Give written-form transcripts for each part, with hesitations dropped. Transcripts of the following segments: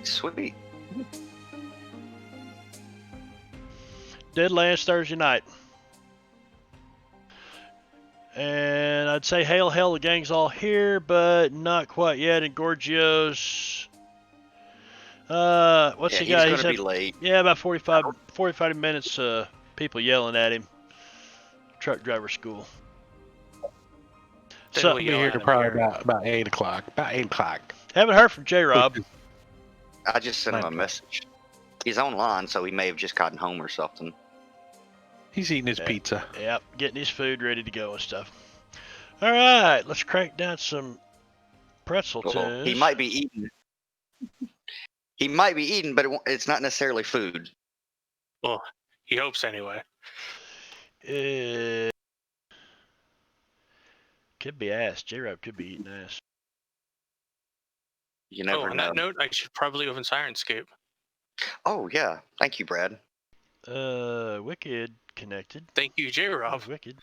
Sweet. Deadlands Thursday night. And I'd say hail, the gang's all here, but not quite yet. And Gorgio's, what's he got? He's gonna be late. Yeah, about 45 minutes, people yelling at him. Truck driver school. Then So, we I'll be yell here at him probably about 8 o'clock. About 8 o'clock. haven't heard from J-Rob. I just sent him a message. He's online, so he may have just gotten home or something. He's eating his Yeah. pizza. Yep, getting his food ready to go and stuff. All right, let's crank down some pretzel tunes. He might be eating. He might be eating, but it's not necessarily food. Well, he hopes anyway. Could be ass. J-Rob could be eating ass. You never on know. that note, I should probably open Sirenscape. Oh yeah, thank you, Brad. Wicked connected. Thank you, J-Rob. Oh, Wicked.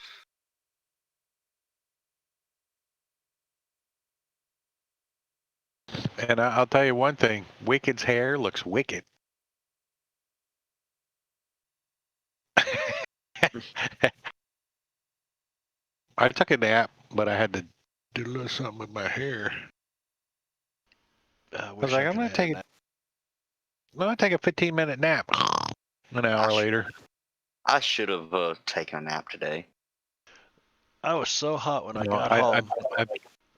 And I'll tell you one thing. Wicked's hair looks wicked. I took a nap, but I had to do a little something with my hair. I was like, I'm going to take a 15-minute nap. An hour later. I should have taken a nap today. I was so hot when I got home.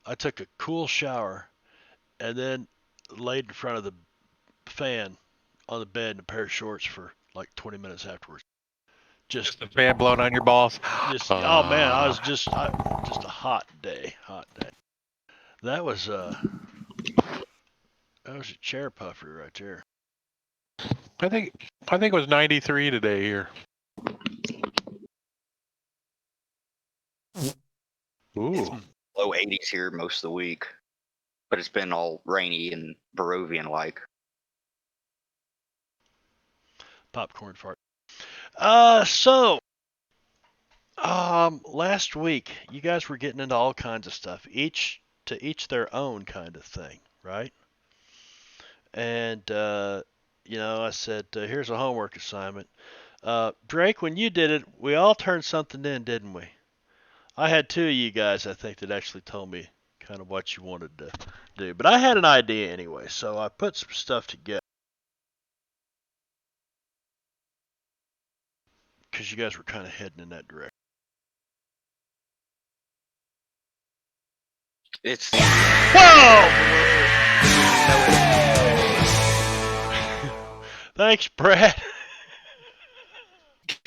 I took a cool shower and then laid in front of the fan on the bed in a pair of shorts for like 20 minutes afterwards. Just the fan blowing on your balls. Oh man, I was just a hot day. That was a chair puffer right there. I think it was 93 today here. Ooh. Low 80s here most of the week, but it's been all rainy and Barovian-like. Popcorn fart. Last week you guys were getting into all kinds of stuff, each their own kind of thing, right? And I said, here's a homework assignment. Drake, when you did it, we all turned something in, didn't we? I had two of you guys, I think, that actually told me kind of what you wanted to do. But I had an idea anyway, so I put some stuff together. Because you guys were kind of heading in that direction. It's Whoa! Thanks, Brad.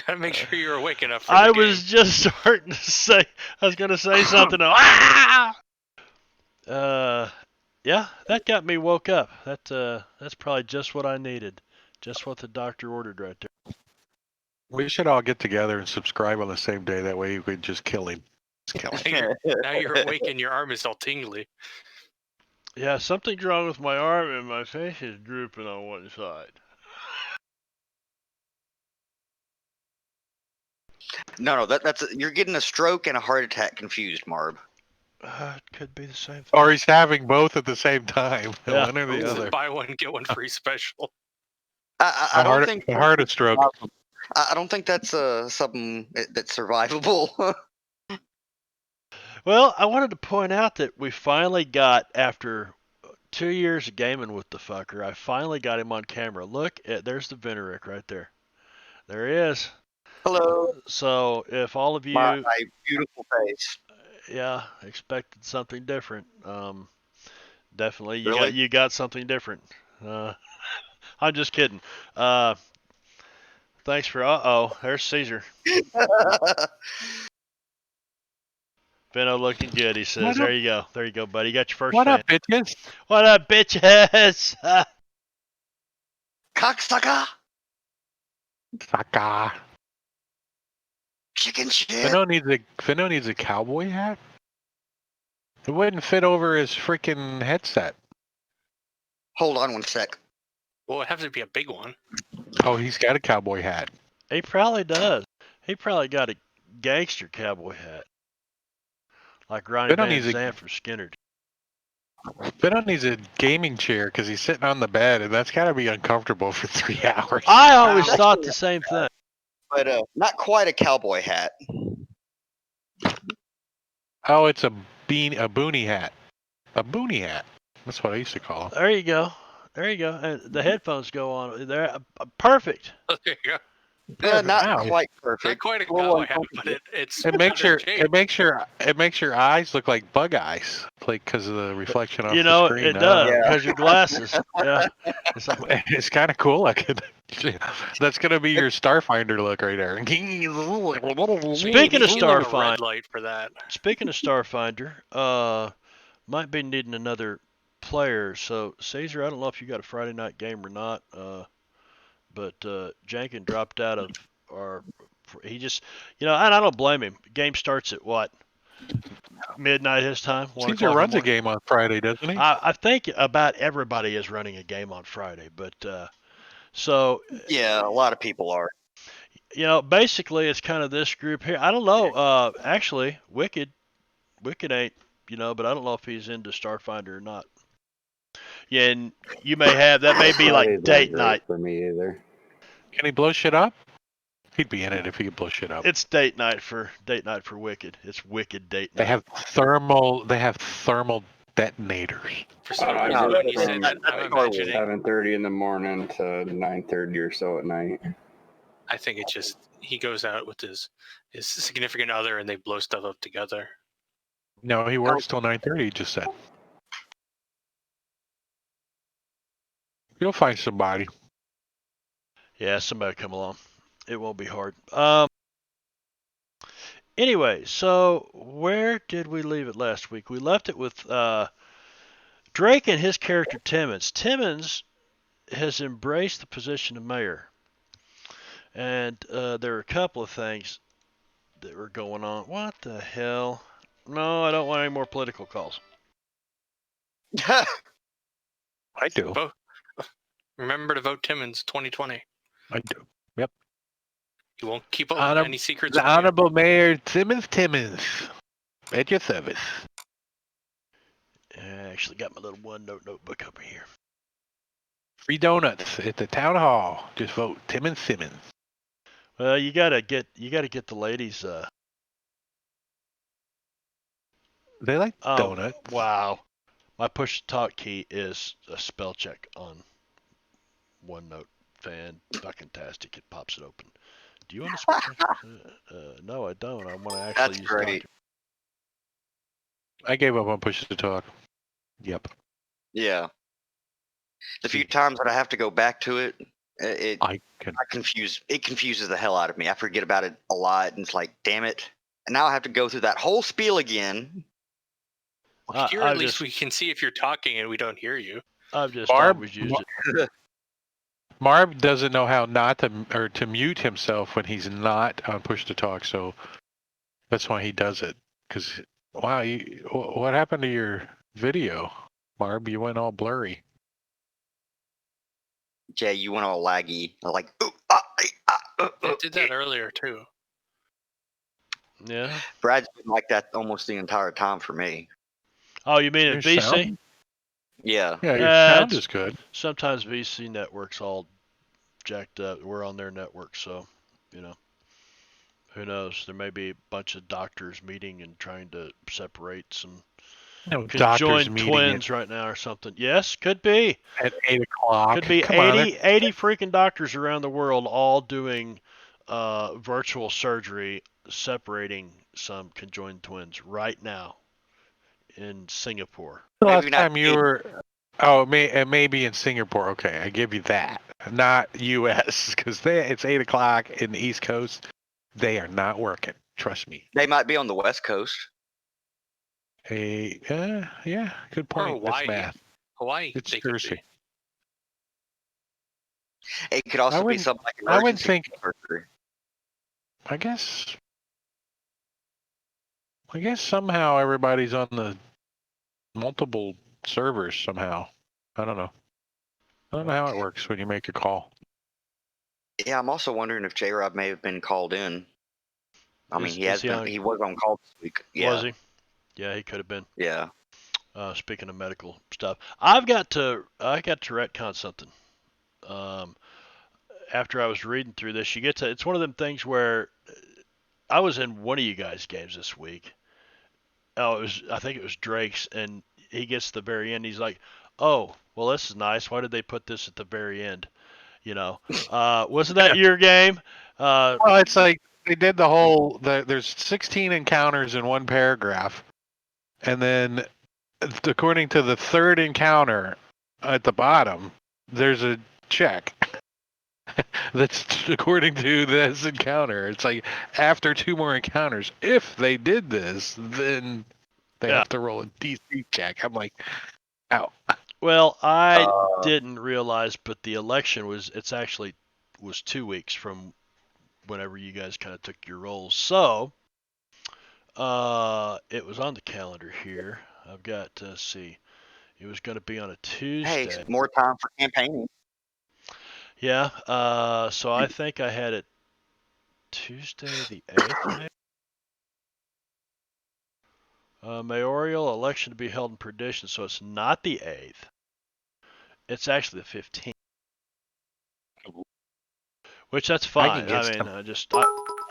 Gotta make sure you're awake enough for I the was game. just starting to say, I was going to say something. Ah! Yeah, that got me woke up. That's probably just what I needed. Just what the doctor ordered right there. We should all get together and subscribe on the same day. That way you could just kill him. Now you're awake and your arm is all tingly. Yeah, something's wrong with my arm and my face is drooping on one side. No, that's you're getting a stroke and a heart attack confused, Marb. It could be the same thing. Or he's having both at the same time. Yeah. One or the other. Buy one, get one free special. I don't think a heart stroke. I don't think that's something that's survivable. Well, I wanted to point out that we finally got, after 2 years of gaming with the fucker, I finally got him on camera. Look, there's the Venerick right there. There he is. Hello. So if all of you, my beautiful face. Yeah, expected something different. Definitely, Really? you got something different. I'm just kidding. Thanks for. There's Caesar. Benno looking good, he says. There you go, buddy. You got your first What fan. up, bitches? What up, bitches? Cocksucker. Saka. Chicken shit. Finno needs a cowboy hat? It wouldn't fit over his freaking headset. Hold on one sec. Well, it has to be a big one. Oh, he's got a cowboy hat. He probably does. He probably got a gangster cowboy hat. Like Ronnie Van Zant from Skinner. Finn needs a gaming chair because he's sitting on the bed, and that's got to be uncomfortable for 3 hours. I always Wow. thought the same thing. But not quite a cowboy hat. Oh, it's a boonie hat. A boonie hat. That's what I used to call them. There you go. There you go. And the headphones go on. They're perfect. There you go. Not Wow. quite Not perfect. quite a A little cowboy hat, but uncomfortable. it's It makes your shape. it makes your eyes look like bug eyes, like because of the reflection off You the know, screen. it I don't does know. because your glasses. Yeah. It's like, It's kind of cool. That's gonna be your Starfinder look right there. Speaking of You need like a Starfinder, red light for that. speaking of Starfinder, might be needing another player. So Caesar, I don't know if you got a Friday night game or not. But Jankin dropped out of our. He just, and I don't blame him. Game starts at what? Midnight his time, 1 Caesar o'clock in the runs a morning. game on Friday, doesn't he? I think about everybody is running a game on Friday, but so Yeah, a lot of people are. basically it's kind of this group here. I don't know. Actually, Wicked ain't, but I don't know if he's into Starfinder or not. Yeah, and you may have that may be like Friday's not date great night. for me either. Can he blow shit up? He'd be in it if he could blow shit up. It's date night for Wicked. It's Wicked date night. They have thermal detonators. For some I reason, did when you from said that, I'm Star Wars. imagining. 7:30 in the morning to 9:30 or so at night. I think it's just he goes out with his significant other and they blow stuff up together. No, he works till 9:30. He just said. You'll find somebody. Yeah, somebody come along. It won't be hard. Anyway, so where did we leave it last week? We left it with Drake and his character Timmons. Timmons has embraced the position of mayor. And there are a couple of things that were going on. What the hell? No, I don't want any more political calls. I do. Vote. Remember to vote Timmons 2020. I do. You won't keep Honor- any secrets. The from you. Honorable Mayor Timmons at your service. I actually got my little OneNote notebook over here. Free donuts at the town hall. Just vote Timmons. Well, you gotta get the ladies. They like Oh, donuts. wow. My push to talk key is a spell check on OneNote. Fan-fucking-tastic. It pops it open. Do you want to spell check? No, I don't. I want to actually That's use great. document. I gave up on push to talk. Yep. Yeah. The few times that I have to go back to it, it confuses the hell out of me. I forget about it a lot, and it's like, damn it! And now I have to go through that whole spiel again. Here, at least we can see if you're talking and we don't hear you. I've just Barb- always used it. Marv doesn't know how not to mute himself when he's not on push to talk, so that's why he does it. Because wow, what happened to your video, Marv? You went all blurry. Jay, you went all laggy, like. It did that earlier too. Yeah. Brad's been like that almost the entire time for me. Oh, you mean in Your VC? sound? Yeah. Yeah, your Yeah, sound it's- is good. Sometimes VC network's all jacked up. We're on their network, so who knows? There may be a bunch of doctors meeting and trying to separate some No, doctors conjoined meeting twins right now or something. Yes, could be. at 8 o'clock. Could be Come on, 80 freaking doctors around the world all doing virtual surgery separating some conjoined twins right now in Singapore. the last Maybe not time you were. Oh, maybe in Singapore. Okay, I give you that. Not U.S. because it's 8 o'clock in the East Coast. They are not working. Trust me. They might be on the West Coast. Yeah, good point. That's Hawaii. math. Hawaii. It's they could Thursday. be. It could also be wouldn't- something like I wouldn't emergency think- surgery. I guess somehow everybody's on the multiple servers somehow. I don't know. I don't know how it works when you make a call. Yeah, I'm also wondering if J-Rob may have been called in. I mean, Is he has he been. on- He was on call this week. Yeah. Was he? Yeah, he could have been. Yeah. Speaking of medical stuff, I got to retcon something. After I was reading through this, it's one of them things where I was in one of you guys' games this week. I think it was Drake's, and he gets to the very end. He's like, "Oh, well, this is nice. Why did they put this at the very end?" Wasn't that your game? Well, it's like they did there's 16 encounters in one paragraph, and then according to the third encounter at the bottom, there's a check. That's according to this encounter. It's like after 2 more encounters, if they did this, then they have to roll a DC check. I'm like, ow. Well, I didn't realize, but the election was 2 weeks from whenever you guys kind of took your rolls. So, it was on the calendar here. I've got to see. It was going to be on a Tuesday. Hey, more time for campaigning. Yeah. So I think I had it Tuesday the 8th. Mayoral election to be held in Perdition, so it's not the 8th. It's actually the 15th. Which that's fine. I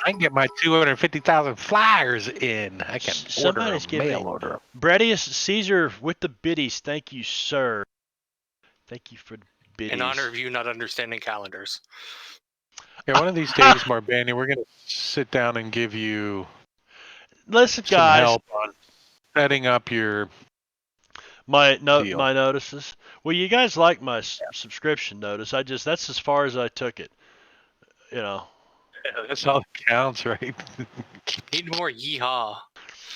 can get my 250,000 flyers in. I can order a mail order. Bredius Caesar with the biddies. Thank you, sir. Thank you for the biddies. In honor of you not understanding calendars. Yeah, one of these days, Marbanya, we're going to sit down and give you some guys, help on setting up your my notices. Well, you guys like my subscription notice. That's as far as I took it. Yeah, that's all that counts, right? Need more yeehaw.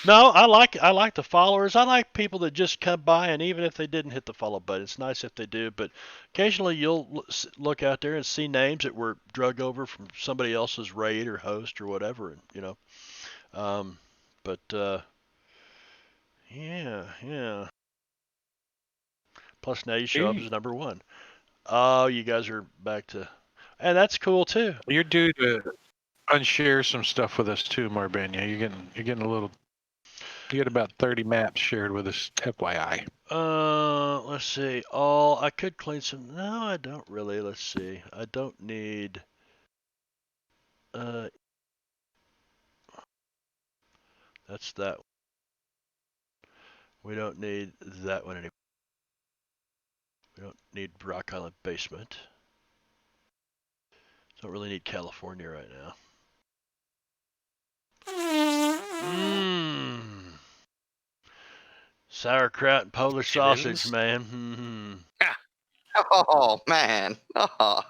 No, I like the followers. I like people that just come by, and even if they didn't hit the follow button, it's nice if they do. But occasionally you'll look out there and see names that were drug over from somebody else's raid or host or whatever, and yeah. Plus now you show up as number 1. Oh, you guys are back to, and that's cool too. You're due to unshare some stuff with us too, Marbanya. You're getting a little. You get about 30 maps shared with us, FYI. Let's see. I could clean some. No, I don't really. Let's see. I don't need. That's that one. We don't need that one anymore. We don't need Rock Island Basement. Don't really need California right now. Sauerkraut and Polish sausage, man. Oh, man. Oh,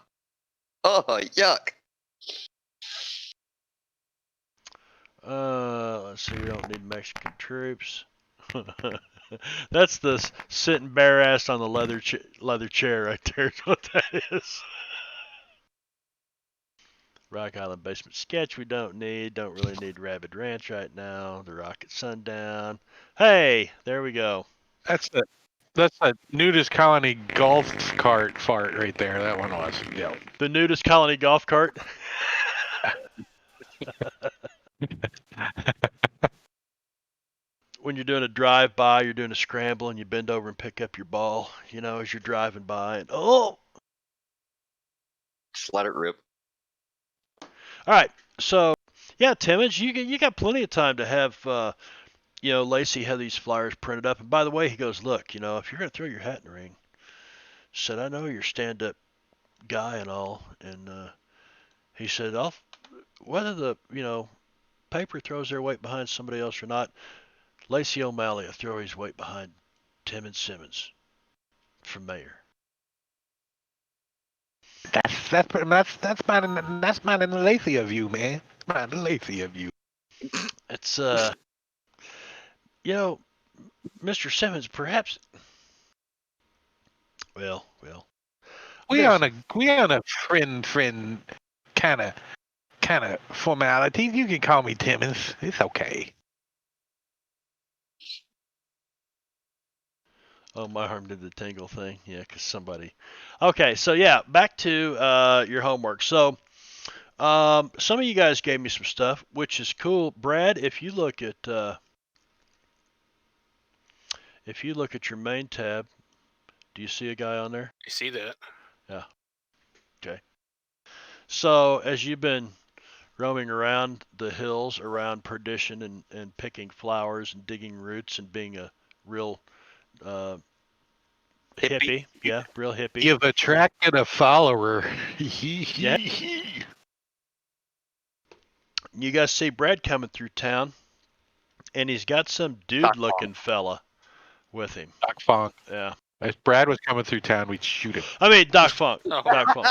yuck. Let's see. We don't need Mexican troops. That's the sitting bare ass on the leather chair right there. Is what that is. Rock Island Basement sketch we don't need. Don't really need Rabid Ranch right now. The Rocket Sundown. Hey, there we go. That's a nudist colony golf cart fart right there. That one was. Yeah. The nudist colony golf cart. When you're doing a drive-by, you're doing a scramble, and you bend over and pick up your ball, as you're driving by, and just let it rip. All right, so yeah, Timmons, you got plenty of time to have Lacey have these flyers printed up. And by the way, he goes, look, if you're gonna throw your hat in the ring, said I know you're a stand-up guy and all, and he said, whether the paper throws their weight behind somebody else or not, Lacey O'Malley will throw his weight behind Timmons Simmons for mayor. That's mighty Lacey of you, man. Mighty Lacey of you. It's Mr. Simmons, perhaps. Well. We on a friend kind of formality. You can call me Timmons. It's okay. Oh, my arm did the tingle thing. Yeah, because somebody. Okay, so yeah, back to your homework. So, some of you guys gave me some stuff, which is cool. Brad, if you look at if you look at your main tab, do you see a guy on there? I see that. Yeah. Okay. So as you've been roaming around the hills around Perdition and picking flowers and digging roots and being a real uh, hippie, yeah, real hippie. You've attracted a follower. Yeah. You guys see Brad coming through town, and he's got some dude-looking fella with him. Doc Funk. Yeah. If Brad was coming through town, we'd shoot him. I mean, Doc Funk. Oh. Doc Funk.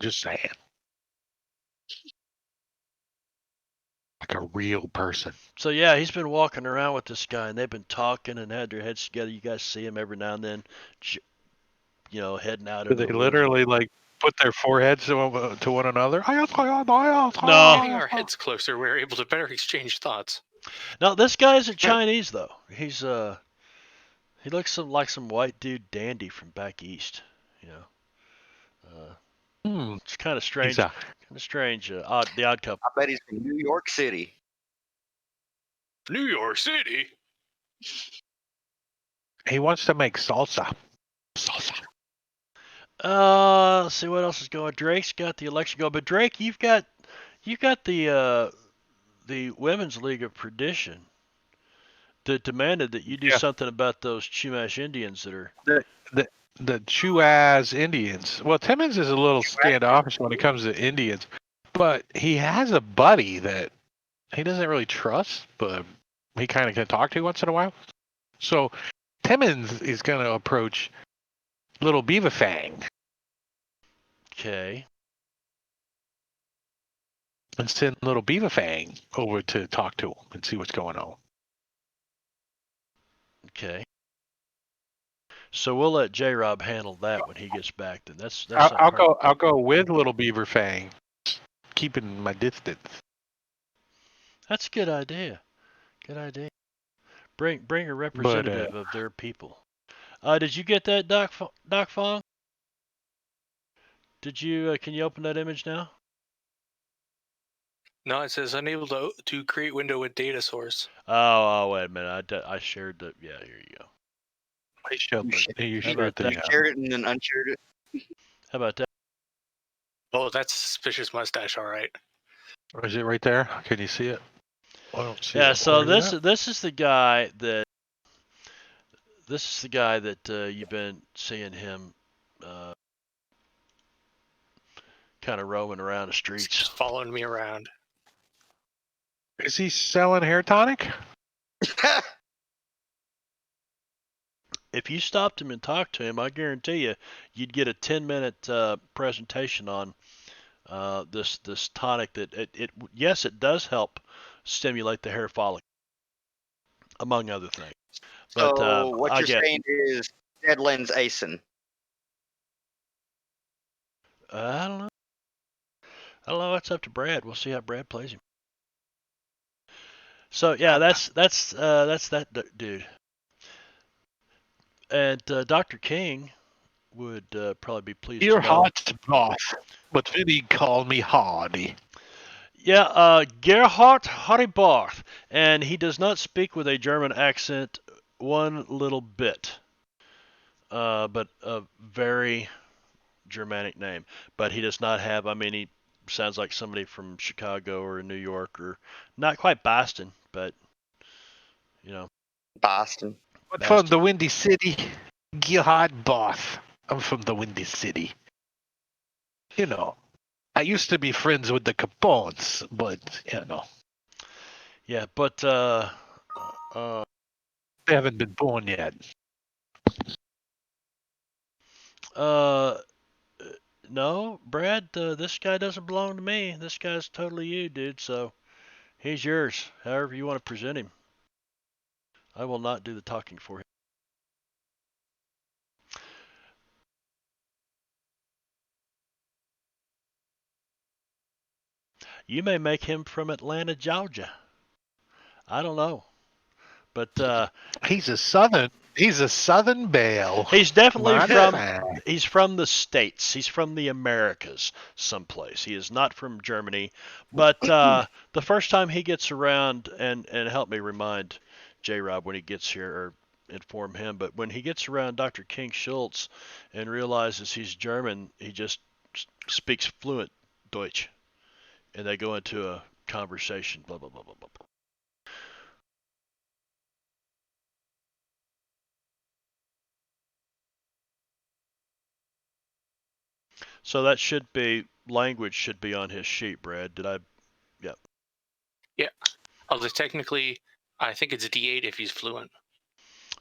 Just saying. Like a real person. So yeah, he's been walking around with this guy, and they've been talking and had their heads together. You guys see him every now and then, heading out. Do they literally like put their foreheads to one another? No. Getting our heads closer, we're able to better exchange thoughts. No, this guy isn't Chinese though. He looks like some white dude dandy from back east. It's kind of strange. The Odd Couple. I bet he's from New York City. New York City. He wants to make salsa. Salsa. Let's see what else is going. Drake's got the election going, but Drake, you've got the Women's League of Perdition that demanded that you do something about those Chumash Indians that are the Chuaz Indians. Well, Timmons is a little standoffish when it comes to Indians, but he has a buddy that he doesn't really trust, but he kind of can talk to once in a while. So Timmons is going to approach Little Beaver Fang. Okay. And send Little Beaver Fang over to talk to him and see what's going on. Okay. So we'll let J-Rob handle that when he gets back. Then that's I'll go with Little Beaver Fang, keeping my distance. That's a good idea. Good idea. Bring a representative of their people. Did you get that, Doc Fong? Did you? Can you open that image now? No, it says unable to create window with data source. Oh, wait a minute. I shared the. Yeah, here you go. You shared it and then unshared it. How about that? Oh, that's suspicious mustache. All right. Or is it right there? Can you see it? I don't see it. Yeah. So this is the guy that. This is the guy that you've been seeing him. Kind of roaming around the streets. He's just following me around. Is he selling hair tonic? If you stopped him and talked to him, I guarantee you'd get a 10-minute presentation on this tonic that yes, it does help stimulate the hair follicle, among other things. But so what you're saying is Deadlands Asen. I don't know. I don't know. It's up to Brad. We'll see how Brad plays him. So yeah, that's that dude. And Dr. King would probably be pleased. You're hot, boss, but Vinny called me Hardy. Yeah, Gerhard Hardybarth, and he does not speak with a German accent one little bit. But a very Germanic name. But he does not have. I mean, he sounds like somebody from Chicago or New York, or not quite Boston, but Boston. But from the Windy City, Gerhard Barth. I'm from the Windy City. I used to be friends with the Capones, but Yeah, but they haven't been born yet. No, Brad, this guy doesn't belong to me. This guy's totally you, dude, so he's yours, however you want to present him. I will not do the talking for him. You may make him from Atlanta, Georgia. I don't know. But he's a Southern. He's a Southern Belle. He's definitely Modified. he's from the States. He's from the Americas someplace. He is not from Germany. But the first time he gets around, and help me remind J-Rob when he gets here, or inform him, but when he gets around Dr. King Schultz and realizes he's German, he just speaks fluent Deutsch. And they go into a conversation, blah, blah, blah, blah, blah. So that should be, language should be on his sheet, Brad. Did I? Yep. Yeah. Although technically, I think it's D8 if he's fluent.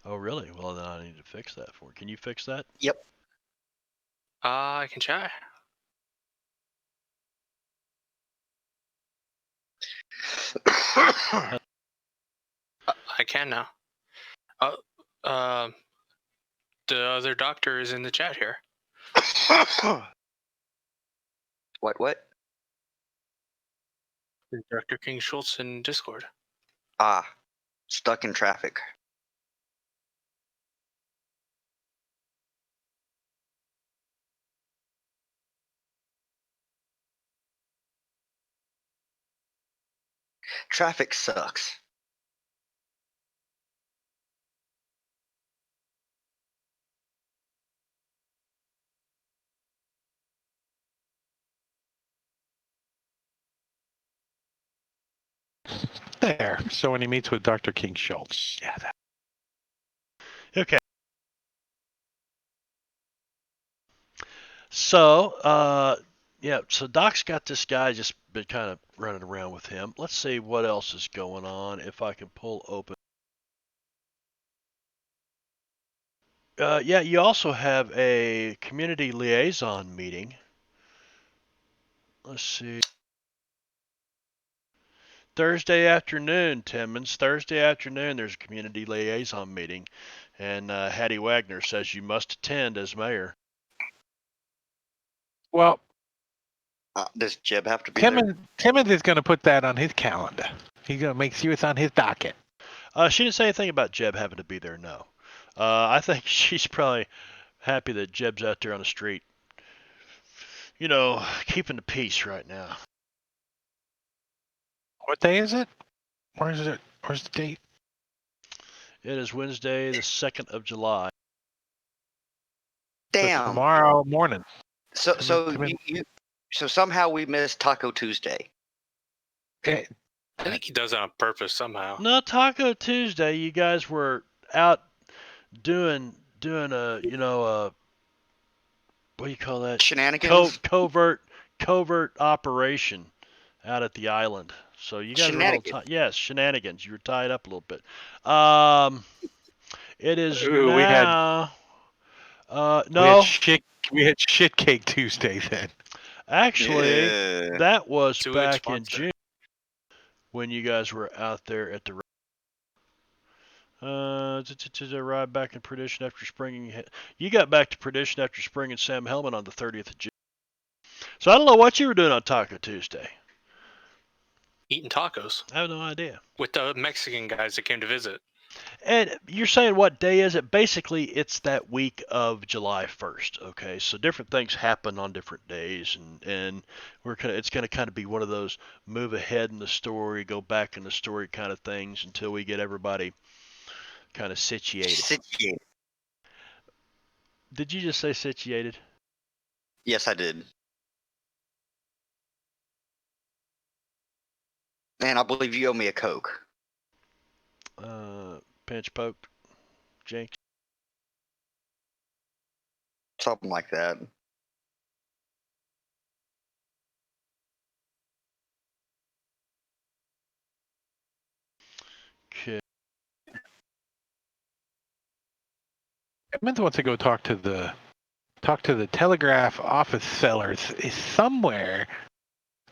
Oh, really? Well, then I need to fix that for him. Can you fix that? Yep. I can try. I can now. The other doctor is in the chat here. What? Is Dr. King Schultz in Discord? Stuck in traffic. Traffic sucks. There. So when he meets with Dr. King Schultz. Yeah. Okay. So, yeah, so Doc's got this guy just been kind of running around with him. Let's see what else is going on if I can pull open. Yeah, you also have a community liaison meeting. Let's see. Thursday afternoon, Timmons. Thursday afternoon, there's a community liaison meeting. And Hattie Wagner says you must attend as mayor. Well, does Jeb have to be there? Timmons is going to put that on his calendar. He's going to make sure it's on his docket. She didn't say anything about Jeb having to be there, no. I think she's probably happy that Jeb's out there on the street, you know, keeping the peace right now. What day is it? Where's it? Where's the date? It is Wednesday, the 2nd of July. Damn. So tomorrow morning. So somehow we missed Taco Tuesday. I think he does it on purpose somehow. No, Taco Tuesday, you guys were out doing a, what do you call that? Shenanigans? Covert operation out at the island. So you guys were a little yes, shenanigans. You were tied up a little bit. It is now. No. We had shit cake Tuesday then. Actually, that was Sewage back in June when you guys were out there at the. To ride back in Perdition after springing. You got back to Perdition after springing Sam Hellman on the 30th of June. So I don't know what you were doing on Taco Tuesday. Eating tacos. I have no idea. With the Mexican guys that came to visit. And you're saying what day is it? Basically, it's that week of July 1st. Okay, so different things happen on different days, and it's going to kind of be one of those move ahead in the story, go back in the story kind of things until we get everybody kind of situated. Did you just say situated? Yes, I did. Man, I believe you owe me a Coke. Pinch poke, Jinx. Something like that. Okay. Timmons wants to go talk to the telegraph office sellers. Is somewhere.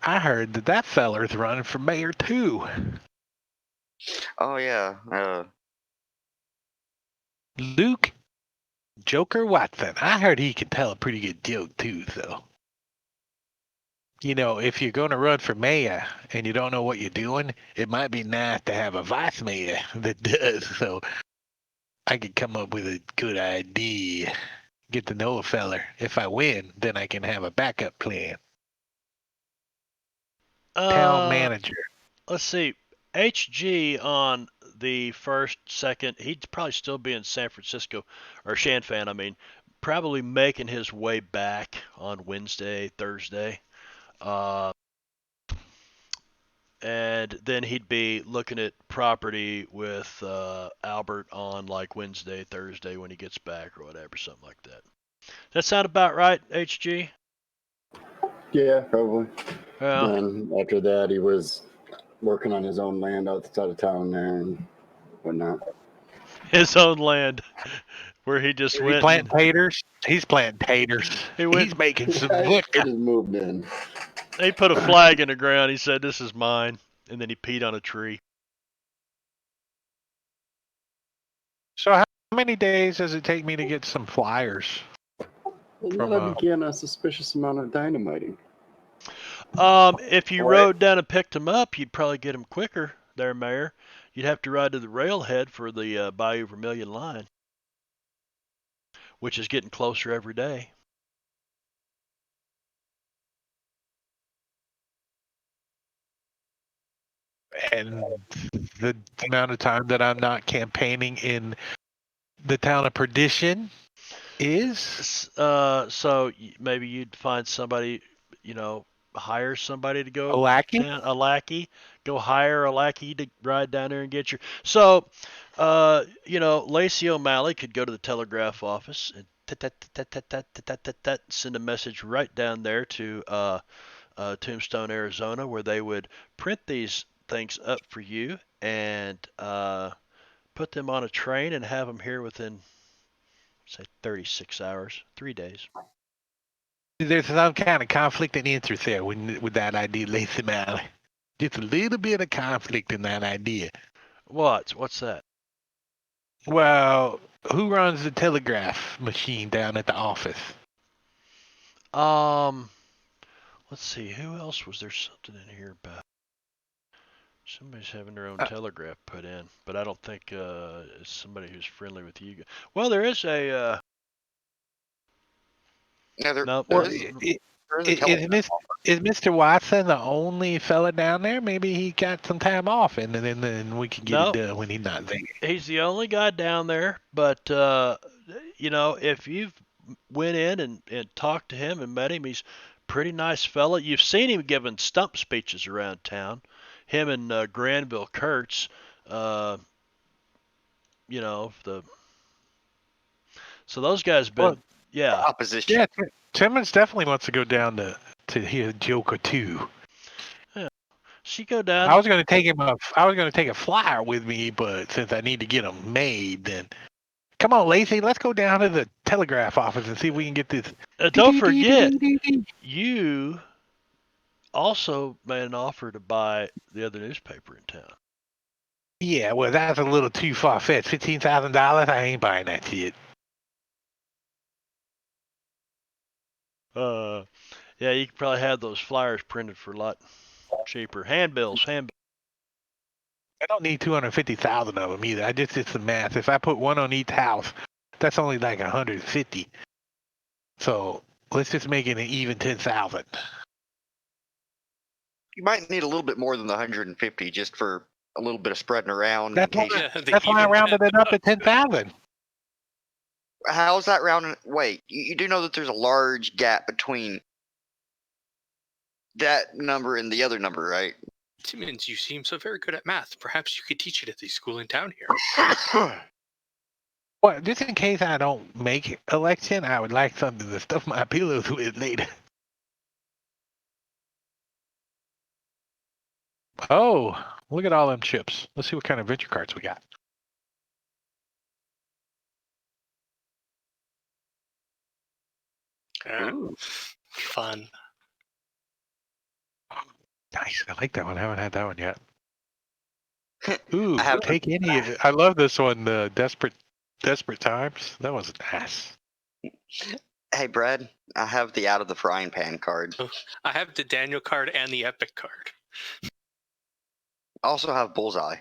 I heard that feller's running for mayor too. Oh yeah. Luke Joker Watson. I heard he can tell a pretty good joke too, so. You know, if you're going to run for mayor and you don't know what you're doing, it might be nice to have a vice mayor that does. So I could come up with a good idea. Get to know a feller. If I win, then I can have a backup plan. Town manager. Let's see. HG on the first, second, he'd probably still be in San Francisco, or Shanfan, I mean, probably making his way back on Wednesday, Thursday. And then he'd be looking at property with Albert on like Wednesday, Thursday when he gets back or whatever, something like that. Does that sound about right, HG? Yeah, probably. Yeah. Then after that, he was working on his own land outside of town there and whatnot. His own land, where he just went. Planting taters. He's planting taters. He's making some He vodka. just moved in. He put a flag in the ground. He said, "This is mine," and then he peed on a tree. So how many days does it take me to get some flyers? And then I began a suspicious amount of dynamiting. If you rode down and picked him up, you'd probably get him quicker there, Mayor. You'd have to ride to the railhead for the Bayou Vermilion line, which is getting closer every day. And the amount of time that I'm not campaigning in the town of Perdition is? So maybe you'd find somebody, hire somebody to go A lackey? down, a lackey, go hire a lackey to ride down there and get your. So, Lacey O'Malley could go to the telegraph office and send a message right down there to Tombstone, Arizona, where they would print these things up for you and put them on a train and have them here within, say, 36 hours, 3 days. There's some kind of conflict of interest there with that idea, Lacey Malley. Just a little bit of conflict in that idea. What's that? Well, who runs the telegraph machine down at the office? Let's see. Who else was there something in here about? Somebody's having their own telegraph put in, but I don't think it's somebody who's friendly with you. Well, there is a. No, is Mr. Watson the only fella down there? Maybe he got some time off, and then we can get it done when he's not there. He's the only guy down there, but if you've went in and talked to him and met him, he's a pretty nice fella. You've seen him giving stump speeches around town. Him and Granville Kurtz, so those guys been, opposition. Yeah, Timmons definitely wants to go down to hear Joker too. Yeah, she go down. I was going to take a flyer with me, but since I need to get them made, then come on, Lacey, let's go down to the telegraph office and see if we can get this. Don't forget, you also made an offer to buy the other newspaper in town. Yeah, well, that's a little too far-fetched. $15,000? I ain't buying that shit. Yeah, you could probably have those flyers printed for a lot cheaper. Handbills. I don't need 250,000 of them either. I just did some math. If I put one on each house, that's only like 150. So let's just make it an even 10,000. You might need a little bit more than the 150 just for a little bit of spreading around. That's why I rounded it up to 10,000. How's that rounding? Wait, you do know that there's a large gap between that number and the other number, right? Timmons, you seem so very good at math. Perhaps you could teach it at the school in town here. Well, just in case I don't make election, I would like something to stuff my pillows with later. Oh, look at all them chips. Let's see what kind of venture cards we got. Fun. Nice. I like that one. I haven't had that one yet. Ooh, take any. I love this one. Desperate Times. That was nice. Hey, Brad, I have the out of the frying pan card. I have the Daniel card and the Epic card. I also have Bullseye.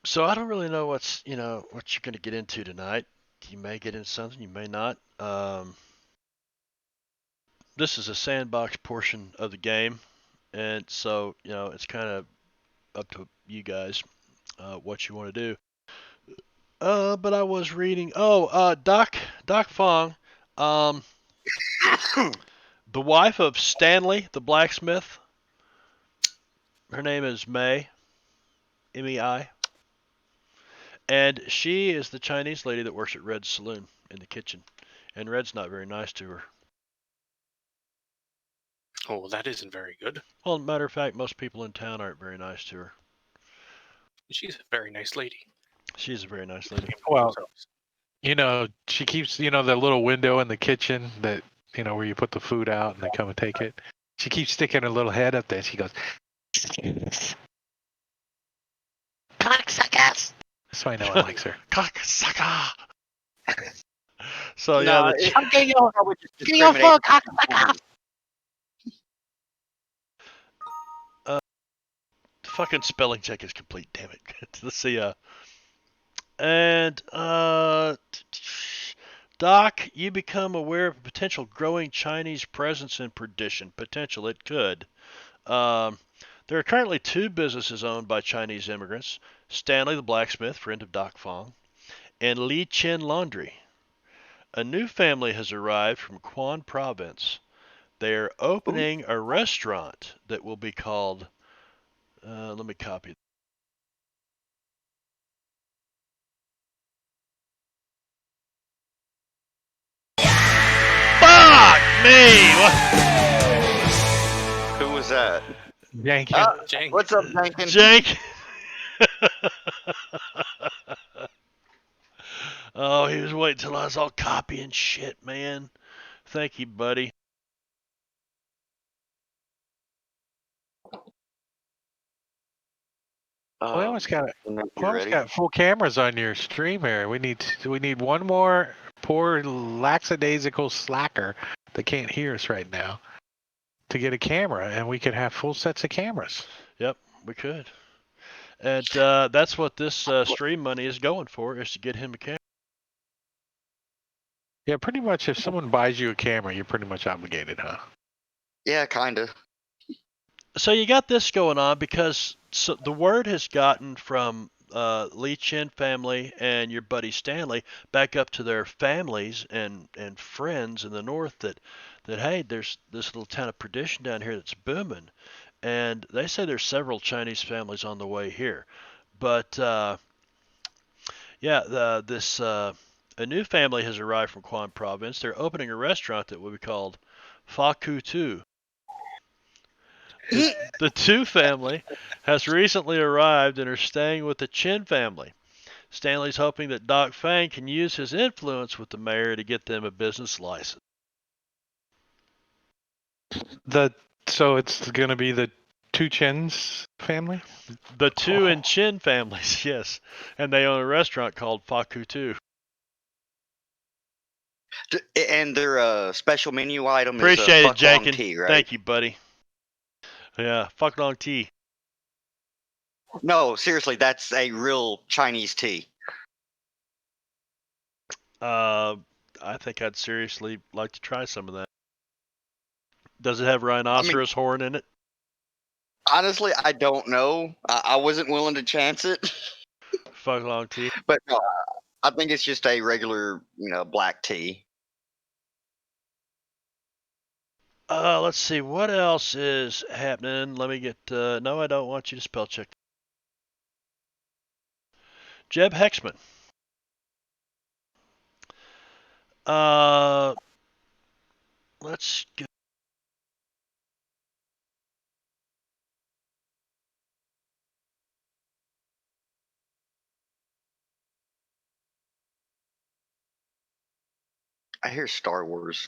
So I don't really know what you're going to get into tonight. You may get into something, you may not. This is a sandbox portion of the game, and so it's kind of up to you guys what you want to do. But I was reading. Doc Fong, um, the wife of Stanley, the blacksmith. Her name is May, Mei, and she is the Chinese lady that works at Red's saloon in the kitchen. And Red's not very nice to her. Oh, well, that isn't very good. Well, matter of fact, most people in town aren't very nice to her. She's a very nice lady. She's a very nice lady. Well, she keeps, the little window in the kitchen that, where you put the food out and they come and take it. She keeps sticking her little head up there. She goes, cocksuckers. That's why no one likes her. Cocksucker. So No, yeah, I'm getting your phone, cocksucker. the fucking spelling check is complete. Damn it. Let's see. And Doc, you become aware of a potential growing Chinese presence in Perdition. Potential, it could. There are currently 2 businesses owned by Chinese immigrants: Stanley the blacksmith, friend of Doc Fong, and Li Chen Laundry. A new family has arrived from Quan Province. They are opening a restaurant that will be called. Let me copy. Fuck me! Who was that? Jank. What's up, Jenkins? Jank. Oh, he was waiting till I was all copying shit, man. Thank you, buddy. We almost got full cameras on your stream here. We need one more poor lackadaisical slacker that can't hear us right now to get a camera, and we could have full sets of cameras. Yep, we could. And that's what this stream money is going for, is to get him a camera. Yeah, pretty much if someone buys you a camera, you're pretty much obligated, huh? Yeah, kinda. So you got this going on because the word has gotten from Lee Chin family and your buddy Stanley back up to their families and friends in the north that hey, there's this little town of Perdition down here that's booming, and they say there's several Chinese families on the way here, but a new family has arrived from Quan Province. They're opening a restaurant that will be called Fa Ku Tu. The Tu family has recently arrived and are staying with the Chin family. Stanley's hoping that Doc Fang can use his influence with the mayor to get them a business license. So it's going to be the Two Chins family? The Tu and Chin families, yes. And they own a restaurant called Fa Ku Tu. And their special menu item Appreciate is it, Jankin. tea, right? Thank you, buddy. Yeah, fuck long tea. No, seriously, that's a real Chinese tea. I think I'd seriously like to try some of that. Does it have rhinoceros horn in it? Honestly, I don't know. I wasn't willing to chance it. Fuck long tea. But no, I think it's just a regular, black tea. Let's see. What else is happening? Let me get... no, I don't want you to spell check. Jeb Hexman. Let's go. I hear Star Wars.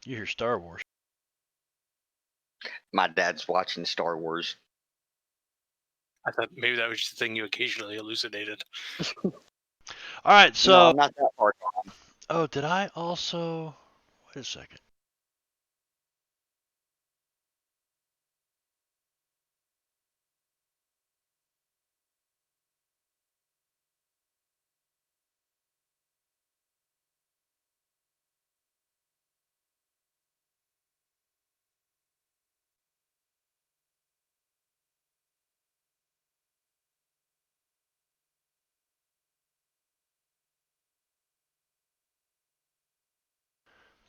You hear Star Wars. My dad's watching Star Wars. I thought maybe that was just the thing you occasionally elucidated. All right, so... No, I'm not that far gone. Oh, did I also... Wait a second.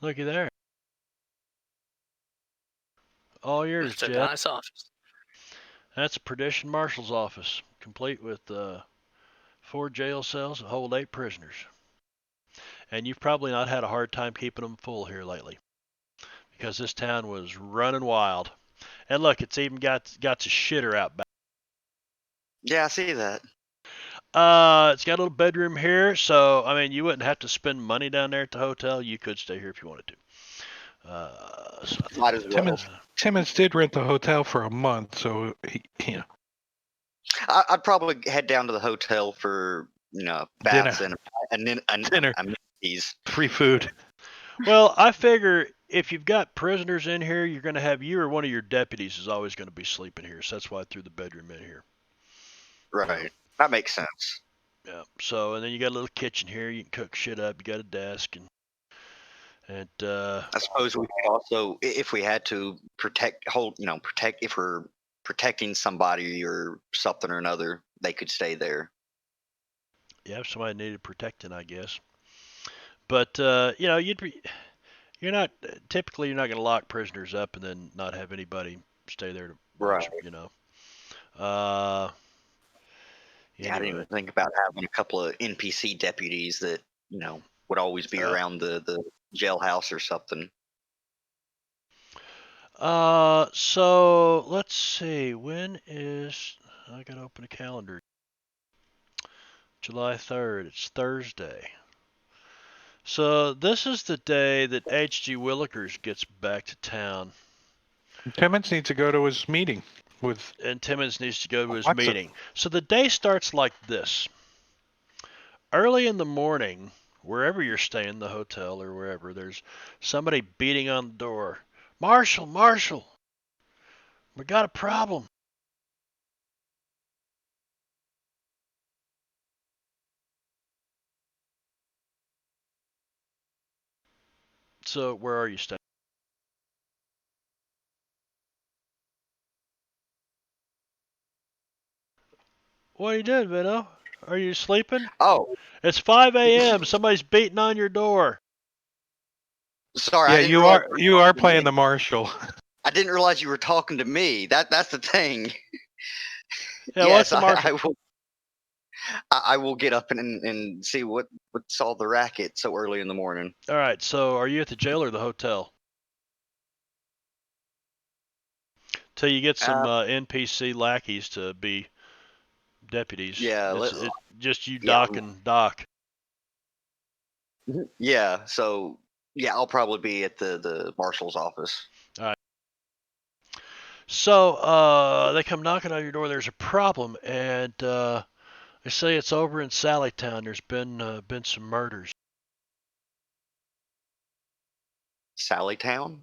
Looky there. All yours, It's a Jeff. nice office. That's a Perdition Marshal's office, complete with 4 jail cells that hold 8 prisoners. And you've probably not had a hard time keeping them full here lately, because this town was running wild. And look, it's even got a shitter out back. Yeah, I see that. It's got a little bedroom here, so I mean, you wouldn't have to spend money down there at the hotel. You could stay here if you wanted to. Might as well. Timmons did rent the hotel for a month, so he I'd probably head down to the hotel for baths Dinner. and Dinner. amenities. free food. Well, I figure if you've got prisoners in here, you're going to have you or one of your deputies is always going to be sleeping here. So that's why I threw the bedroom in here. Right. That makes sense. Yeah. So and then you got a little kitchen here. You can cook shit up. You got a desk and I suppose we could also, if we had to protect if we're protecting somebody or something or another, they could stay there. yeah, if somebody needed protecting, I guess. But you're not typically going to lock prisoners up and then not have anybody stay there to watch. Right. Yeah, I didn't even think about having a couple of NPC deputies that would always be around the jailhouse or something. So let's see. When is I gotta open a calendar? July 3rd. It's Thursday. So this is the day that H.G. Willikers gets back to town. Timmons needs to go to his meeting with. And Timmons needs to go to his Alexa. meeting. So the day starts like this. Early in the morning, wherever you're staying, the hotel or wherever, there's somebody beating on the door. Marshal, Marshal, we got a problem. So where are you staying? What are you doing, Vito? Are you sleeping? Oh, It's 5 a.m. Somebody's beating on your door. sorry. Yeah, I didn't you realize are you are playing the marshal. I didn't realize you were talking to me. That's the thing. Yeah, Yes, what's the marshal? I will. I will get up and see what's all the racket so early in the morning. All right, so are you at the jail or the hotel? Till you get some NPC lackeys to be deputies. Yeah, Just you, yeah. Doc, and Doc. Yeah, so yeah, I'll probably be at the marshal's office. All right. So they come knocking on your door. There's a problem, and they say it's over in Sallytown. There's been some murders. Sallytown?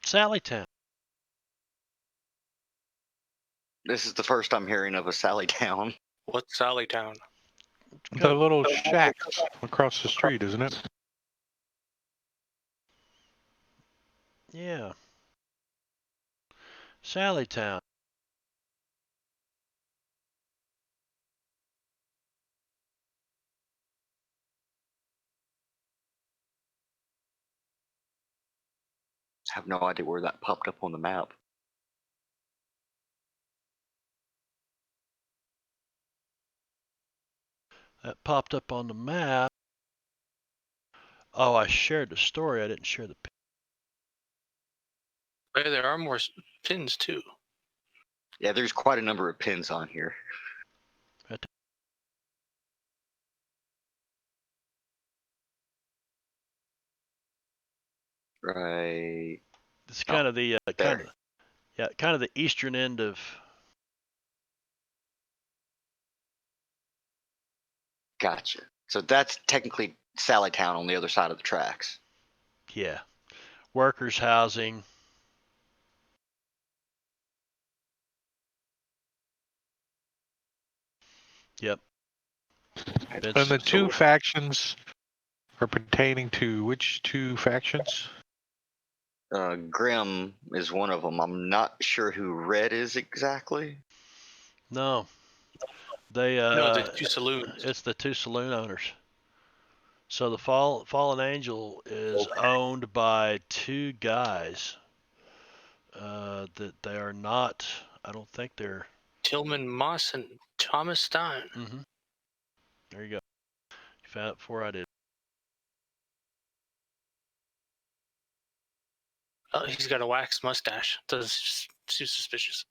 Sallytown. This is the first I'm hearing of a Sallytown. What's Sallytown? The little shacks across the street, isn't it? Yeah. Sallytown. I have no idea where that popped up on the map. That popped up on the map. Oh, I shared the story. I didn't share the picture. Hey, there are more pins too. Yeah, there's quite a number of pins on here. Right. It's kind of the kind of the eastern end of. Gotcha. So that's technically Sallytown on the other side of the tracks. Yeah. Workers' housing. Yep. And the two factions are pertaining to which two factions? Grim is one of them. I'm not sure who Red is exactly. No. They no, the two saloons. It's the two saloon owners. So the Fallen Angel is owned by two guys that they are not. I don't think they're. Tillman Moss and Thomas Stein. Mm-hmm. There you go. You found it before I did. Oh, he's got a waxed mustache. Does seem suspicious.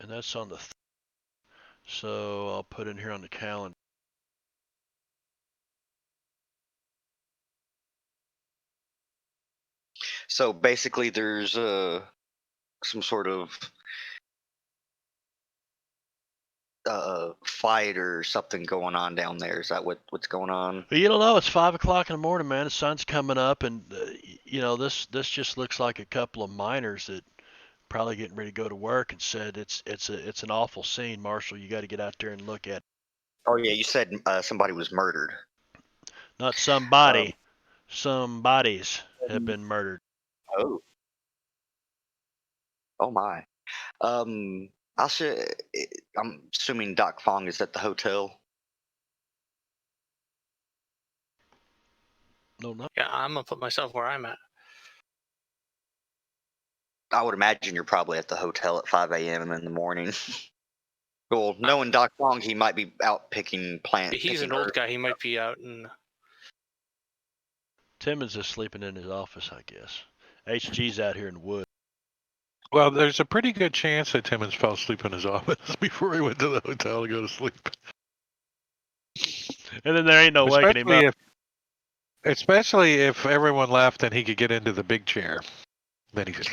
And that's on the. So I'll put in here on the calendar. So basically, there's some sort of fight or something going on down there. Is that what's going on? But you don't know. It's 5 o'clock in the morning, man. The sun's coming up, and this just looks like a couple of miners that probably getting ready to go to work and said it's an awful scene, Marshall. You got to get out there and look at it. Oh yeah, you said somebody was murdered. Not somebody. Some bodies have been murdered. Oh. Oh my. I'm assuming Doc Fong is at the hotel. No. Yeah, I'm gonna put myself where I'm at. I would imagine you're probably at the hotel at 5 a.m. in the morning. Well, knowing Doc Fong, he might be out picking plants. He's an old guy. He might be out in. Timmons is sleeping in his office, I guess. HG's out here in the woods. Well, there's a pretty good chance that Timmons fell asleep in his office before he went to the hotel to go to sleep. And then there ain't no waking him up. Especially if everyone left and he could get into the big chair. Then he could.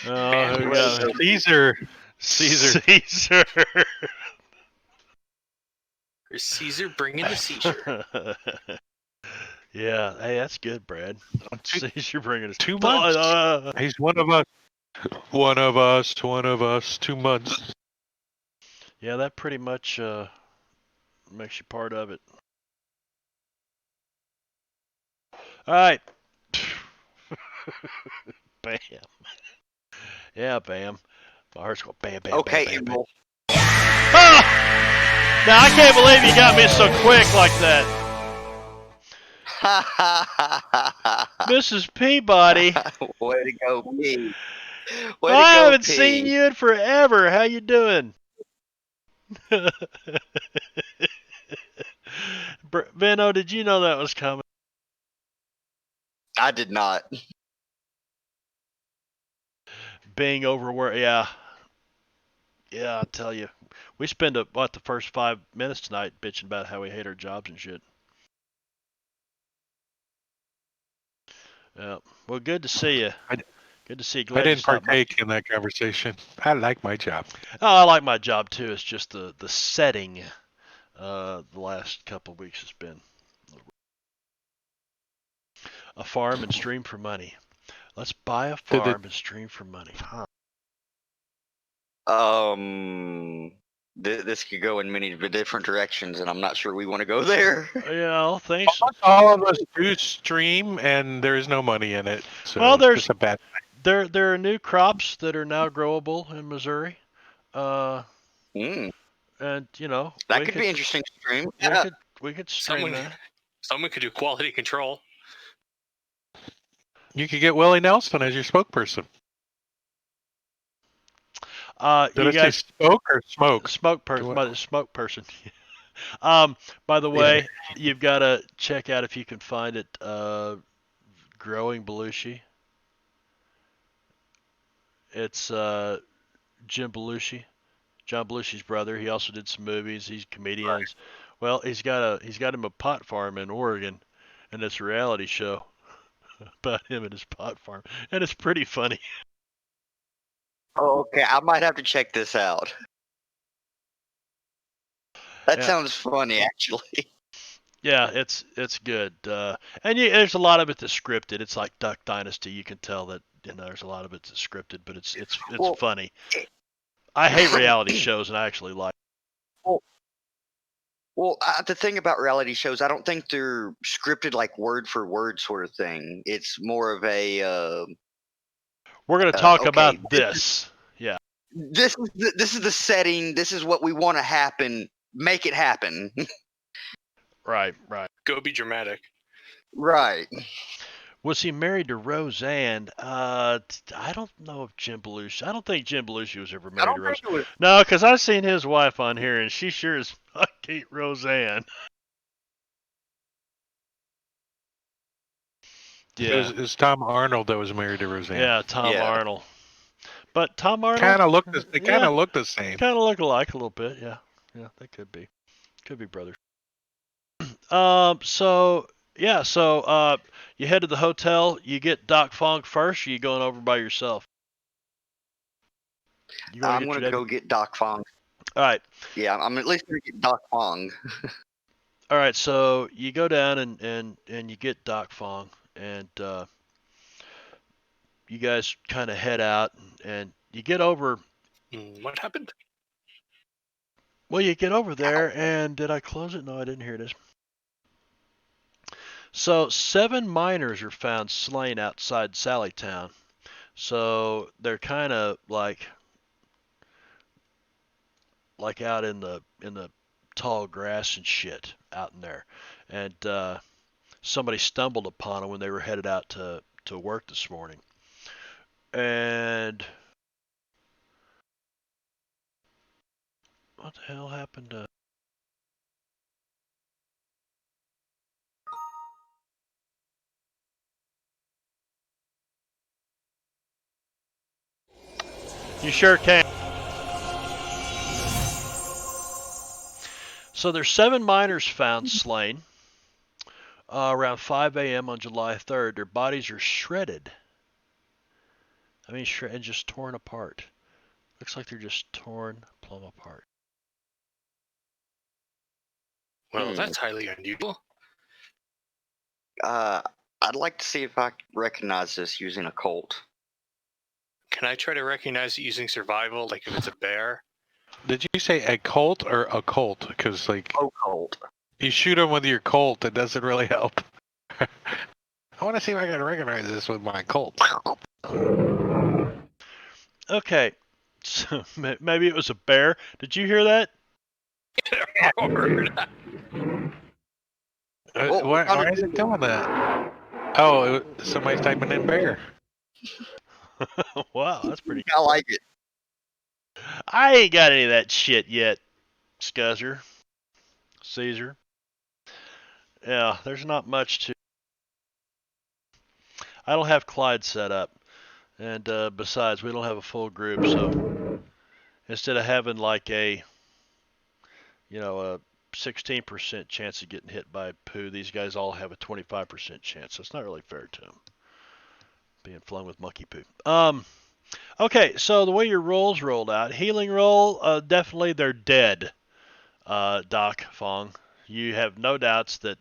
Oh, who got it? Caesar. Caesar bringing the seizure. Yeah, hey, that's good, Brad. Caesar bringing us 2 months. He's one of us. 2 months. Yeah, that pretty much makes you part of it. All right. Bam. Yeah, bam. My heart's going bam, bam, okay, bam, bam, bam. Ah! Now, I can't believe you got me so quick like that. Mrs. Peabody. Way to go, P. I haven't seen you in forever. How you doing? Benno, did you know that was coming? I did not. Being overworked, yeah. Yeah, I tell you. We spend the first 5 minutes tonight bitching about how we hate our jobs and shit. Yeah. Well, good to see you. Good to see you. Glad I didn't partake in that conversation. I like my job. Oh, I like my job too. It's just the setting. The last couple of weeks has been a farm and stream for money. Let's buy a farm and stream for money. Huh. This could go in many different directions, and I'm not sure we want to go there. Yeah, thanks. All of us do stream, and there is no money in it. So well, there's a bad thing. There are new crops that are now growable in Missouri. And that could be interesting to stream. We could stream that. Someone could do quality control. You could get Willie Nelson as your spokesperson. Did I say spoke or smoke? Smoke person. By the way, you've got to check out if you can find it. Growing Belushi. It's John Belushi's brother. He also did some movies. He's a comedian. Right. Well, he's got him a pot farm in Oregon, and it's a reality show about him and his pot farm, and it's pretty funny. Oh, okay, I might have to check this out. That sounds funny, actually. Yeah, it's good, and there's a lot of it that's scripted. It's like Duck Dynasty. You can tell that there's a lot of it that's scripted, but it's funny. I hate reality shows, and I actually like. Well, the thing about reality shows, I don't think they're scripted like word for word sort of thing. It's more of a. We're going to talk okay, about this. Yeah. This is the setting. This is what we want to happen. Make it happen. Right. Go be dramatic. Right. Was he married to Roseanne? I don't know if Jim Belushi. I don't think Jim Belushi was ever I married don't to think Roseanne. it was. No, because I've seen his wife on here, and she sure as fuck ain't Roseanne. Yeah. It was Tom Arnold that was married to Roseanne. Yeah, Tom Yeah. Arnold. But Tom Arnold Kind of looked. They kind yeah, of look the same. kind of look alike a little bit. Yeah, they could be brothers. So yeah, so you head to the hotel. You get Doc Fong first. Or you going over by yourself? I'm going to go get Doc Fong. All right. Yeah, I'm at least going to get Doc Fong. All right. So you go down and you get Doc Fong, and you guys kind of head out, and you get over. What happened? Well, you get over there, and did I close it? No, I didn't. Here it is. So 7 miners are found slain outside Sallytown. So they're kind of like out in the tall grass and shit out in there, and somebody stumbled upon them when they were headed out to work this morning, and what the hell happened to? You sure can. So there's 7 miners found slain around 5 a.m. on July 3rd. Their bodies are shredded. I mean, and just torn apart. Looks like they're just torn plumb apart. Well, that's highly unusual. I'd like to see if I recognize this using a Colt. Can I try to recognize it using survival, like if it's a bear? Did you say a Colt or a Colt? Because like Colt. You shoot them with your Colt, it doesn't really help. I want to see if I can recognize this with my Colt. Okay, so maybe it was a bear. Did you hear that? Why is it doing that? Oh, somebody's typing in bear. Wow, that's pretty. I like it. I ain't got any of that shit yet, Scuzzer. Caesar. Yeah, there's not much to. I don't have Clyde set up, and besides, we don't have a full group, so instead of having like a 16% chance of getting hit by poo, these guys all have a 25% chance. So it's not really fair to them being flung with monkey poo. Okay, so the way your rolls rolled out, healing roll, definitely they're dead. Doc Fong, you have no doubts that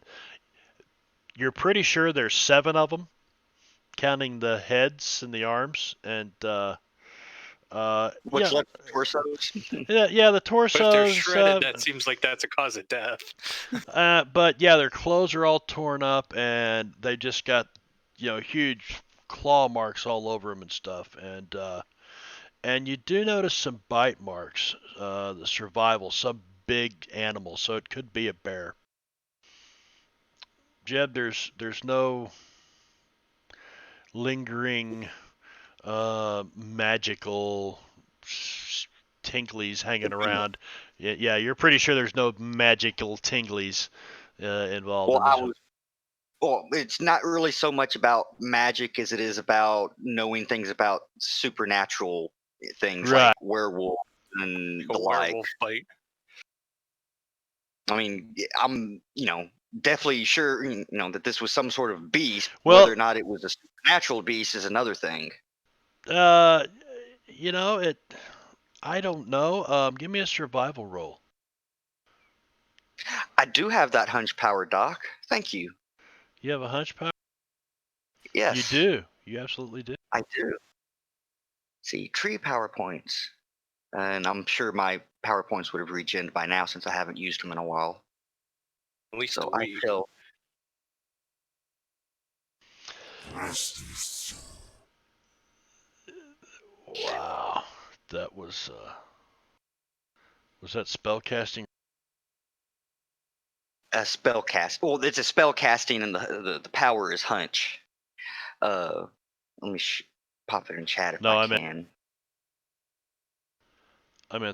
you're pretty sure there's 7 of them, counting the heads and the arms, and What's left of the torsos? yeah, the torsos. But if they're shredded, that seems like that's a cause of death. But yeah, their clothes are all torn up, and they just got huge claw marks all over them and stuff, and you do notice some bite marks. The survival, some big animal, so it could be a bear. Jeb, there's no lingering magical tinklies hanging around. Yeah, you're pretty sure there's no magical tinglies involved in this. Well, it's not really so much about magic as it is about knowing things about supernatural things, right, like werewolves and the like. Werewolf bite. I mean, I'm definitely sure that this was some sort of beast. Well, whether or not it was a supernatural beast is another thing. I don't know. Give me a survival roll. I do have that hunch power, Doc. Thank you. You have a hunch power? Yes. You do. You absolutely do. I do. See, tree power points. And I'm sure my power points would have regened by now since I haven't used them in a while. At least so I feel. Wow, that was that spell casting? A spell cast. Well, it's a spell casting, and the power is hunch. Let me pop it in chat if No, I I meant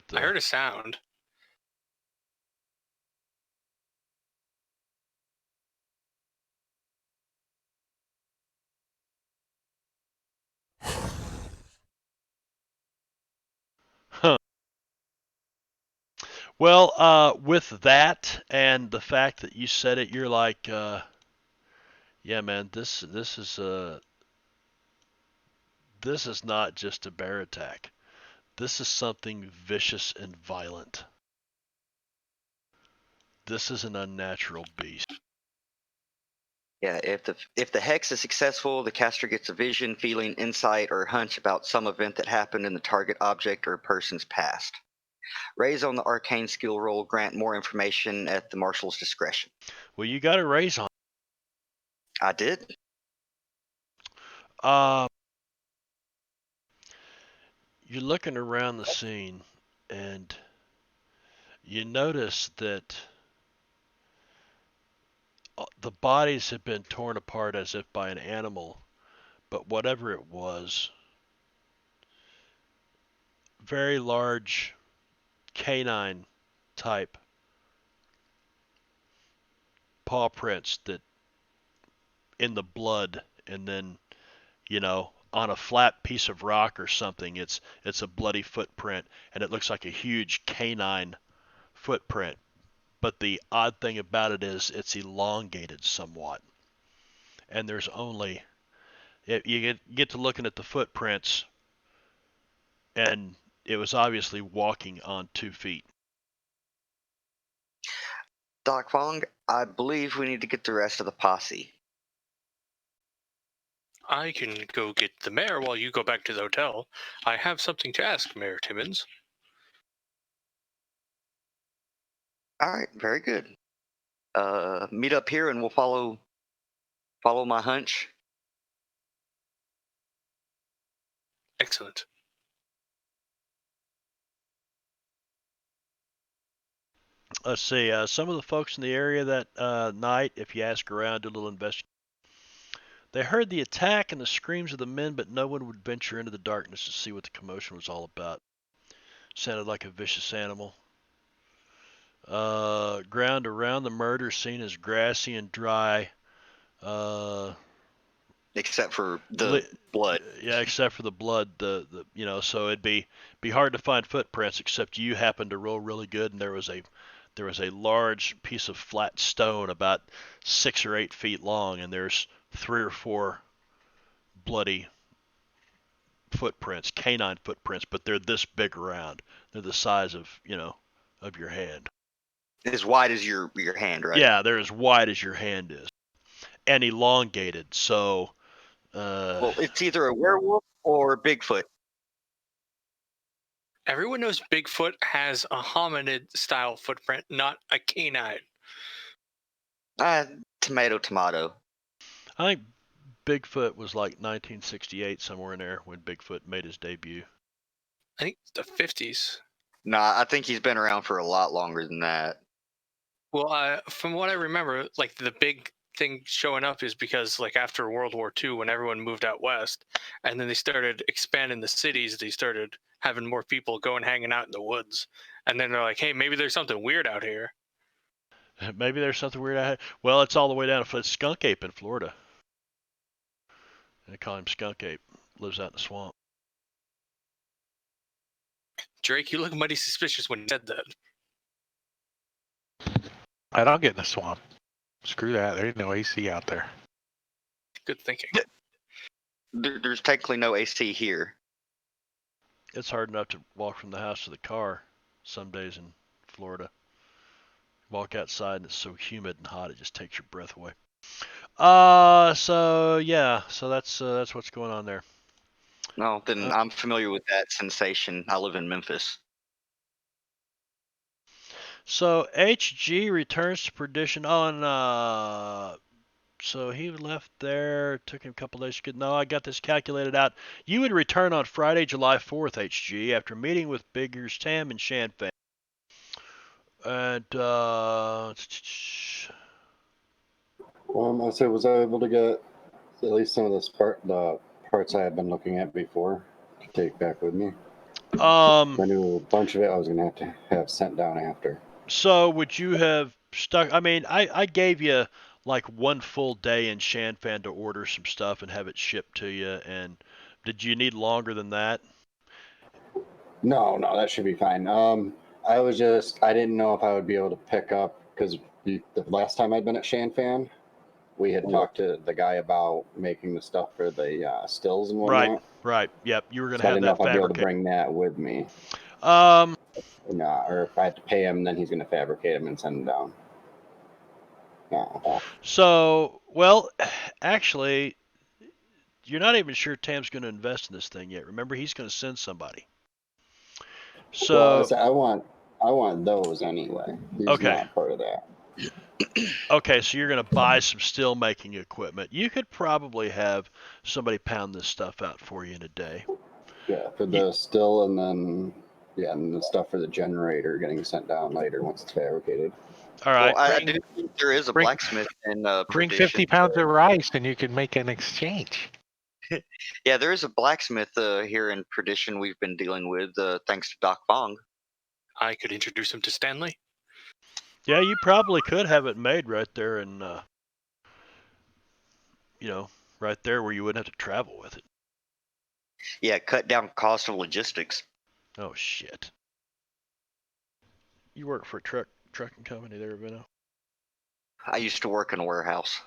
can. I heard a sound. Huh. Well, with that and the fact that you said it, you're like, yeah, man, this is not just a bear attack. This is something vicious and violent. This is an unnatural beast. Yeah, if the hex is successful, the caster gets a vision, feeling, insight, or hunch about some event that happened in the target object or person's past. Raise on the arcane skill roll grant more information at the marshal's discretion. Well, you got a raise on. I did. You're looking around the scene, and you notice that the bodies have been torn apart as if by an animal, but whatever it was, very large canine type paw prints that in the blood, and then on a flat piece of rock or something, it's a bloody footprint, and it looks like a huge canine footprint. But the odd thing about it is it's elongated somewhat, and there's only you get to looking at the footprints, and it was obviously walking on 2 feet. Doc Fong, I believe we need to get the rest of the posse. I can go get the mayor while you go back to the hotel. I have something to ask, Mayor Timmons. All right, very good. Meet up here, and we'll follow my hunch. Excellent. Let's see. Some of the folks in the area that night, if you ask around, do a little investigation. They heard the attack and the screams of the men, but no one would venture into the darkness to see what the commotion was all about. Sounded like a vicious animal. Ground around the murder scene is grassy and dry. Except for the blood. Yeah, except for the blood. So it'd be hard to find footprints, except you happened to roll really good, and there was a large piece of flat stone about 6 or 8 feet long, and there's 3 or 4 bloody footprints, canine footprints, but they're this big around. They're the size of your hand. As wide as your hand, right? Yeah, they're as wide as your hand is, and elongated. So. Well, it's either a werewolf or Bigfoot. Everyone knows Bigfoot has a hominid style footprint, not a canine. Tomato, tomato. I think Bigfoot was like 1968, somewhere in there, when Bigfoot made his debut. I think it's the 50s. Nah, I think he's been around for a lot longer than that. Well, from what I remember, like the big thing showing up is because like after World War II, when everyone moved out west, and then they started expanding the cities, they started having more people going hanging out in the woods, and then they're like, hey, maybe there's something weird out here. Maybe there's something weird out here. Well, it's all the way down to Skunk Ape in Florida. They call him Skunk Ape. Lives out in the swamp. Drake, you look mighty suspicious when you said that. I don't get in the swamp. Screw that. There ain't no AC out there. Good thinking. There's technically no AC here. It's hard enough to walk from the house to the car some days in Florida. Walk outside and it's so humid and hot it just takes your breath away. So that's what's going on there. No, then I'm familiar with that sensation. I live in Memphis. So HG returns to perdition on So he left there. Took him a couple days to get. No, I got this calculated out. You would return on Friday, July 4th, HG, after meeting with Biggers, Tam, and Shanfan. And I said, was I able to get at least some of the parts I had been looking at before to take back with me? I knew a bunch of it I was gonna have to have sent down after. So would you have stuck? I mean, I gave you like one full day in Shanfan to order some stuff and have it shipped to you. And did you need longer than that? No, that should be fine. I didn't know if I would be able to pick up because the last time I'd been at Shanfan, we had talked to the guy about making the stuff for the stills and Right, whatnot. right. Yep, you were gonna So I have didn't know that if I'd be able to fabricated. bring that with me. Um, or if I had to pay him, then he's going to fabricate them and send them down. No. So, well, actually, you're not even sure Tam's going to invest in this thing yet. Remember, he's going to send somebody. So, well, I want those anyway. He's okay. not part of that. Okay, so you're going to buy some steel making equipment. You could probably have somebody pound this stuff out for you in a day. Yeah, for the still, and then and the stuff for the generator getting sent down later once it's fabricated. All right. Well, I do think there is a blacksmith in Bring Perdition. 50 pounds of rice and you can make an exchange. Yeah, there is a blacksmith here in Perdition we've been dealing with, thanks to Doc Fong. I could introduce him to Stanley. Yeah, you probably could have it made right there and right there where you wouldn't have to travel with it. Yeah, cut down cost of logistics. Oh shit. You work for a trucking company there, Vino? I used to work in a warehouse.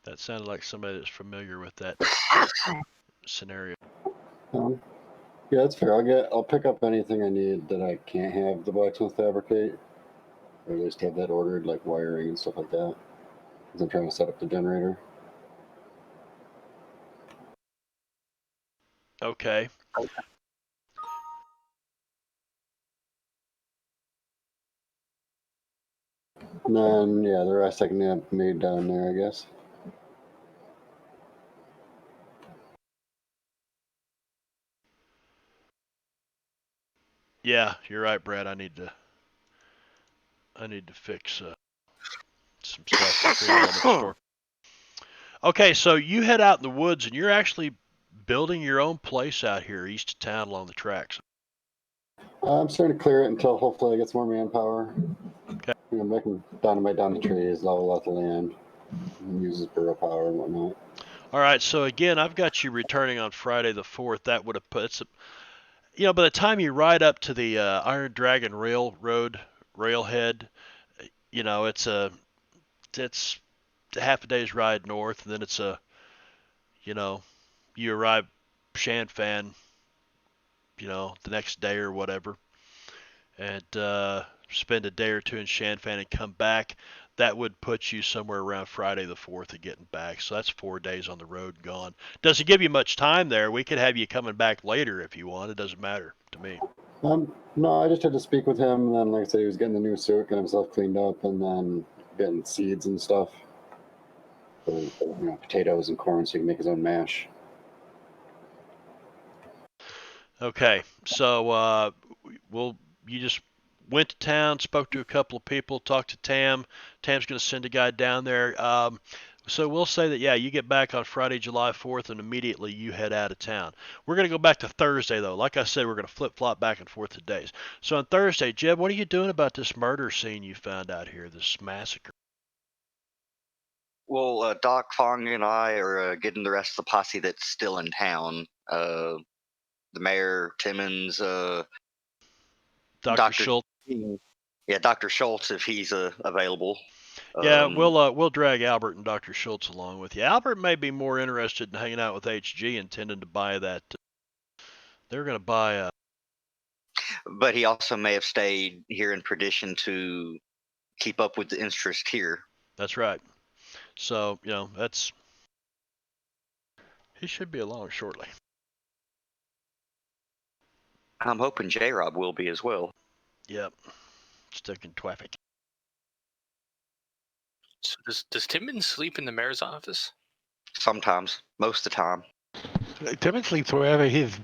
That sounded like somebody that's familiar with that scenario. Yeah, that's fair. I'll pick up anything I need that I can't have the blacksmith fabricate, or at least have that ordered, like wiring and stuff like that. Because I'm trying to set up the generator. Okay. And then the rest I can have made down there, I guess. Yeah, you're right, Brad. I need to fix some stuff at the element store. Okay, so you head out in the woods and you're actually building your own place out here east of town along the tracks. I'm starting to clear it until hopefully I get some more manpower. Okay. I'm making dynamite down the trees, level out the land, and uses burrow power and whatnot. All right, so again, I've got you returning on Friday the 4th. That would have put, by the time you ride up to the Iron Dragon Railroad railhead, it's half a day's ride north, and then it's you arrive Shanfan, the next day or whatever, and spend a day or two in Shanfan and come back. That would put you somewhere around Friday the 4th of getting back. So that's 4 days on the road gone. Doesn't give you much time there. We could have you coming back later if you want. It doesn't matter to me. No, I just had to speak with him, and then, like I said, he was getting the new suit, getting himself cleaned up, and then getting seeds and stuff for potatoes and corn, so he can make his own mash. Okay, so you just went to town, spoke to a couple of people, talked to Tam. Tam's going to send a guy down there. So we'll say that, yeah, you get back on Friday, July 4th, and immediately you head out of town. We're going to go back to Thursday, though. Like I said, we're going to flip-flop back and forth to days. So on Thursday, Jeb, what are you doing about this murder scene you found out here, this massacre? Well, Doc Fong and I are getting the rest of the posse that's still in town. The mayor, Timmons, Dr. Schultz. Yeah, Dr. Schultz, if he's available. Yeah, we'll drag Albert and Dr. Schultz along with you. Albert may be more interested in hanging out with HG, intending to buy that. They're going to buy a. But he also may have stayed here in Perdition to keep up with the interest here. That's right. So he should be along shortly. I'm hoping J-Rob will be as well. Yep. Stuck in traffic. So does Timmons sleep in the mayor's office? Sometimes, most of the time. Timmons sleeps wherever his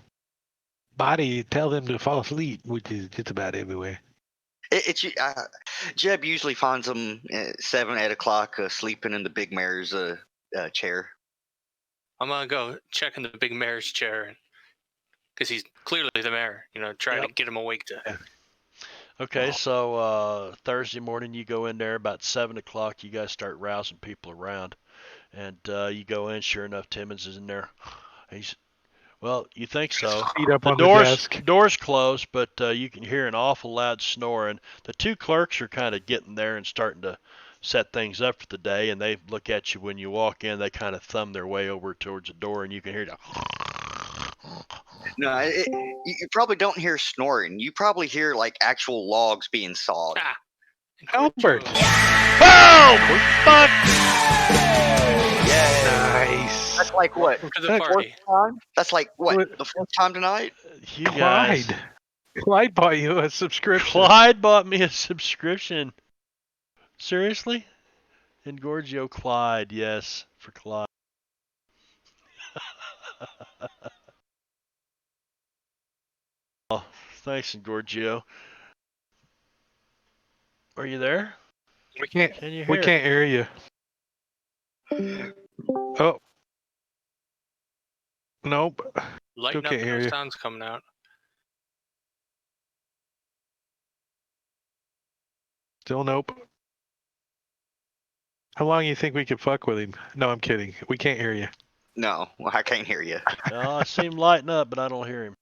body tells him to fall asleep, which is just about everywhere. Jeb usually finds him at 7, 8 o'clock sleeping in the big mayor's chair. I'm gonna go check in the big mayor's chair, because he's clearly the mayor. Try to get him awake to. Okay, so Thursday morning you go in there about 7 o'clock. You guys start rousing people around, and you go in. Sure enough, Timmons is in there. Well, you think so. Feet up The on the desk. door's closed, but you can hear an awful loud snoring. The two clerks are kind of getting there and starting to set things up for the day, and they look at you when you walk in. They kind of thumb their way over towards the door, and you can hear the. No, you probably don't hear snoring. You probably hear like actual logs being sawed. Albert. Boom! Fuck! Yeah. Nice. That's like what? To the party. That's like what? The fourth time tonight? You guys. Clyde bought you a subscription. Clyde bought me a subscription. Seriously? Engorgio Clyde, yes, for Clyde. Oh, thanks, Engorgio. Are you there? Can you hear? We can't hear you. Oh. Nope. Lighten up, can't hear no you. sounds coming out. Still nope. How long you think we could fuck with him? No, I'm kidding. We can't hear you. No, I can't hear you. No, I see him lighting up, but I don't hear him.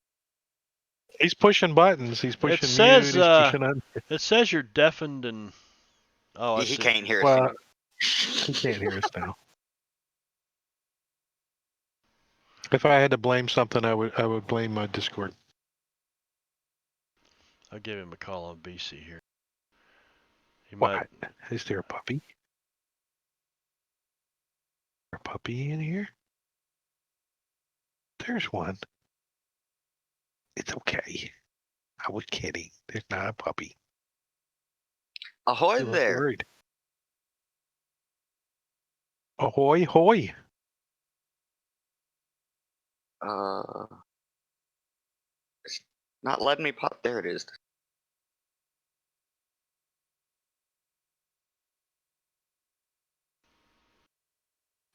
He's pushing buttons. He's pushing It says, mute. He's pushing on. It says you're deafened and. Oh, He can't hear us. Well, he can't hear us now. If I had to blame something, I would blame my Discord. I'll give him a call on BC here. He What? Is there a puppy? A puppy in here? There's one. It's okay. I was kidding. There's not a puppy. Ahoy You look there. worried. Ahoy, hoy. It's not letting me pop. There it is.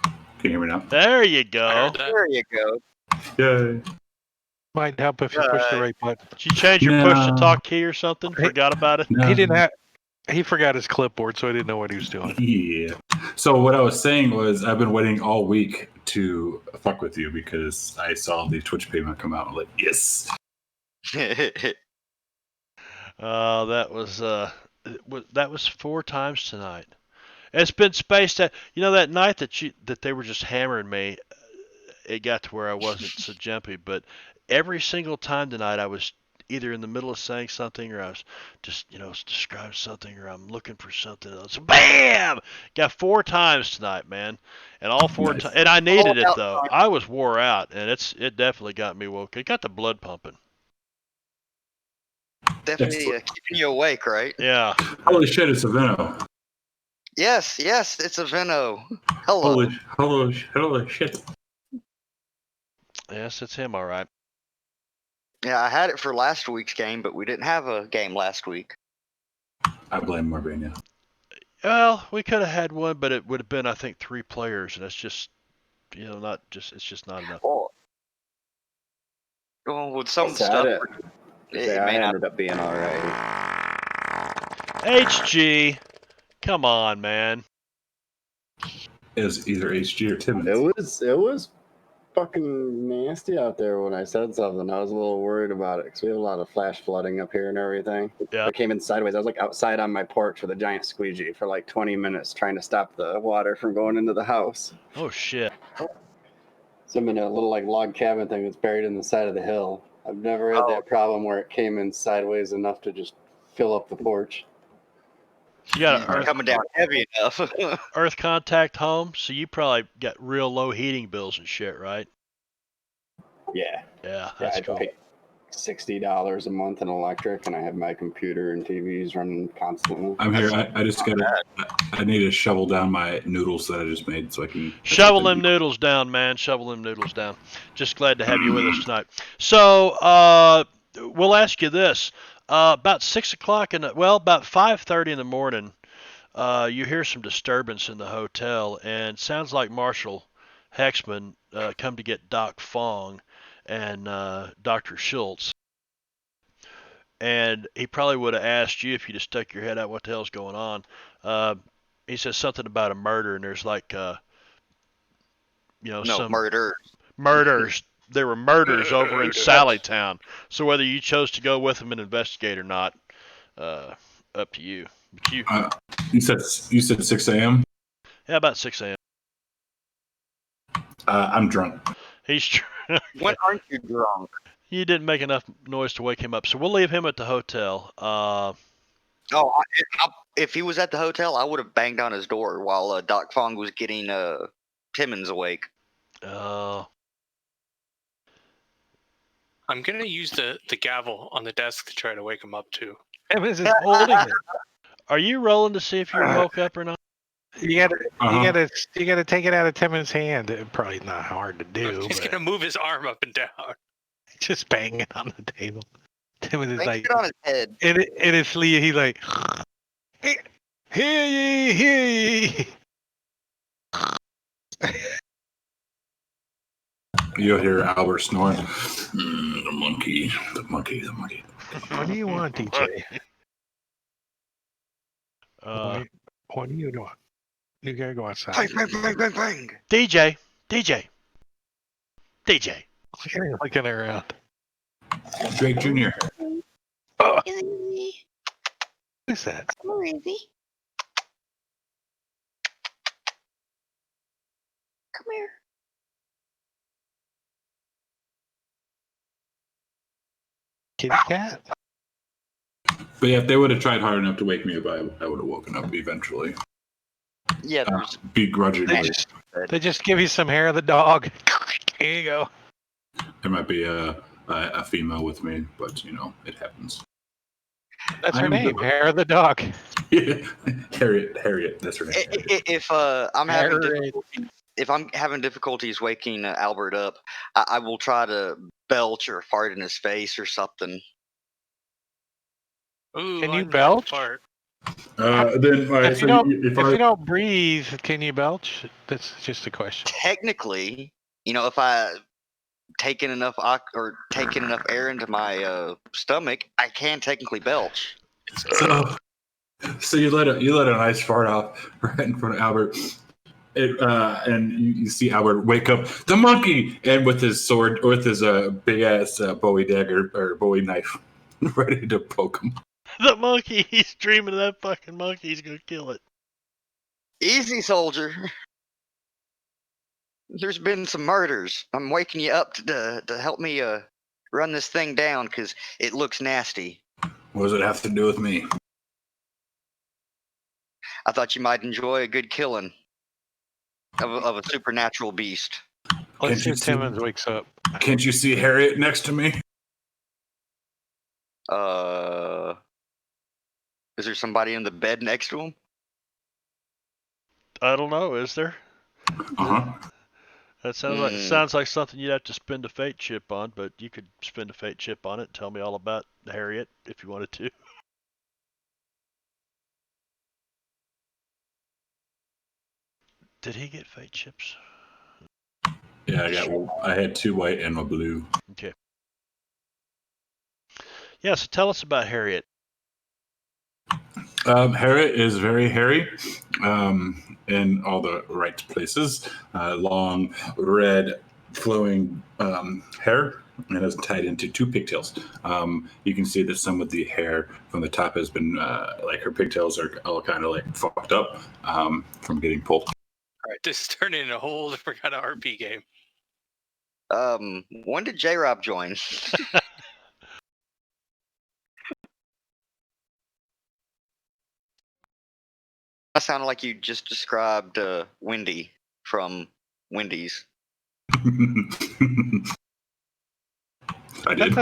Can you hear me now? There you go. There you go. Yay. Might help if you push the right button. Did you change your push to No. talk key or something? Forgot about it? No. He didn't have. He forgot his clipboard, so I didn't know what he was doing. Yeah. So what I was saying was I've been waiting all week to fuck with you because I saw the Twitch payment come out. I'm like, yes. That was 4 times tonight. It's been spaced out. You know that night that they were just hammering me, it got to where I wasn't so jumpy, but every single time tonight I was either in the middle of saying something or I was just, describing something or I'm looking for something else. Bam! Got 4 times tonight, man. And all 4 times. And I needed it, though. I was wore out, and it definitely got me woke. It got the blood pumping. Definitely keeping you awake, right? Yeah. Holy shit, it's a Veno. Yes, it's a Veno. Hello. Holy shit. Yes, it's him, all right. Yeah, I had it for last week's game, but we didn't have a game last week. I blame Marbanya. Well, we could have had one, but it would have been, I think, 3 players, and that's just, it's just not enough. Well, with some So stuff, it may not. ended up being all right. HG, come on, man. It was either HG or Timmons. It was fucking nasty out there when I said something. I was a little worried about it because we have a lot of flash flooding up here and everything. Yeah. I came in sideways. I was like outside on my porch with a giant squeegee for like 20 minutes trying to stop the water from going into the house. Oh, shit. So I'm in a little like log cabin thing that's buried in the side of the hill. I've never had that problem where it came in sideways enough to just fill up the porch. You got an coming down heavy enough. Earth contact home, so you probably got real low heating bills and shit, right? Yeah. Yeah, that's cool. $60 a month in electric, and I have my computer and TVs running constantly. I'm here. I just gotta. I need to shovel down my noodles that I just made so I can shovel them noodles down, man. Shovel them noodles down. Just glad to have you with us tonight. So we'll ask you this: about 6 o'clock about 5:30 in the morning, you hear some disturbance in the hotel, and sounds like Marshal Hexman come to get Doc Fong and Dr. Schultz. And he probably would have asked you if you just stuck your head out what the hell's going on. He says something about a murder, and there's like, some murders. There were murders over in Sallytown. So whether you chose to go with them and investigate or not, up to you. But you said 6 a.m. Yeah, about 6 a.m. I'm drunk. He's drunk. When aren't you drunk? You didn't make enough noise to wake him up, so we'll leave him at the hotel. If he was at the hotel, I would have banged on his door while Doc Fong was getting Timmons awake. Oh. I'm gonna use the gavel on the desk to try to wake him up too. Timmons is holding it. Are you rolling to see if you're woke up or not? You gotta take it out of Timmons' hand. Probably not hard to do. He's gonna move his arm up and down. Just banging on the table. Timmons is like it on his head. In his sleeve, he's like, hear ye, hear ye. You'll hear Albert snoring. The monkey. What do you want, DJ? What do you want? You gotta go outside. Bang. DJ. Looking around. Drake Jr. Who's that? Where is he? Come here. Kitty cat? But yeah, if they would have tried hard enough to wake me up, I would have woken up eventually. Yeah, there's begrudgingly. They just give you some hair of the dog. Here you go. There might be a female with me, but it happens. That's her name, Hair of the Dog. Yeah. Harriet. That's her name. If I'm having difficulties waking Albert up, I will try to belch or fart in his face or something. Ooh, Can you belch? Fart. If you don't breathe, can you belch? That's just a question. Technically, if I taking enough air into my stomach, I can technically belch. So you let a nice fart out right in front of Albert, and you see Albert wake up the monkey, and with his sword, with his big ass Bowie dagger or Bowie knife, ready to poke him. The monkey, he's dreaming of that fucking monkey. He's gonna kill it. Easy, soldier. There's been some murders. I'm waking you up to help me run this thing down because it looks nasty. What does it have to do with me? I thought you might enjoy a good killing of a supernatural beast. Let's see if Timmons wakes up. Can't you see Harriet next to me? Is there somebody in the bed next to him? I don't know. Is there? That sounds like something you'd have to spend a fate chip on, but you could spend a fate chip on it and tell me all about Harriet if you wanted to. Did he get fate chips? Yeah, I had 2 white and a blue. Okay. Yeah, so tell us about Harriet. Harriet is very hairy, in all the right places. Long, red, flowing hair, and is tied into 2 pigtails. You can see that some of the hair from the top has been, her pigtails are all kind of fucked up from getting pulled. All right, this is turning into a whole different kind of RP game. When did J-Rob join? That sounded like you just described Wendy from Wendy's. I did.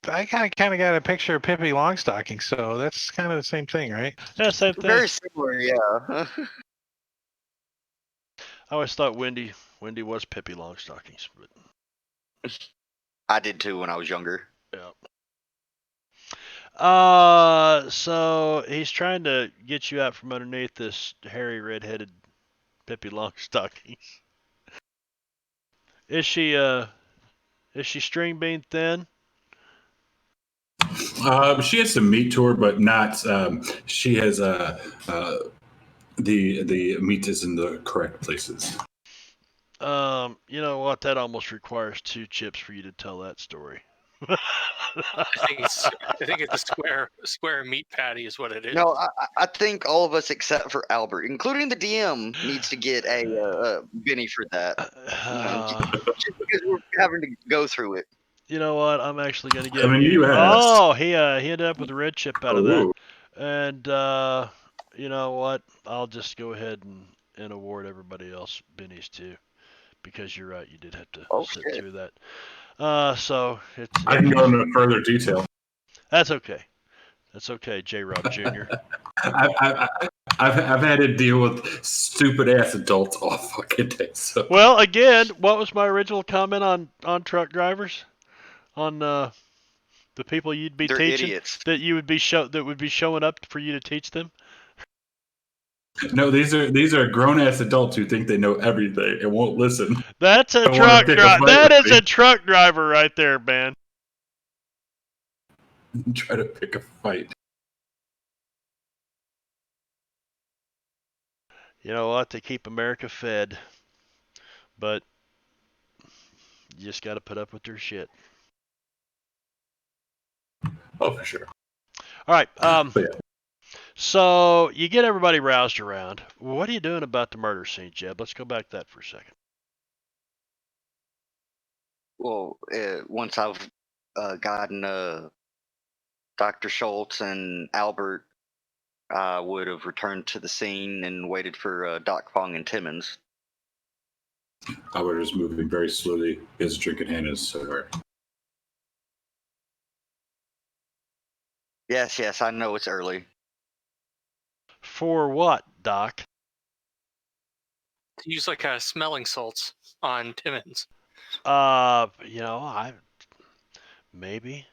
I kind of got a picture of Pippi Longstocking, so that's kind of the same thing, right? Yeah, same thing. Very similar, yeah. I always thought Wendy was Pippi Longstockings, but I did too when I was younger. yeah. So he's trying to get you out from underneath this hairy red-headed Pippi Longstockings. Is she string bean thin? She has some meat to her, but not. She has the meat is in the correct places. You know what? That almost requires 2 chips for you to tell that story. I think it's a square meat patty is what it is. No, I think all of us except for Albert, including the DM, needs to get a Benny for that. Just because we're having to go through it. You know what? I'm actually gonna give I mean, you. you asked. Oh, he ended up with a red chip out of that, Ooh. and you know what? I'll just go ahead and award everybody else bennies too, because you're right. You did have to sit Okay. through that. So it's. I can go into further detail. That's okay. That's okay, J. Rob Jr. I've had to deal with stupid ass adults all fucking day. So. Well, again, what was my original comment on truck drivers? On the people you'd be They're teaching idiots. that you would be showing up for you to teach them. No, these are grown ass adults who think they know everything and won't listen. That's a Don't truck wanna pick a driver. fight That with is me. a truck driver right there, man. Try to pick a fight. You know what? They keep America fed, but you just got to put up with their shit. Oh, for sure. All right. But yeah. So you get everybody roused around. What are you doing about the murder scene, Jeb? Let's go back to that for a second. Well, once I've gotten Dr. Schultz and Albert, I would have returned to the scene and waited for Doc Fong and Timmons. Albert is moving very slowly. His drink in hand is cigar. Yes, I know it's early. For what, Doc? Use like smelling salts on Timmons. You know, maybe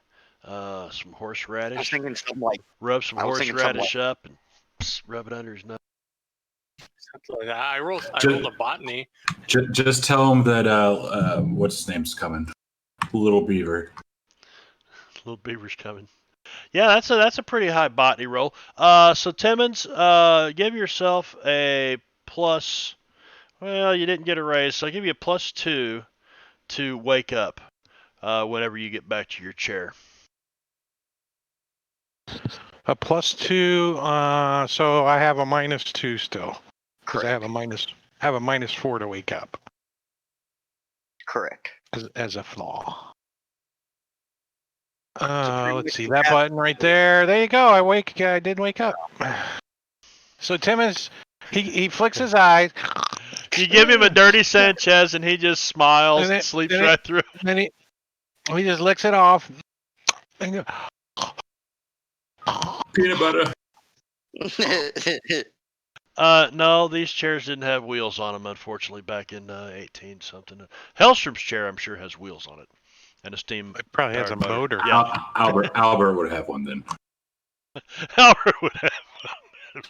some I was horseradish. thinking something like Rub some I was thinking horseradish up and rub it under his nose. Something like that. I rolled a botany. Just tell him that what's his name's coming. Little Beaver. Little beaver's coming. Yeah, that's a pretty high botany roll. So Timmons, give yourself a plus. Well, you didn't get a raise, so I'll give you a +2 to wake up whenever you get back to your chair. A +2, so I have a -2 still. Because I correct. have a -4 to wake up Correct. as a flaw. pretty Let's much see you that have button right there. There you go. I did wake up. So Timmons, he flicks his eyes. You give him a dirty Sanchez, and he just smiles and sleeps right through. And then he just licks it off. And Peanut butter. No, these chairs didn't have wheels on them, unfortunately, back in 18 something. Hellstrom's chair, I'm sure, has wheels on it, and a steam. it probably has a motor. Yeah. Albert would have one then. Albert would have.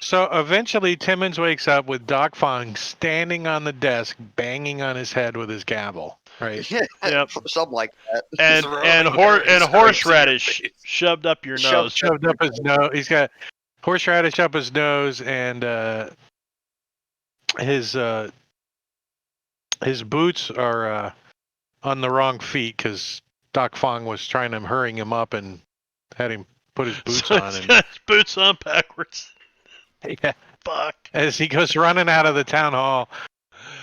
So eventually Timmons wakes up with Doc Fong standing on the desk, banging on his head with his gavel. Right. Yep. Something like that. And horseradish shoved up your nose. Shoved up his nose. He's got horseradish up his nose, and his boots are on the wrong feet because Doc Fong was trying to hurry him up and had him put his boots on. He's got his boots on backwards. Yeah. Fuck. As he goes running out of the town hall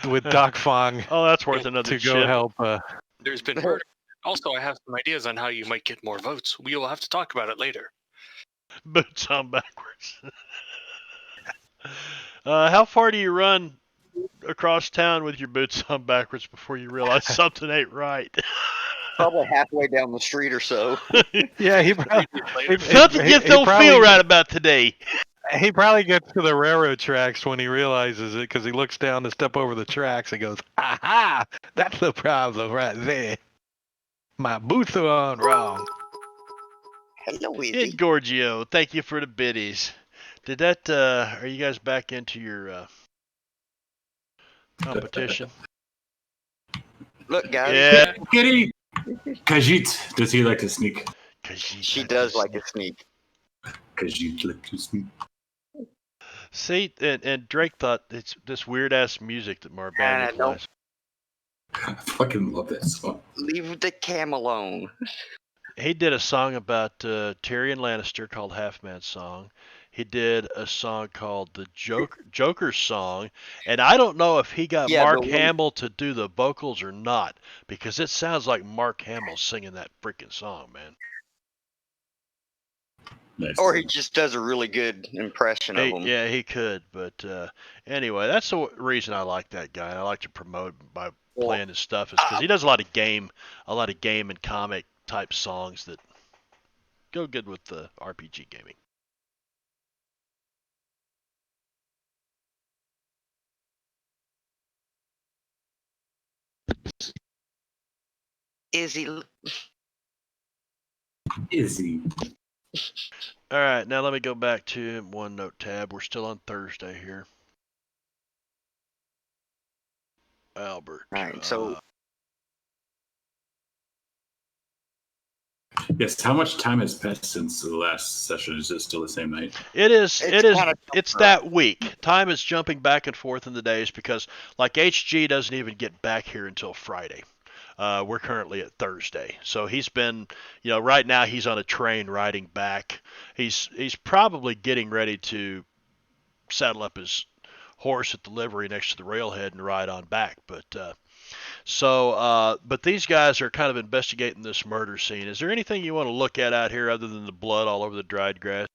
with Doc Fong. Oh, that's worth another to go help. There's been murder. Also, I have some ideas on how you might get more votes. We will have to talk about it later. Boots on backwards. How far do you run across town with your boots on backwards before you realize something ain't right? Probably halfway down the street or so. Yeah, he 3 probably days later. Something just don't feel right about today. he probably gets to the railroad tracks when he realizes it because he looks down to step over the tracks and goes, "Aha! That's the problem right there. My boots are on wrong." Hello, Izzy. Gorgio, thank you for the biddies. Did that? Are you guys back into your competition? Look, guys. Yeah. Kitty! Khajiit, does he like to sneak? She does like to sneak. Khajiit like to sneak. See, and Drake thought it's this weird ass music that Marbanya plays. I fucking love that song. Leave the cam alone. He did a song about Tyrion Lannister called Half Man's Song. He did a song called the Joker's Song, and I don't know if he got Yeah, Mark but Hamill to do the vocals or not, because it sounds like Mark Hamill singing that freaking song, man. Nice. Or he just does a really good impression of him. Yeah, he could, but anyway, that's the reason I like that guy. I like to promote by playing his stuff, is because he does a lot of game and comic type songs that go good with the RPG gaming. Izzy. All right, now let me go back to OneNote tab. We're still on Thursday here. Albert. All right, so yes, how much time has passed since the last session? Is it still the same night? It is. It's up. that week. Time is jumping back and forth in the days because, like, HG doesn't even get back here until Friday. We're currently at Thursday, so he's been, right now he's on a train riding back. He's probably getting ready to saddle up his horse at the livery next to the railhead and ride on back. But but these guys are kind of investigating this murder scene. Is there anything you want to look at out here other than the blood all over the dried grass?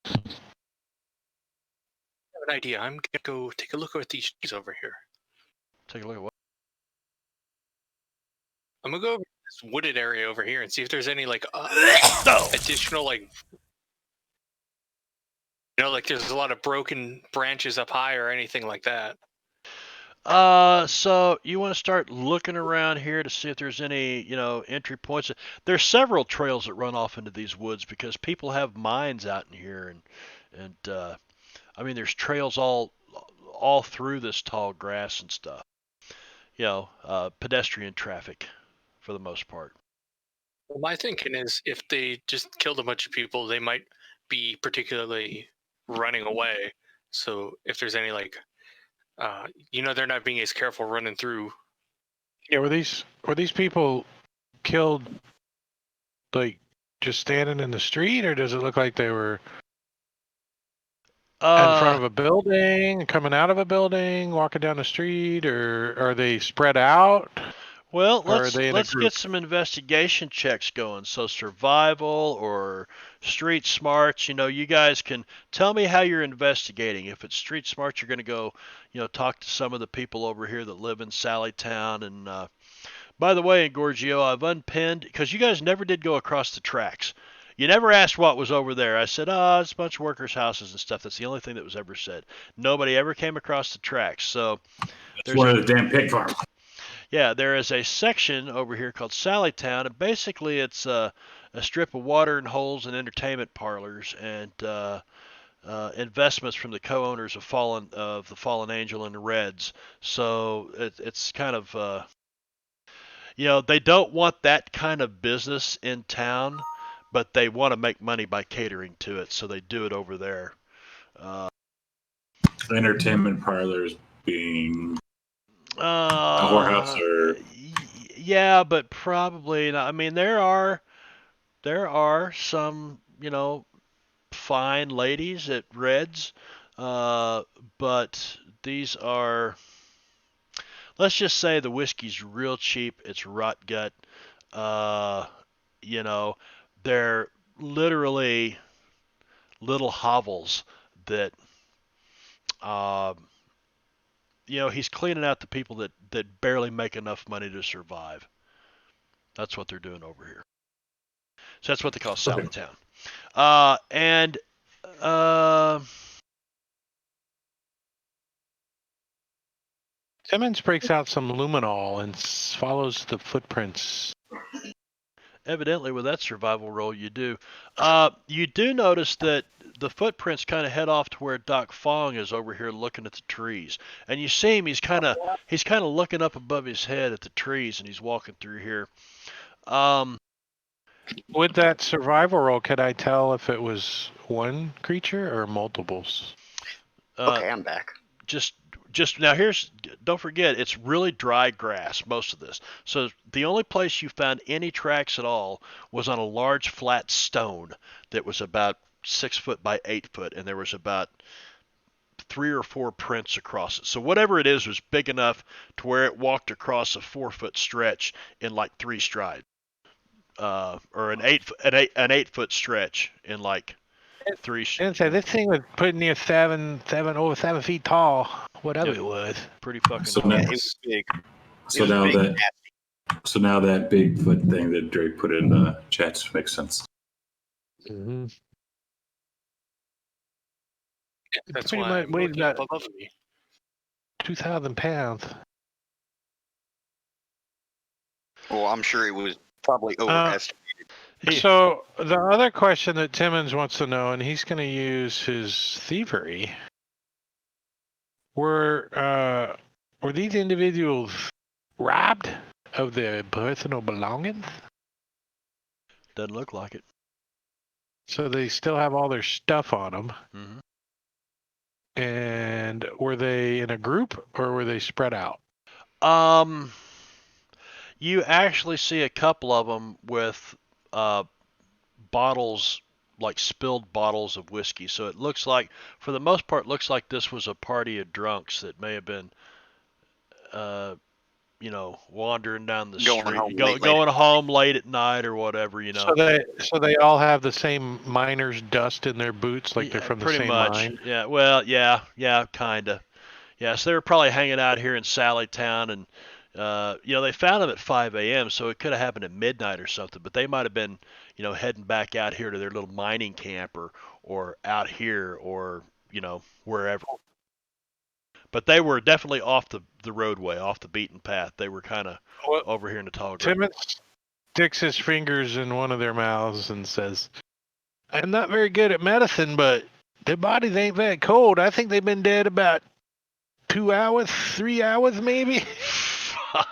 I have an idea. I'm gonna go take a look at these trees over here. Take a look at what? I'm gonna go over this wooded area over here and see if there's any additional like there's a lot of broken branches up high or anything like that. So you want to start looking around here to see if there's any, entry points. There's several trails that run off into these woods because people have mines out in here, and I mean, there's trails all through this tall grass and stuff. Pedestrian traffic for the most part. Well, my thinking is if they just killed a bunch of people, they might be particularly running away. So if there's any they're not being as careful running through. Yeah, were these people killed like just standing in the street, or does it look like they were in front of a building, coming out of a building, walking down the street, or are they spread out? Well, let's get some investigation checks going. So survival or street smarts, you guys can tell me how you're investigating. If it's street smarts, you're going to go, talk to some of the people over here that live in Sallytown. And by the way, Gorgio, I've unpinned, because you guys never did go across the tracks. You never asked what was over there. I said, it's a bunch of workers' houses and stuff. That's the only thing that was ever said. Nobody ever came across the tracks. So It's one of the damn pig farms. Yeah, there is a section over here called Sallytown, and basically it's a strip of watering holes and entertainment parlors and investments from the co-owners of the Fallen Angel and the Reds. So it's kind of they don't want that kind of business in town, but they want to make money by catering to it, so they do it over there. Entertainment parlors being a whorehouse, or yeah, but probably not. I mean, there are some fine ladies at Reds, but these are, let's just say, the whiskey's real cheap. It's rot gut. They're literally little hovels that he's cleaning out the people that barely make enough money to survive. That's what they're doing over here. So that's what they call Sallytown. And Simmons breaks out some luminol and follows the footprints. Evidently, with that survival roll, you do. You do notice that the footprints kind of head off to where Doc Fong is over here looking at the trees, and you see him. He's kind of looking up above his head at the trees, and he's walking through here. With that survival roll, could I tell if it was one creature or multiples? Okay, I'm back. Just now, don't forget, it's really dry grass, most of this. So the only place you found any tracks at all was on a large flat stone that was about 6 foot by 8 foot, and there was about 3 or 4 prints across it. So whatever it is was big enough to where it walked across a 4-foot stretch in like 3 strides, or an 8-foot stretch in like 3. And so this thing was putting near 7 feet tall. Whatever Yep. it was. Pretty fucking So tall. now- Yeah, it was big. So was now big that and so now that Bigfoot thing that Drake put in the chat makes sense. Mm-hmm. That's Pretty why much I'm weighs looking about up above me. 2,000 pounds. Well, I'm sure it was probably overestimated. So the other question that Timmons wants to know, and he's going to use his thievery, were these individuals robbed of their personal belongings? Doesn't look like it. So they still have all their stuff on them. Mm-hmm. And were they in a group or were they spread out? You actually see a couple of them with bottles, like spilled bottles of whiskey. So it looks like, for the most part, looks like this was a party of drunks that may have been, wandering down the Going street, home going home late at night or whatever. So they all have the same miner's dust in their boots, like they're from the pretty same much. mine. Yeah. Well, yeah, kinda. Yeah. So they were probably hanging out here in Sallytown, and they found them at 5 a.m. So it could have happened at midnight or something. But they might have been, heading back out here to their little mining camp, or out here, or wherever. But they were definitely off the roadway, off the beaten path. They were kind of over here in the tall grass. Timmons sticks his fingers in one of their mouths and says, "I'm not very good at medicine, but their bodies ain't that cold. I think they've been dead about 2 hours, 3 hours maybe." Fuck.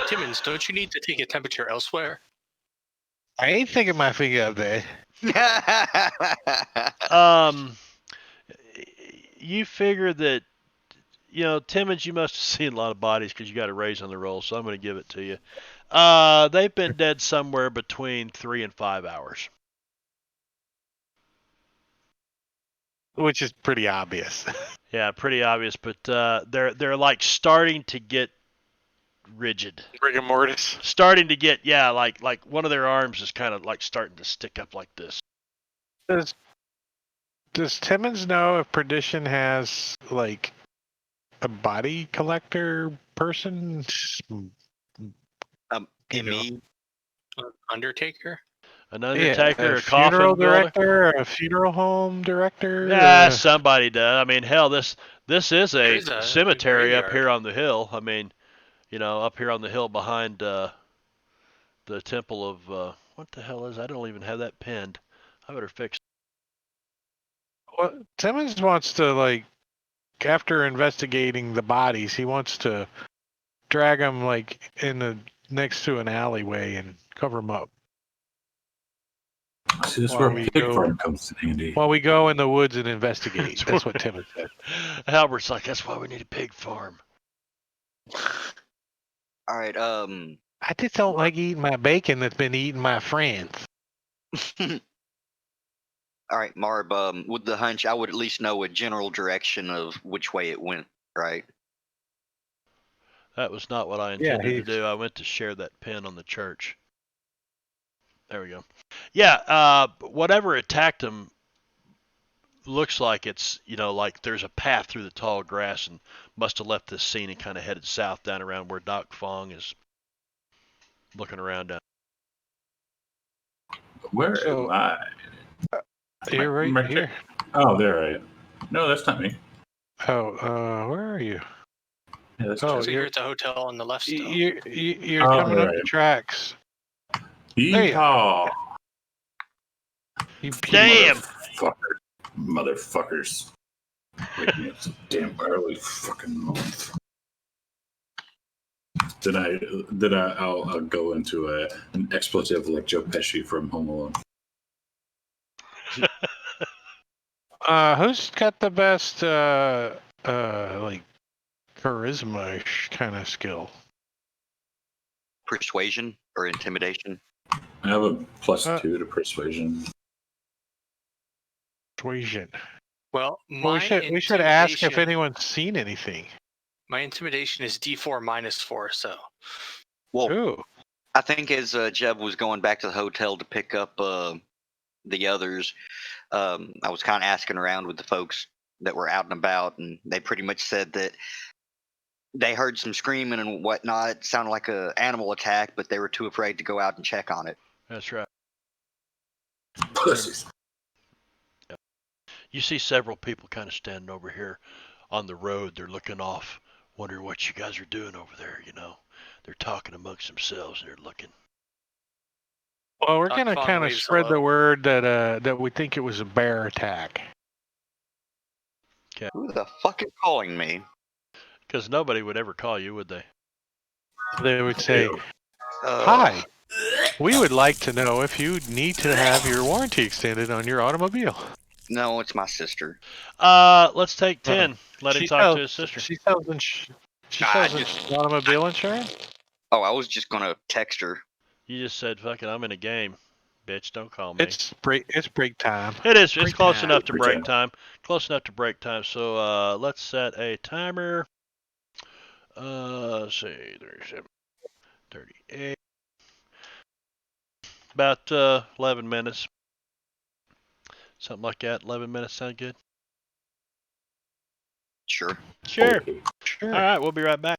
Timmons, don't you need to take a temperature elsewhere? I ain't sticking my finger up there. You figure that, Timmons, you must have seen a lot of bodies because you got a raise on the roll, so I'm going to give it to you. They've been dead somewhere between 3 and 5 hours. Which is pretty obvious. Yeah, pretty obvious, but they're like starting to get rigid. Rigor mortis. Starting to get, like one of their arms is kind of like starting to stick up like this. Does Timmons know if Perdition has like a body collector person? Me. Undertaker? An undertaker, a a coffin funeral builder? director, a funeral home director. Yeah, somebody does. I mean, hell, this is a There's a cemetery up graveyard. here on the hill. I mean, up here on the hill behind the temple of what the hell is? I don't even have that pinned. I better fix. Well, Timmons wants to after investigating the bodies, he wants to drag them next to an alleyway and cover them up. See, this is While where we pig go- farm comes in handy. While we go in the woods and investigate. That's what Timmons said. Albert's like, that's why we need a pig farm. All right. I just don't like eating my bacon that's been eating my friends. All right, Marb. With the hunch, I would at least know a general direction of which way it went. Right. That was not what I intended to do. I went to share that pin on the church. There we go. Yeah, whatever attacked them looks like it's, like there's a path through the tall grass, and must have left this scene and kind of headed south down around where Doc Fong is looking around down. Where So- am I? You're right I'm here. there. Oh, there I am. No, that's not me. Oh, where are you? Yeah, that's Oh, So Jeff. you're at the hotel on the left still. You're Oh, coming there up I the am. tracks. There you Yeehaw! You Damn! Motherfuckers. Wake me up so damn early, fucking month. Then I'll go into an expletive like Joe Pesci from Home Alone. Who's got the best like charisma kind of skill? Persuasion or intimidation? I have a +2 Uh, to persuasion. Persuasion. Well, Well, we should ask if anyone's seen anything. My intimidation is D4 -4, so. Well, Ooh. I think as Jeb was going back to the hotel to pick up the others, I was kind of asking around with the folks that were out and about, and they pretty much said that they heard some screaming and whatnot. It sounded like an animal attack, but they were too afraid to go out and check on it. That's right. Pussies. You see several people kind of standing over here on the road. They're looking off, wondering what you guys are doing over there. They're talking amongst themselves and they're looking. Well, we're Doc gonna Fong kind of waves spread hello. the word that we think it was a bear attack. Who the fuck is calling me? Because nobody would ever call you, would they? They would say, Ew. "Hi, we would like to know if you need to have your warranty extended on your automobile." No, it's my sister. Let's take 10. Let him She talk to his sister. She sells automobile insurance. Oh, I was just gonna text her. You just said, "Fuck it, I'm in a game, bitch. Don't call me." It's break time. It is. It's break close time. enough to Break break time. Close enough to break time. So let's set a timer. Let's see, 37, 38. About 11 minutes. Something like that. 11 minutes sound good? Sure. Sure. Okay. Sure. All right, we'll be right back.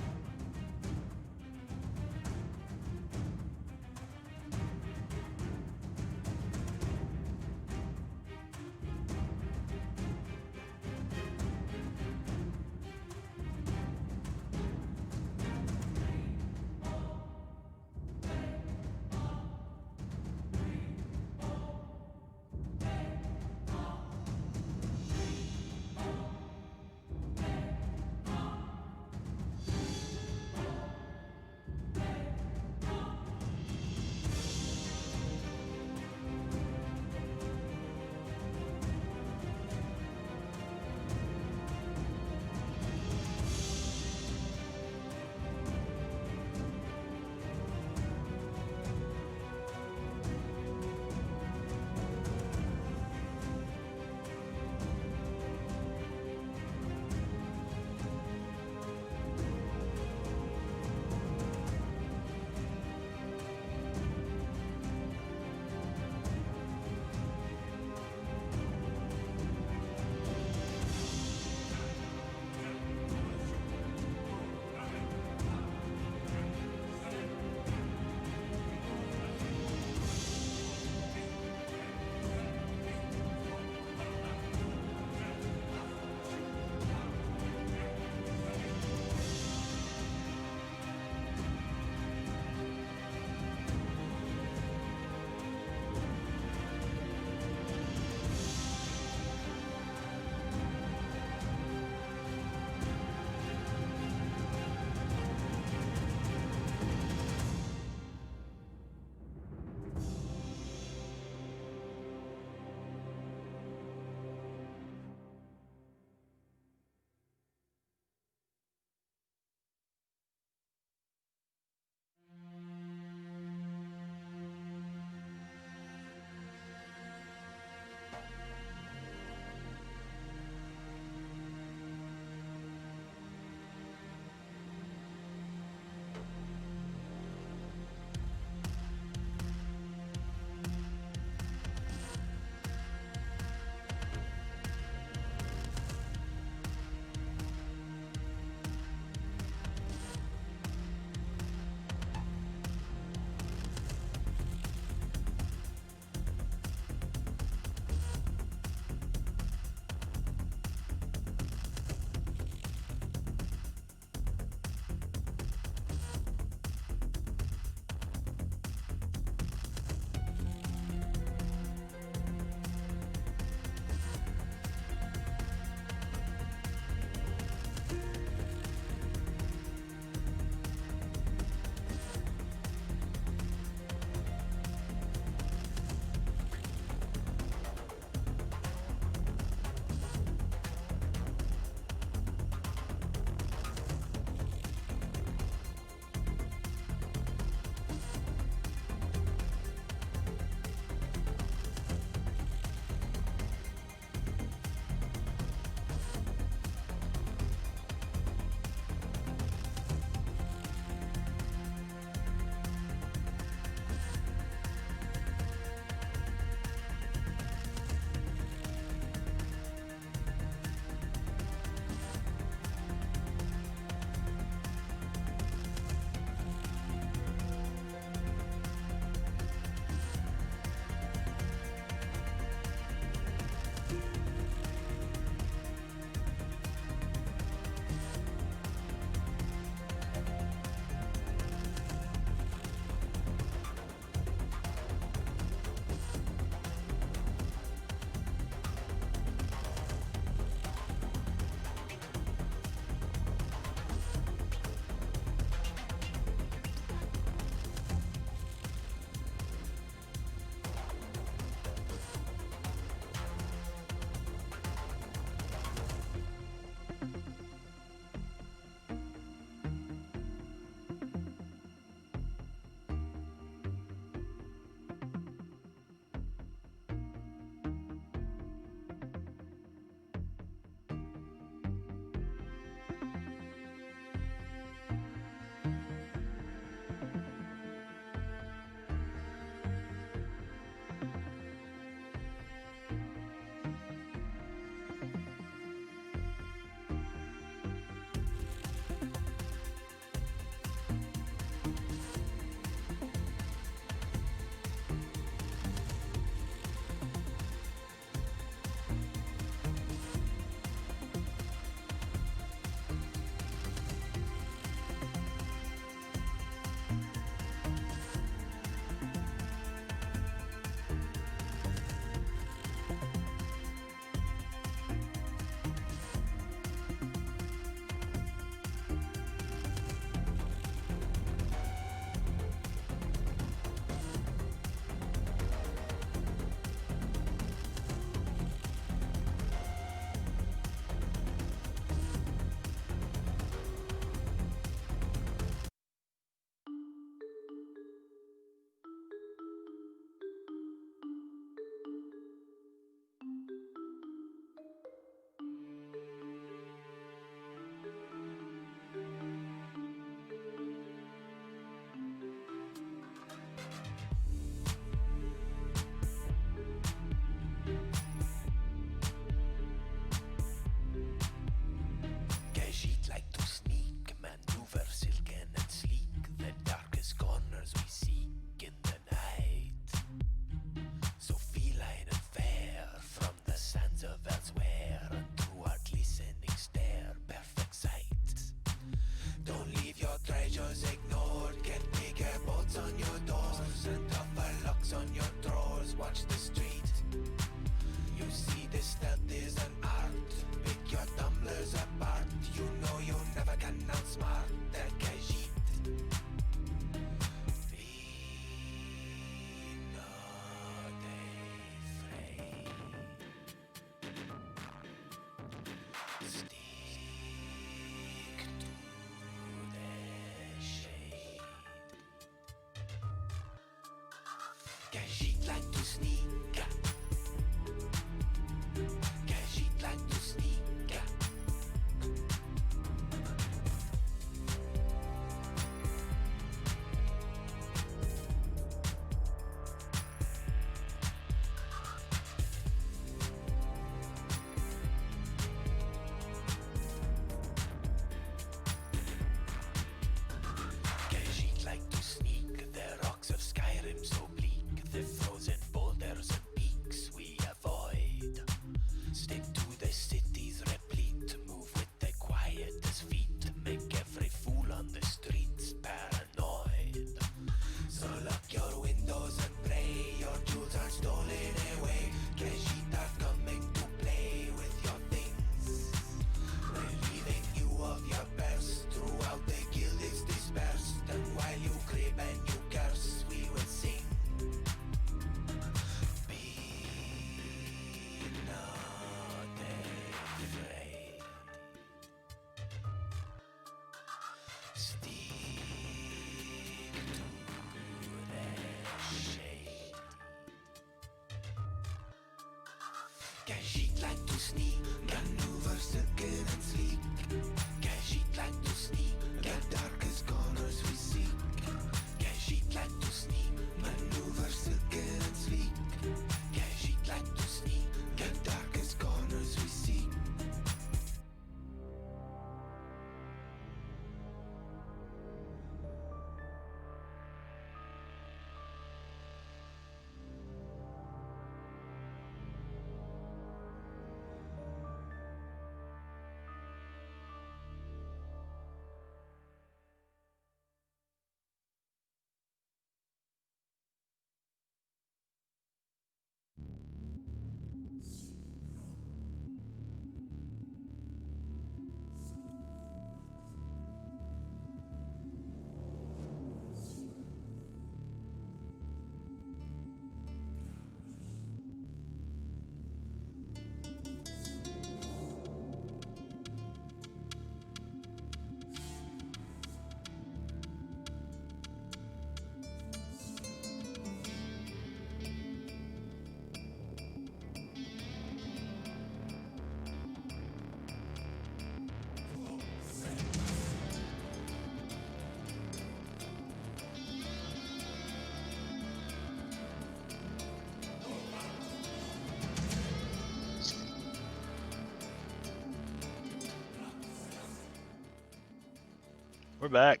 We're back.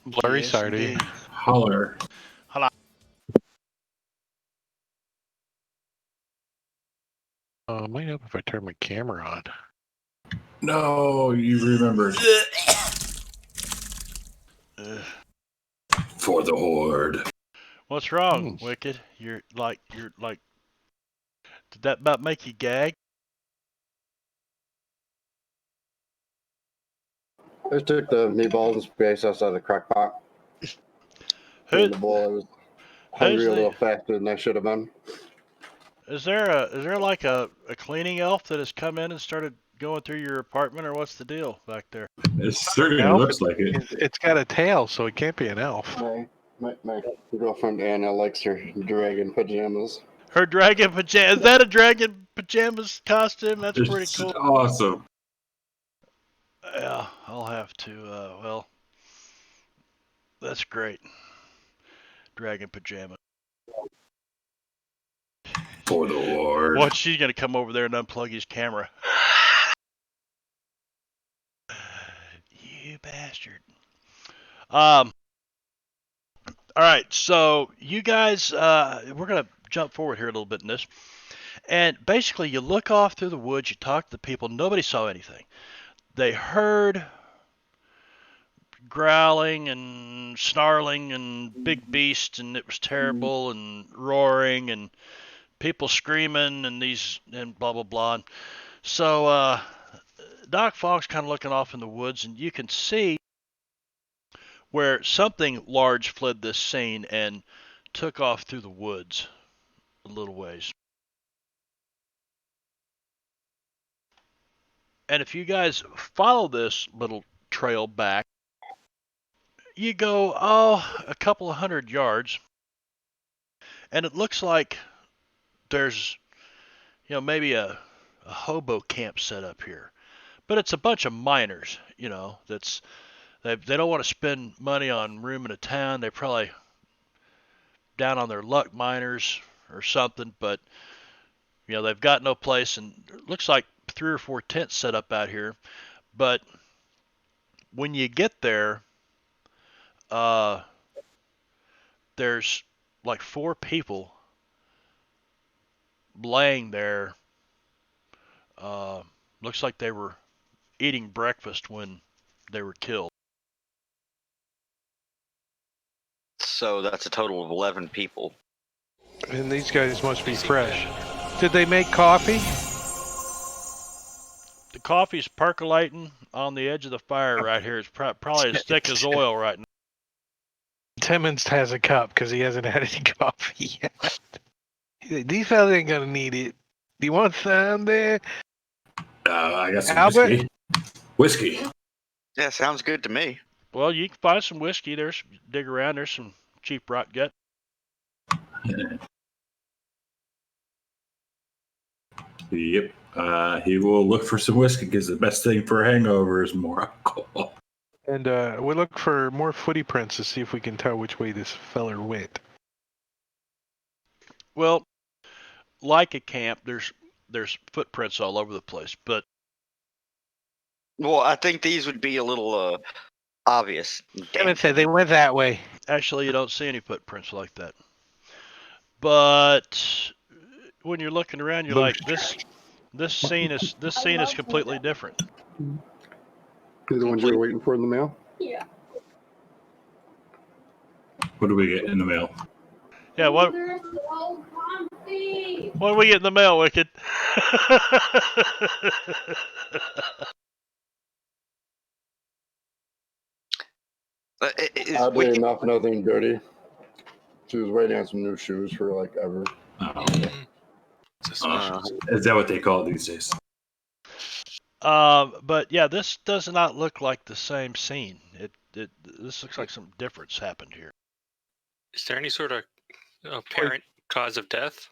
Blurry Yes, Sardy. indeed. Holler. Hello. Might help if I turn my camera on. No, you remembered. For the Horde. What's wrong, Wicked? You're like, did that about make you gag? I took the meatballs and spaghetti sauce out of the crock pot. Put it in the bowl. I was hungry a little faster than I should have been. Is there like a cleaning elf that has come in and started going through your apartment, or what's the deal back there? It certainly Elf? looks like it. It's got a tail, so it can't be an elf. My girlfriend Anna likes her dragon pajamas. Her dragon pajamas. Is that a dragon pajamas costume? That's It's pretty cool. awesome. Yeah, I'll have to. Well, that's great. Dragon pajama. For the Horde. What? She's gonna come over there and unplug his camera. You bastard. All right, so you guys, we're gonna jump forward here a little bit in this, and basically you look off through the woods, you talk to the people, nobody saw anything. They heard growling and snarling and big beasts, and it was terrible, and roaring and people screaming and blah blah blah. So Doc Fogg's kind of looking off in the woods, and you can see where something large fled this scene and took off through the woods a little ways. And if you guys follow this little trail back, you go, a couple of 100 yards, and it looks like there's, maybe a hobo camp set up here. But it's a bunch of miners, they don't want to spend money on room in a town. They're probably down on their luck, miners or something, but they've got no place, and it looks like 3 or 4 tents set up out here. But when you get there, there's like 4 people laying there. Looks like they were eating breakfast when they were killed. So that's a total of 11 people. And these guys must be fresh. Did they make coffee? The coffee's percolating on the edge of the fire right here. It's probably as thick as oil right now. Timmons has a cup because he hasn't had any coffee yet. These fellas ain't gonna need it. Do you want some there? I got some Albert? whiskey. Yeah, sounds good to me. Well, you can find some whiskey. Dig around. There's some cheap rot gut. Yep. He will look for some whiskey because the best thing for a hangover is more alcohol. And we look for more footy prints to see if we can tell which way this feller went. Well, like a camp, there's footprints all over the place, but Well, I think these would be a little obvious. I would say they went that way. actually you don't see any footprints like that. But when you're looking around, you're like, this scene is completely different. The ones you were waiting for in the mail? Yeah. What do we get in the mail? Yeah, what do we get in the mail, Wicked? Oddly enough, nothing dirty. She was waiting on some new shoes for like ever. Oh, okay. Is that what they call it these days? But yeah, this does not look like the same scene. This looks like some difference happened here. Is there any sort of apparent cause of death?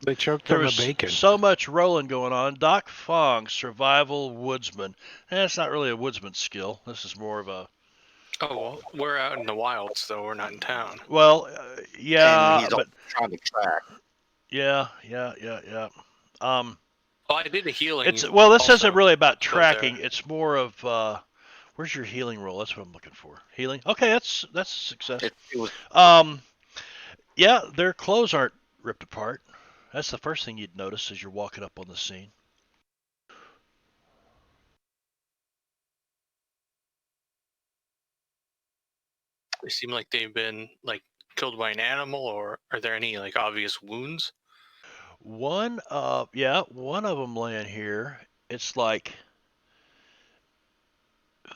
They choked There on the was bacon. so much rolling going on. Doc Fong, survival woodsman. It's not really a woodsman skill. This is more of a... Oh, well, we're out in the wilds, though. We're not in town. Well, yeah, and he's but... trying to track. Yeah. Oh, I did a healing. This also isn't really about there. tracking. It's more of... where's your healing roll? That's what I'm looking for. Healing? Okay, that's a success. It was Yeah, their clothes aren't ripped apart. That's the first thing you'd notice as you're walking up on the scene. They seem like they've been killed by an animal, or are there any obvious wounds? One of them laying here. It's like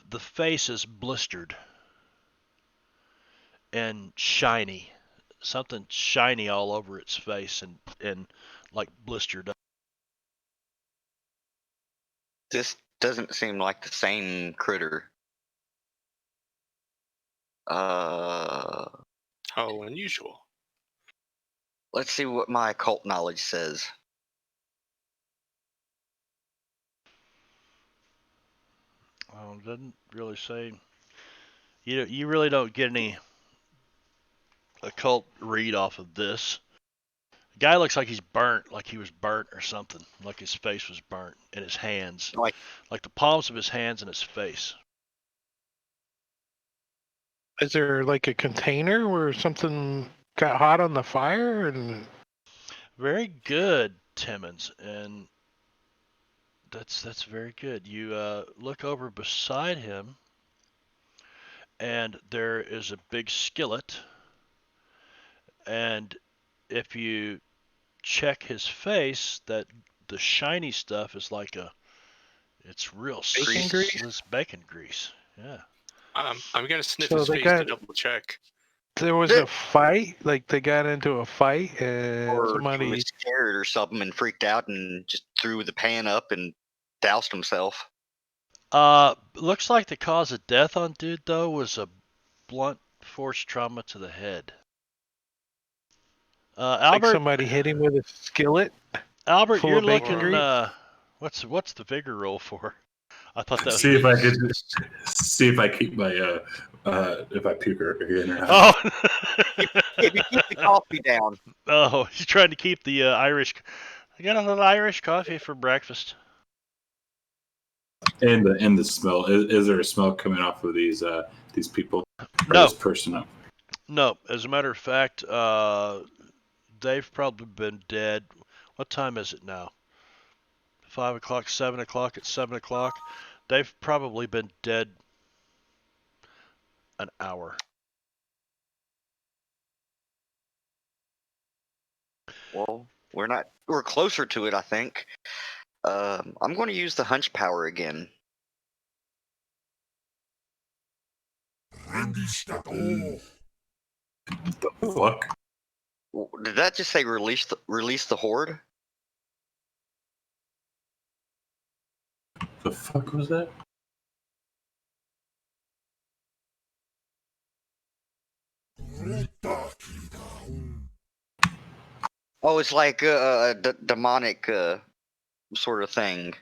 the face is blistered and shiny. Something shiny all over its face and like blistered up. this doesn't seem like the same critter. How unusual. Let's see what my occult knowledge says. Doesn't really say. You really don't get any occult read off of this. The guy looks like he's burnt, like he was burnt or something, like his face was burnt, and his hands, like the palms of his hands and his face. Is there like a container where something got hot on the fire? And very good, Timmons, and that's very good. You look over beside him, and there is a big skillet, and if you check his face, that the shiny stuff is like it's real bacon grease. It's bacon grease. Yeah. I'm gonna sniff his face to double check. There was a fight, like they got into a fight, and Or somebody he was scared or something and freaked out and just threw the pan up and doused himself. Looks like the cause of death on dude though was a blunt force trauma to the head. Albert, like somebody hit him with a skillet. Albert, full you're of bacon looking. grease? What's the vigor roll for? I thought that was... See if I could see if I keep my if I puke again or not. Oh. If you keep the coffee down. Oh, he's trying to keep the Irish. I got a little Irish coffee for breakfast. And the smell. Is there a smell coming off of these people? Or No. This person up? No. As a matter of fact, they've probably been dead. What time is it now? 5 o'clock, 7 o'clock. It's 7 o'clock. They've probably been dead an hour. Well, we're closer to it, I think. I'm going to use the hunch power again. The fuck? Did that just say release the horde? The fuck was that? Oh, it's like a demonic sort of thing.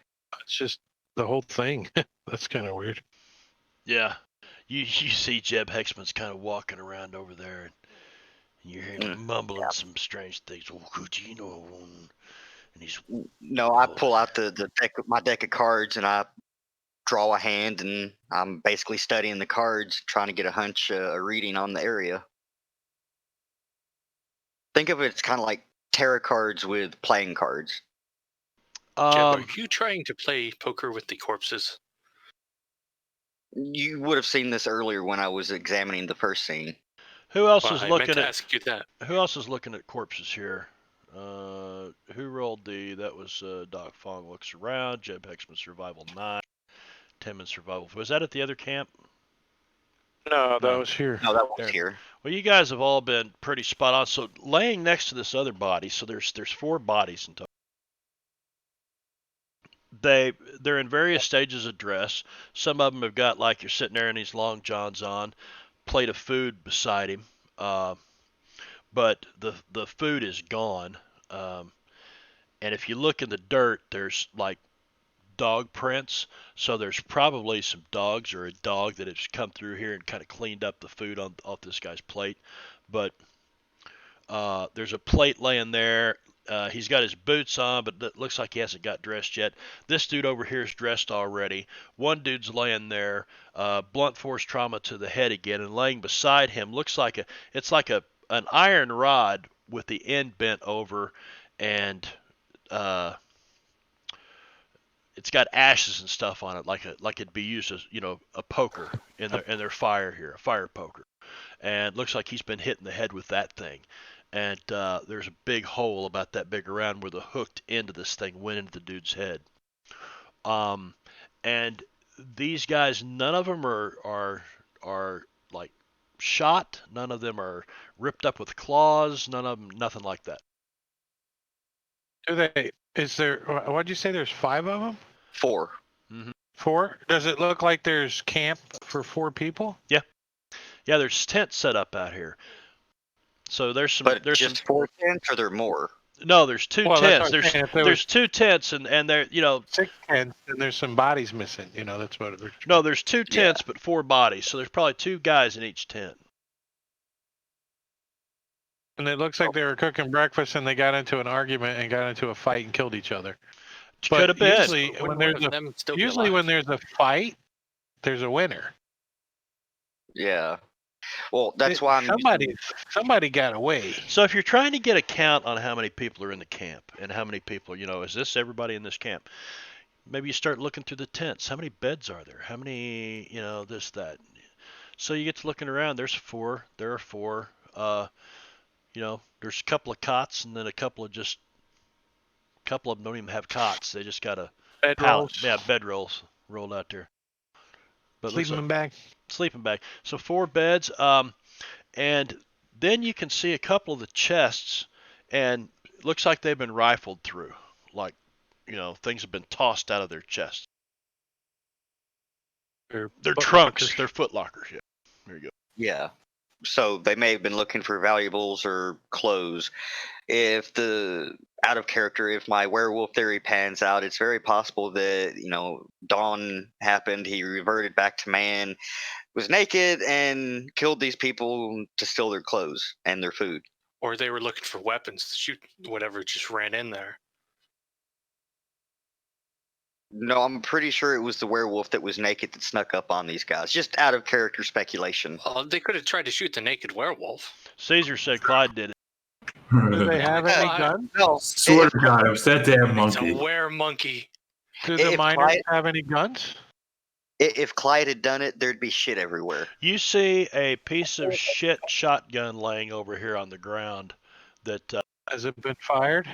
It's just the whole thing. That's kind of weird. Yeah. You see Jeb Hexman's kind of walking around over there, and you hear him mumbling some strange things. Oh, Kujino. And he's... No, I pull out my deck of cards, and I draw a hand, and I'm basically studying the cards, trying to get a hunch, a reading on the area. Think of it as kind of like tarot cards with playing cards. Jeb, are you trying to play poker with the corpses? You would have seen this earlier when I was examining the first scene. Who else Well, is I looking meant to at? ask you that. Who else is looking at corpses here? Who rolled the? That was Doc Fong looks around. Jeb Hexman survival 9. Tim in survival. Was that at the other camp? No, that was here. No, that was here. Well, you guys have all been pretty spot on. So laying next to this other body, so there's 4 bodies in total. They're in various stages of dress. Some of them have got, like, you're sitting there in these long johns on, plate of food beside him, but the food is gone. And if you look in the dirt, there's like dog prints. So there's probably some dogs or a dog that has come through here and kind of cleaned up the food off this guy's plate. But there's a plate laying there. He's got his boots on, but it looks like he hasn't got dressed yet. This dude over here is dressed already. One dude's laying there, blunt force trauma to the head again, and laying beside him looks like an iron rod with the end bent over, and it's got ashes and stuff on it, like it'd be used as a poker in their fire here, a fire poker, and looks like he's been hit in the head with that thing. And there's a big hole about that big around where the hooked end of this thing went into the dude's head. And these guys, none of them are like shot. None of them are ripped up with claws. None of them, nothing like that. Is there? What'd you say? There's 5 of them? 4. Mm-hmm. 4? Does it look like there's camp for 4 people? Yeah. Yeah, there's tents set up out here. So there's some. But there's just some 4 tents, or there more? No, there's 2 tents. There's 2 tents, and there 6 tents, and there's some bodies missing. That's what. No, there's 2 tents, but 4 bodies. So there's probably 2 guys in each tent. And it looks like they were cooking breakfast, and they got into an argument and got into a fight and killed each other. Could have been. Usually when there's a fight, there's a winner. Yeah. Well, that's why somebody got away. So if you're trying to get a count on how many people are in the camp and how many people, is this everybody in this camp? Maybe you start looking through the tents. How many beds are there? How many, this, that. So you get to looking around. There's 4. There are 4. There's a couple of cots, and then a couple of them don't even have cots. They just got a pallet. Yeah, bed rolls rolled out there. But sleeping bag. Sleeping bag. So 4 beds. And then you can see a couple of the chests, and it looks like they've been rifled through. Like, things have been tossed out of their chests. They're trunks. They're foot lockers. Yeah. There you go. Yeah. So they may have been looking for valuables or clothes. If my werewolf theory pans out, it's very possible that, dawn happened, he reverted back to man, was naked, and killed these people to steal their clothes and their food. Or they were looking for weapons to shoot whatever just ran in there. No, I'm pretty sure it was the werewolf that was naked that snuck up on these guys. Just out of character speculation. Well, they could have tried to shoot the naked werewolf. Caesar said Clyde did it. Do they have any guns? No. Swear to God, it was that damn monkey. It's a were-monkey. Do the miners have any guns? If Clyde had done it, there'd be shit everywhere. You see a piece of shit shotgun laying over here on the ground that... Has it been fired?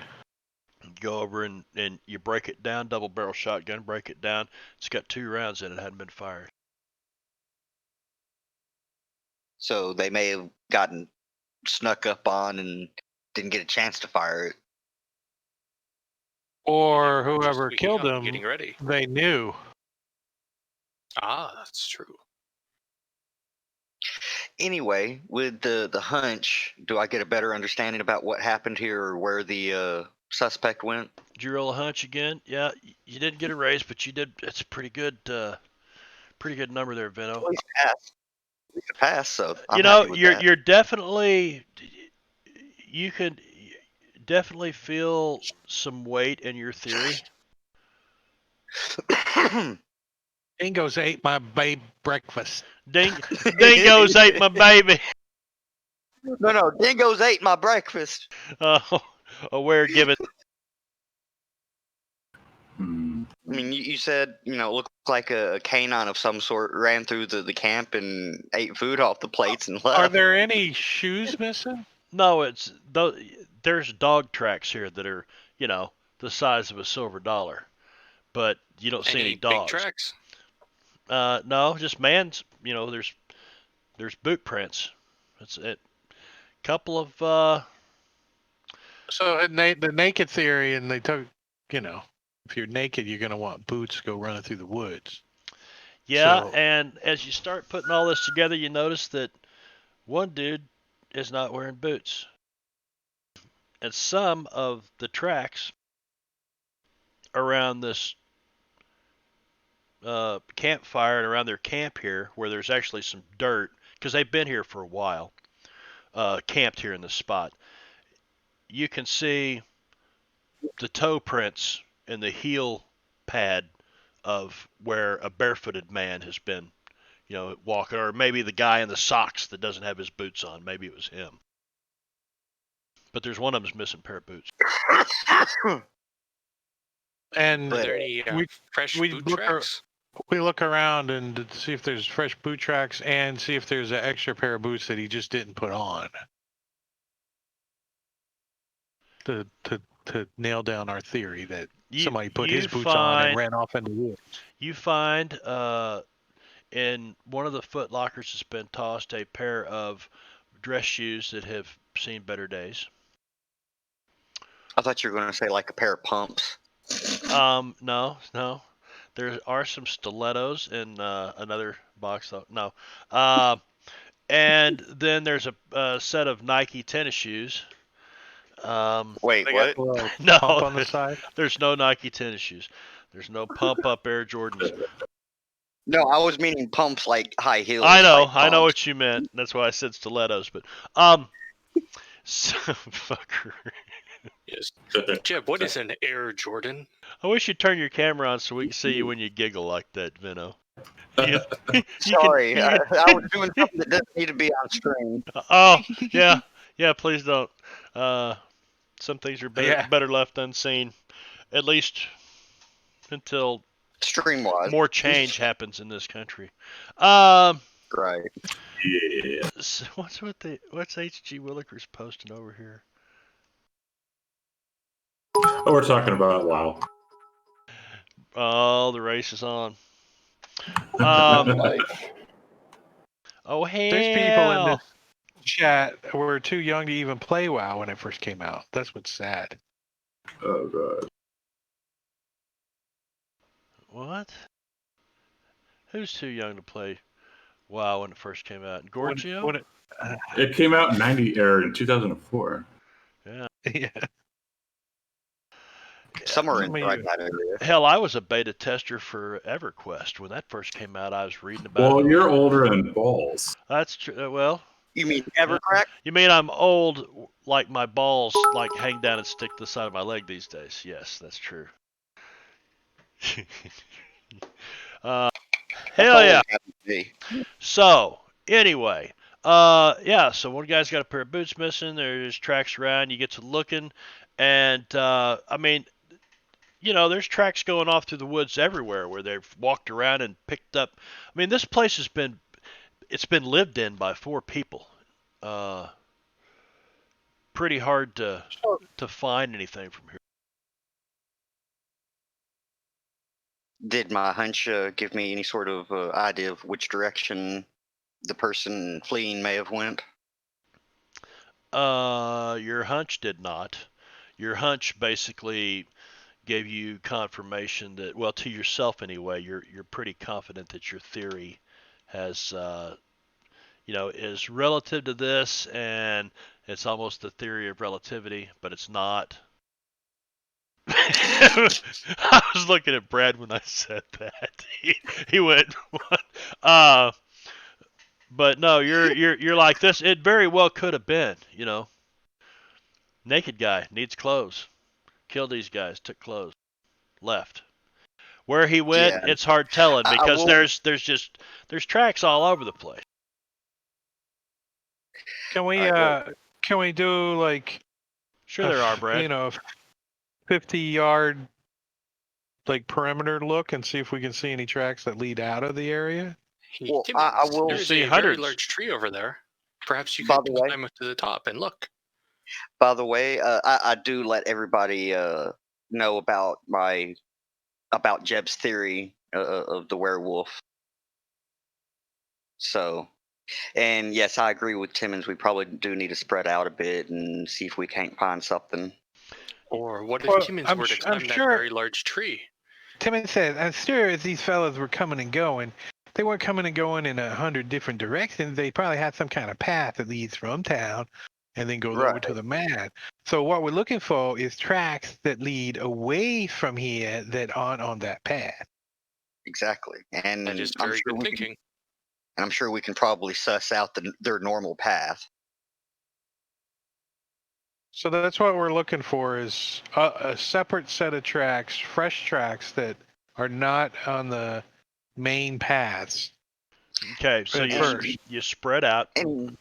Go over and you break it down, double barrel shotgun, break it down. It's got 2 rounds in it, hadn't been fired. So they may have gotten snuck up on and didn't get a chance to fire it. Or whoever killed them, getting ready. They knew. Ah, that's true. Anyway, with the hunch, do I get a better understanding about what happened here or where the suspect went? Did you roll a hunch again? Yeah, you didn't get a raise, but you did. It's a pretty good number there, Vino. At least pass. At least a pass, so I'm You know, happy with that. you're definitely, you can definitely feel some weight in your theory. Dingoes ate my babe breakfast. Dingoes ate my baby. No, dingoes ate my breakfast. Aware gibbon. I mean, you said, it looked like a canine of some sort ran through the camp and ate food off the plates and left. Are there any shoes missing? No, there's dog tracks here that are, the size of a silver dollar, but you don't see any dogs. Big tracks? No, just man's. There's boot prints. That's it. Couple of. So the naked theory, and they took, if you're naked, you're gonna want boots to go running through the woods. Yeah, So, and as you start putting all this together, you notice that one dude is not wearing boots. And some of the tracks around this campfire and around their camp here, where there's actually some dirt, because they've been here for a while, camped here in this spot, you can see the toe prints and the heel pad of where a barefooted man has been, walking, or maybe the guy in the socks that doesn't have his boots on. Maybe it was him. But there's one of them's missing a pair of boots. and Are there any fresh boot tracks? We look around and see if there's fresh boot tracks and see if there's an extra pair of boots that he just didn't put on. To nail down our theory that somebody put his boots on and ran off into the woods. You find in one of the foot lockers has been tossed a pair of dress shoes that have seen better days. I thought you were going to say like a pair of pumps. No. There are some stilettos in another box, though. No. And then there's a set of Nike tennis shoes. Wait, what? No, pump on the side? There's no Nike tennis shoes. There's no pump-up Air Jordans. No, I was meaning pumps like high heels. I know what you meant. That's why I said stilettos. But so, fucker. Yes. Jeb, what is an Air Jordan? I wish you'd turn your camera on so we can see you when you giggle like that, Vino. Sorry, I was doing something that doesn't need to be on screen. Oh, yeah. Please don't. Some things are better left unseen, at least until stream-wise more change happens in this country. Right. Yeah. So what's H.G. Willikers posting over here? Oh, we're talking about WoW. Oh, the race is on. Oh, hell. There's people in this chat who were too young to even play WoW when it first came out. That's what's sad. Oh, God. What? Who's too young to play WoW when it first came out? Gorgio? It came out in 2004. Yeah. Yeah. Somewhere in that area. Hell, I was a beta tester for EverQuest when that first came out. I was reading about it. Well, you're older than balls. That's true. Well, you mean EverCrack? You mean I'm old, like my balls like hang down and stick to the side of my leg these days? Yes, that's true. Hell yeah. So anyway, so one guy's got a pair of boots missing. There's tracks around. You get to looking, and I mean, there's tracks going off through the woods everywhere where they've walked around and picked up. I mean, this place has been lived in by 4 people. Pretty hard to find anything from here. Did my hunch give me any sort of idea of which direction the person fleeing may have went? Your hunch did not. Your hunch basically gave you confirmation that, well, to yourself anyway, you're pretty confident that your theory has is relative to this, and it's almost the theory of relativity, but it's not. I was looking at Brad when I said that. He went, "What?" But no, you're like this. It very well could have been. Naked guy needs clothes. Killed these guys, took clothes, left. Where he went, Yeah, it's hard telling I because will. there's tracks all over the place. Can we Alright, well, can we do like Sure, there are, Brad. 50-yard like perimeter look and see if we can see any tracks that lead out of the area? Well, Timmy, I will there is see a hundreds. very large tree over there. Perhaps you By could the way, climb up to the top and look. I do let everybody know about Jeb's theory of the werewolf. So, and yes, I agree with Timmons. We probably do need to spread out a bit and see if we can't find something. Or what if Well, Timmons were to I'm climb that sure- very large tree? Timmy said, I'm sure as these fellas were coming and going, they weren't coming and going in 100 different directions. They probably had some kind of path that leads from town and then goes over Right. to the man. So what we're looking for is tracks that lead away from here that aren't on that path. Exactly, and That is I'm very sure good we thinking. can, and I'm sure we can probably suss out their normal path. So that's what we're looking for is a separate set of tracks, fresh tracks that are not on the main paths. Okay, so At And- first. you spread out. And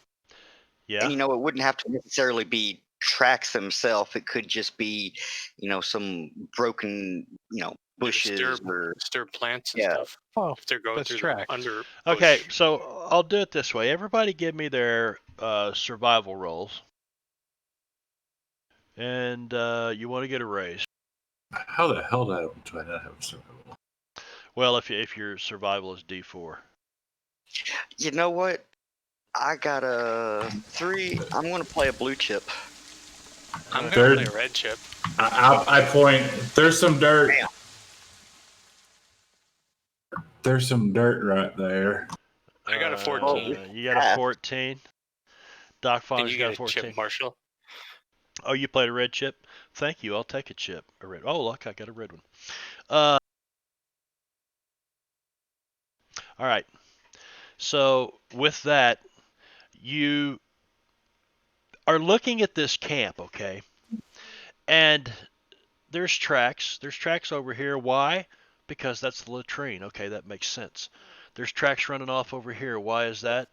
Yeah. it wouldn't have to necessarily be tracks themselves. It could just be, some broken, bushes or Disturb plants and Yeah. stuff. Oh, If they're going that's through tracks. the under. Okay, bush. so I'll do it this way. Everybody give me their survival rolls. And you want to get a raise. How the hell do I not have survival? Well, if your survival is D4. You know what? I got a 3. I'm going to play a blue chip. I'm gonna Third- play a red chip. I point. There's some dirt. Bam. There's some dirt right there. I got a 14. You got a 14. Doc And Fong's you got get a 14. chip, Marshall. Oh, you played a red chip? Thank you. I'll take a chip. A red. Oh, look, I got a red one. All right. So with that, you are looking at this camp, okay? And there's tracks. There's tracks over here. Why? Because that's the latrine. Okay, that makes sense. There's tracks running off over here. Why is that?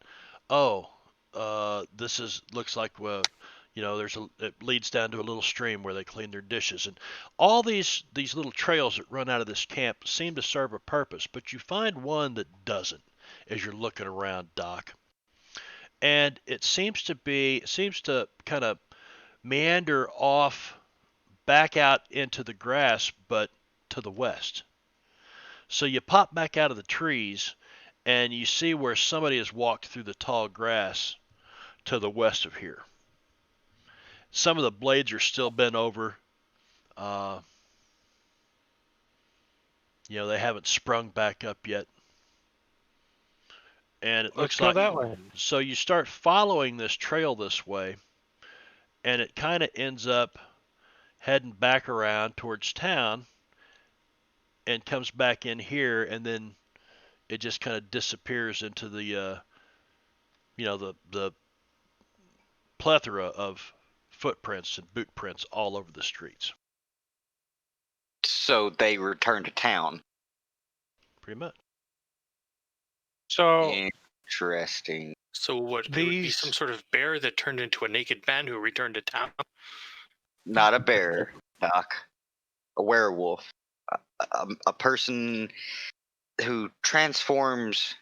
Oh, looks like it leads down to a little stream where they clean their dishes, and all these little trails that run out of this camp seem to serve a purpose, but you find one that doesn't as you're looking around, Doc. And it seems to kind of meander off back out into the grass, but to the west. So you pop back out of the trees and you see where somebody has walked through the tall grass to the west of here. Some of the blades are still bent over. They haven't sprung back up yet. And it looks like that way. So you start following this trail this way, and it kind of ends up heading back around towards town and comes back in here, and then it just kind of disappears into the the plethora of footprints and boot prints all over the streets. So they return to town. Pretty much. So Interesting. So what? It would be some sort of bear that turned into a naked man who returned to town. Not a bear, Doc. A werewolf. A person who transforms.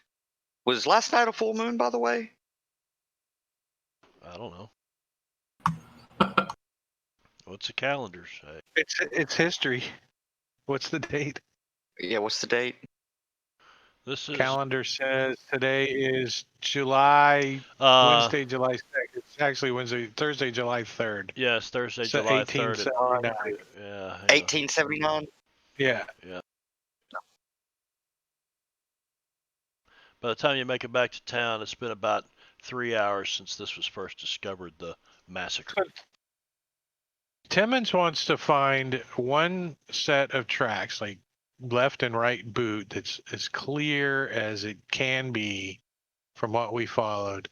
Was last night a full moon, by the way? I don't know. What's the calendar say? it's history. What's the date? Yeah, what's the date? This is Calendar says today is July Wednesday, July 2nd. It's actually Thursday, July 3rd. Yes, Thursday, So July 3rd. 1879. Yeah. 1879. Yeah. By the time you make it back to town, it's been about 3 hours since this was first discovered, the massacre. Timmons wants to find one set of tracks, like left and right boot, that's as clear as it can be from what we followed,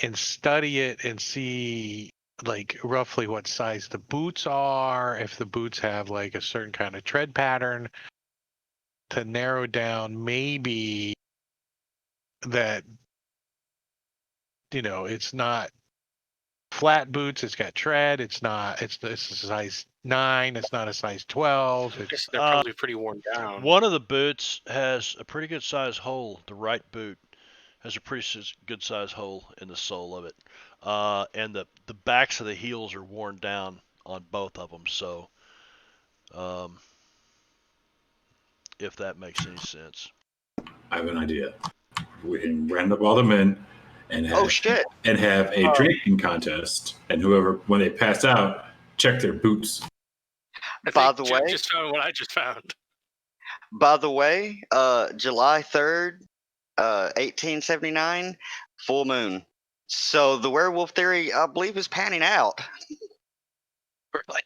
and study it and see like roughly what size the boots are, if the boots have like a certain kind of tread pattern, to narrow down maybe that, it's not flat boots, it's got tread, it's a size 9, it's not a size 12. I guess It's they're probably pretty worn down. One of the boots has a pretty good size hole. The right boot has a pretty good size hole in the sole of it, and the backs of the heels are worn down on both of them. So, if that makes any sense. I have an idea. We can round up all the men and have, Oh shit! and have a drinking contest, and whoever, when they pass out, check their boots. By the way, just found what I just found. By the way, July 3rd, 1879, full moon. So the werewolf theory, I believe, is panning out. Really?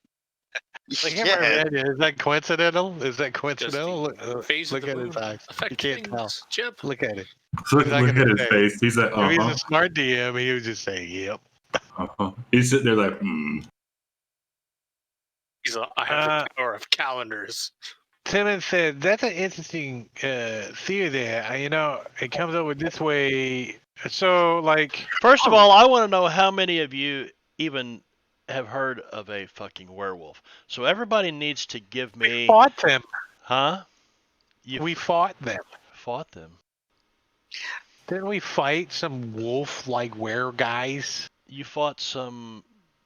Yeah. Is that coincidental? Is that coincidental? Phase Look of the at moon his eyes. You affect can't tell. things. Chip. Look at it. Look not at gonna his say. face. He's like, If he's a smart DM, he would just say, "Yep." He's sitting there like, hmm. I have the power of calendars. Timmons said, that's an interesting theory there. It comes over this way. So, like... First of all, I want to know how many of you even have heard of a fucking werewolf. So everybody needs to give me... We fought them. Huh? We fought them. Fought them? Didn't we fight some wolf-like were guys? You fought some...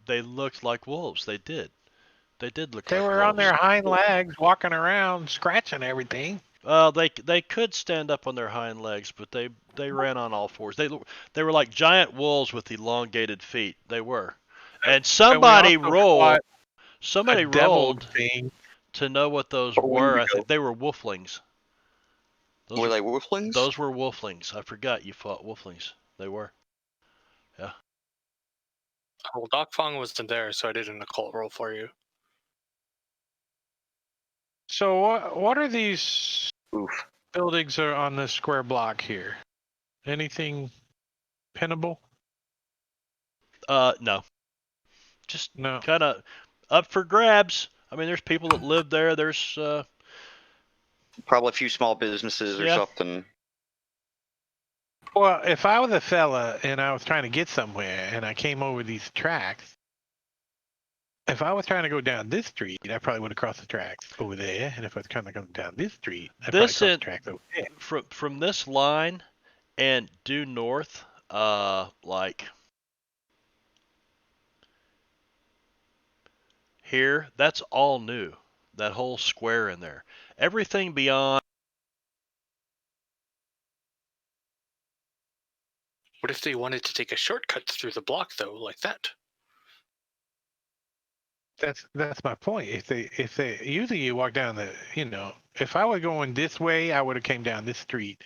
They looked like wolves. They did. They did look like wolves. They were on their hind legs, walking around, scratching everything. They could stand up on their hind legs, but they ran on all fours. They were like giant wolves with elongated feet. They were. And somebody rolled to know what those were. I think they were wolflings. Were they wolflings? Those were wolflings. I forgot you fought wolflings. They were. Yeah. Well, Doc Fong wasn't there, so I did an occult roll for you. So what are these buildings are on this square block here? Anything pinnable? No. Just kind of up for grabs. I mean, there's people that live there. There's probably a few small businesses or something. Well, if I was a fella and I was trying to get somewhere and I came over these tracks, if I was trying to go down this street, I probably would have crossed the tracks over there. And if I was trying to go down this street, I'd probably cross the tracks over there. From this line and due north, like here, that's all new. That whole square in there. Everything beyond. What if they wanted to take a shortcut through the block, though, like that? That's my point. If they usually you walk down if I were going this way, I would have came down this street.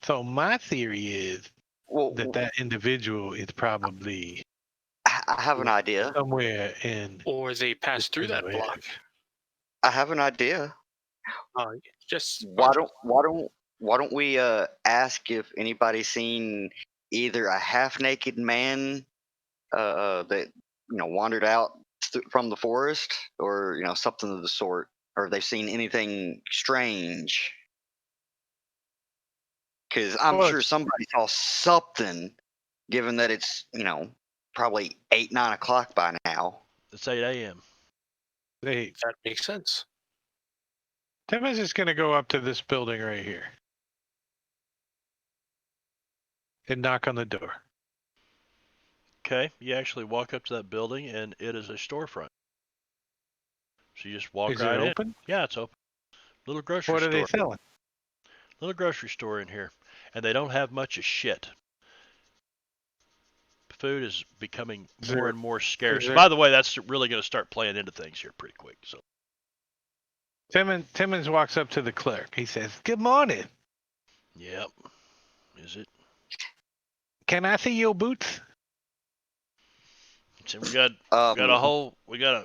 So my theory is that individual is probably. I have an idea. Somewhere in. Or they pass through that block. I have an idea. Just why don't we ask if anybody's seen either a half-naked man that wandered out from the forest, or something of the sort, or if they've seen anything strange. Because I'm sure somebody saw something, given that it's probably 8-9 o'clock by now. It's 8 a.m. That makes sense. Timmons is going to go up to this building right here and knock on the door. Okay, you actually walk up to that building, and it is a storefront. So you just walk right in. Is it open? Yeah, it's open. Little grocery store. What are they selling? Little grocery store in here, and they don't have much of shit. Food is becoming more and more scarce. By the way, that's really going to start playing into things here pretty quick. So Timmons walks up to the clerk. He says, "Good morning." Yep. Is it? Can I see your boots? So we got a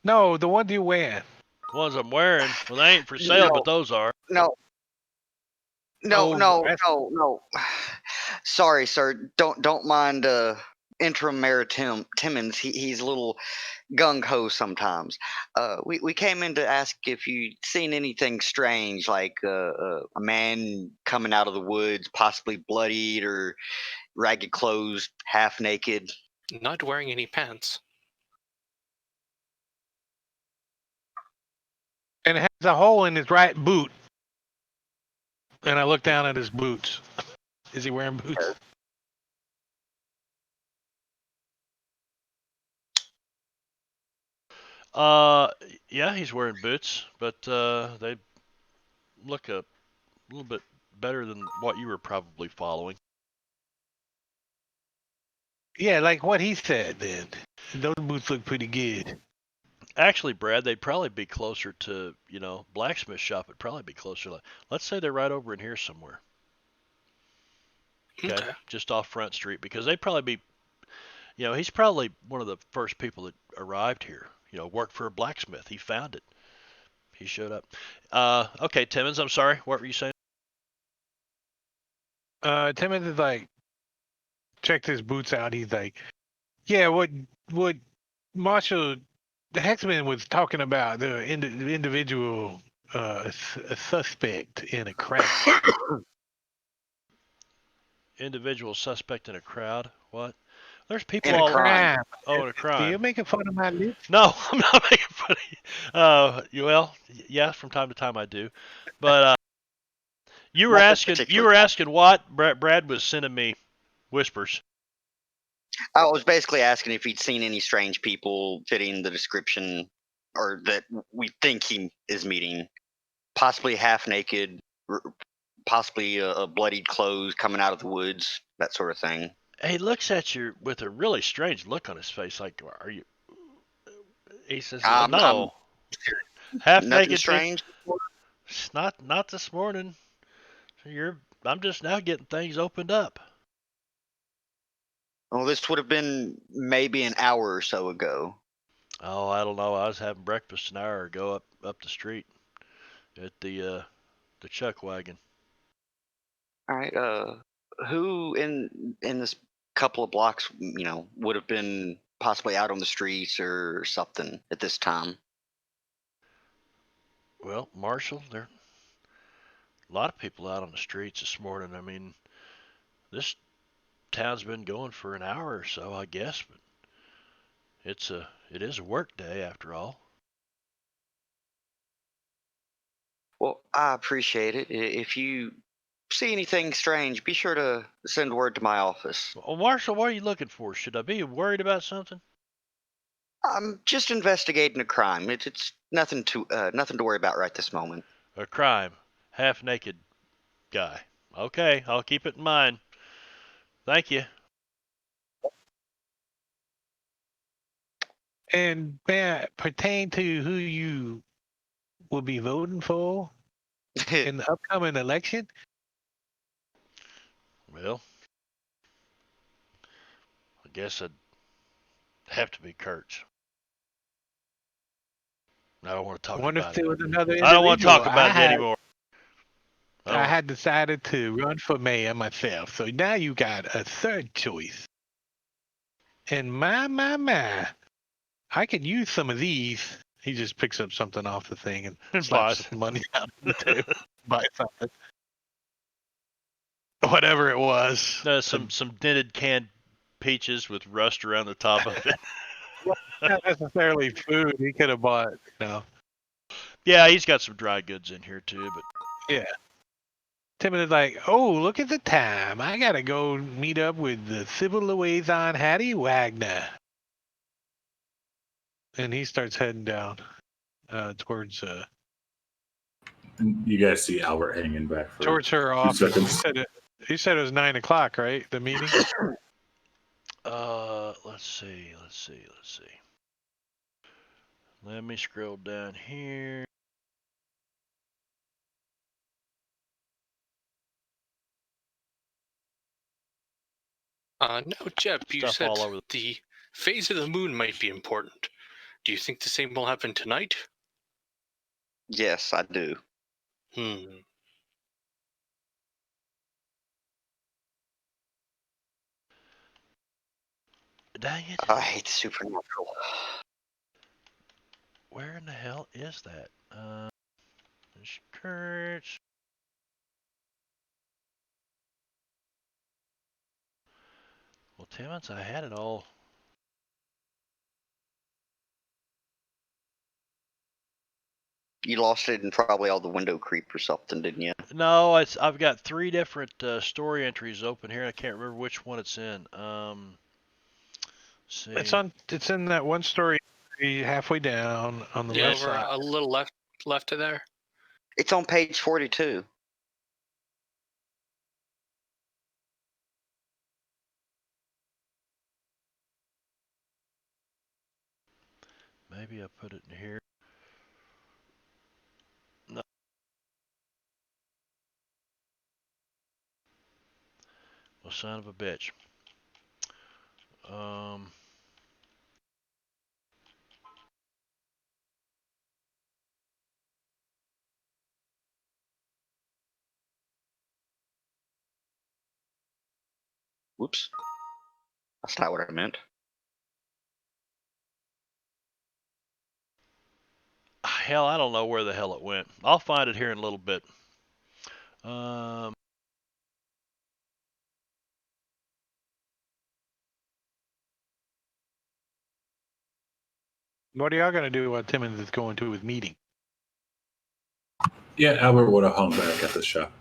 No, the ones you wear. ones I'm wearing. Well, they ain't for sale, No, but those are. no, Oh, no. Sorry, sir. Don't mind interim Mayor Timmons. He's a little gung ho sometimes. We came in to ask if you'd seen anything strange, like a man coming out of the woods, possibly bloodied or ragged clothes, half naked. Not wearing any pants. And it has a hole in his right boot. And I look down at his boots. Is he wearing boots? Yeah, he's wearing boots, but they look a little bit better than what you were probably following. Yeah, like what he said then. Those boots look pretty good. Actually, Brad, they'd probably be closer to, blacksmith shop would probably be closer. Let's say they're right over in here somewhere. Okay. Just off Front Street, because they'd probably be, he's probably one of the first people that arrived here. Worked for a blacksmith. He found it. He showed up. Okay, Timmons, I'm sorry. What were you saying? Timmons is like, checked his boots out. He's like, yeah, what Marshall, the Hexman was talking about, the individual suspect in a crowd. Individual suspect in a crowd? What? There's people In a all crime. Oh, in a crime. You're making fun of my lips? No, I'm not making fun of you. Well, yeah, from time to time I do. But you were asking what? Brad was sending me whispers. I was basically asking if he'd seen any strange people fitting the description, or that we think he is meeting, possibly half naked, possibly a bloodied clothes coming out of the woods, that sort of thing. He looks at you with a really strange look on his face, like, "Are you?" He says, "No, half Nothing naked." strange. Not this morning. I'm just now getting things opened up. Well, this would have been maybe an hour or so ago. Oh, I don't know. I was having breakfast an hour ago up the street at the chuck wagon. All right. Who in this couple of blocks, would have been possibly out on the streets or something at this time? Well, Marshall, there are a lot of people out on the streets this morning. I mean, this town's been going for an hour or so, I guess, but it is a work day after all. Well, I appreciate it. If you see anything strange, be sure to send word to my office. Well, Marshall, what are you looking for? Should I be worried about something? I'm just investigating a crime. It's nothing to worry about right this moment. A crime. Half naked guy. Okay, I'll keep it in mind. Thank you. And may I pertain to who you will be voting for in the upcoming election? Well, I guess I'd have to be Kurtz. I don't want to talk about it. I don't want to talk about it anymore. I had decided to run for mayor myself, so now you got a third choice. And my, I could use some of these. He just picks up something off the thing and slaps some money out of the table. Buy something. Whatever it was. Some dented canned peaches with rust around the top of it. Not necessarily food. He could have bought, Yeah, he's got some dry goods in here too, but yeah. Timothy's like, oh, look at the time. I gotta go meet up with the civil liaison Hattie Wagner. And he starts heading down towards You guys see Albert hanging back for towards her 2 office. seconds. He said it was 9 o'clock, right? The meeting. let's see. Let me scroll down here. Now, Jeb, you Stuff said all over. the phase of the moon might be important. Do you think the same will happen tonight? Yes, I do. Dang it. I hate Supernatural. Where in the hell is that? Courage. Well, Timmons, I had it all. You lost it in probably all the window creep or something, didn't you? No, I've got 3 different story entries open here. I can't remember which one it's in. See. It's in that one story halfway down on the left over side. a little left of there. It's on page 42. Maybe I put it in here. No. Well, son of a bitch. Whoops. That's not what I meant. Hell, I don't know where the hell it went. I'll find it here in a little bit. What are y'all going to do while Timmons is going to his meeting? Yeah, Albert would have hung back at the shop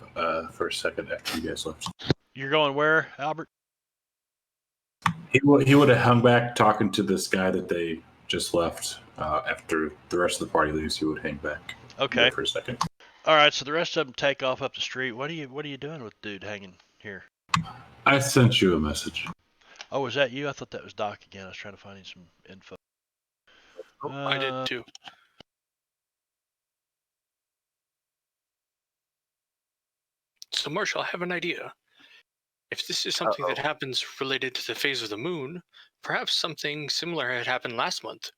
for a second after you guys left. You're going where, Albert? He would have hung back talking to this guy that they just left. After the rest of the party leaves, he would hang back. Okay. For a second. All right, so the rest of them take off up the street. What are you doing with dude hanging here? I sent you a message. Oh, was that you? I thought that was Doc again. I was trying to find some info. I did too. So, Marshall, I have an idea. If this is something that happens related to the phase of the moon, perhaps something similar had happened last month.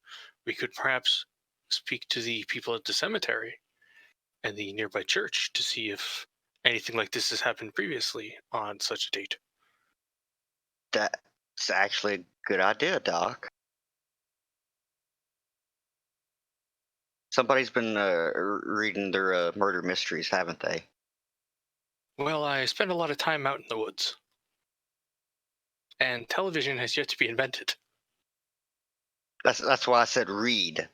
We could perhaps speak to the people at the cemetery and the nearby church to see if anything like this has happened previously on such a date. That's actually a good idea, Doc. Somebody's been reading their murder mysteries, haven't they? Well, I spend a lot of time out in the woods. And television has yet to be invented. That's why I said read.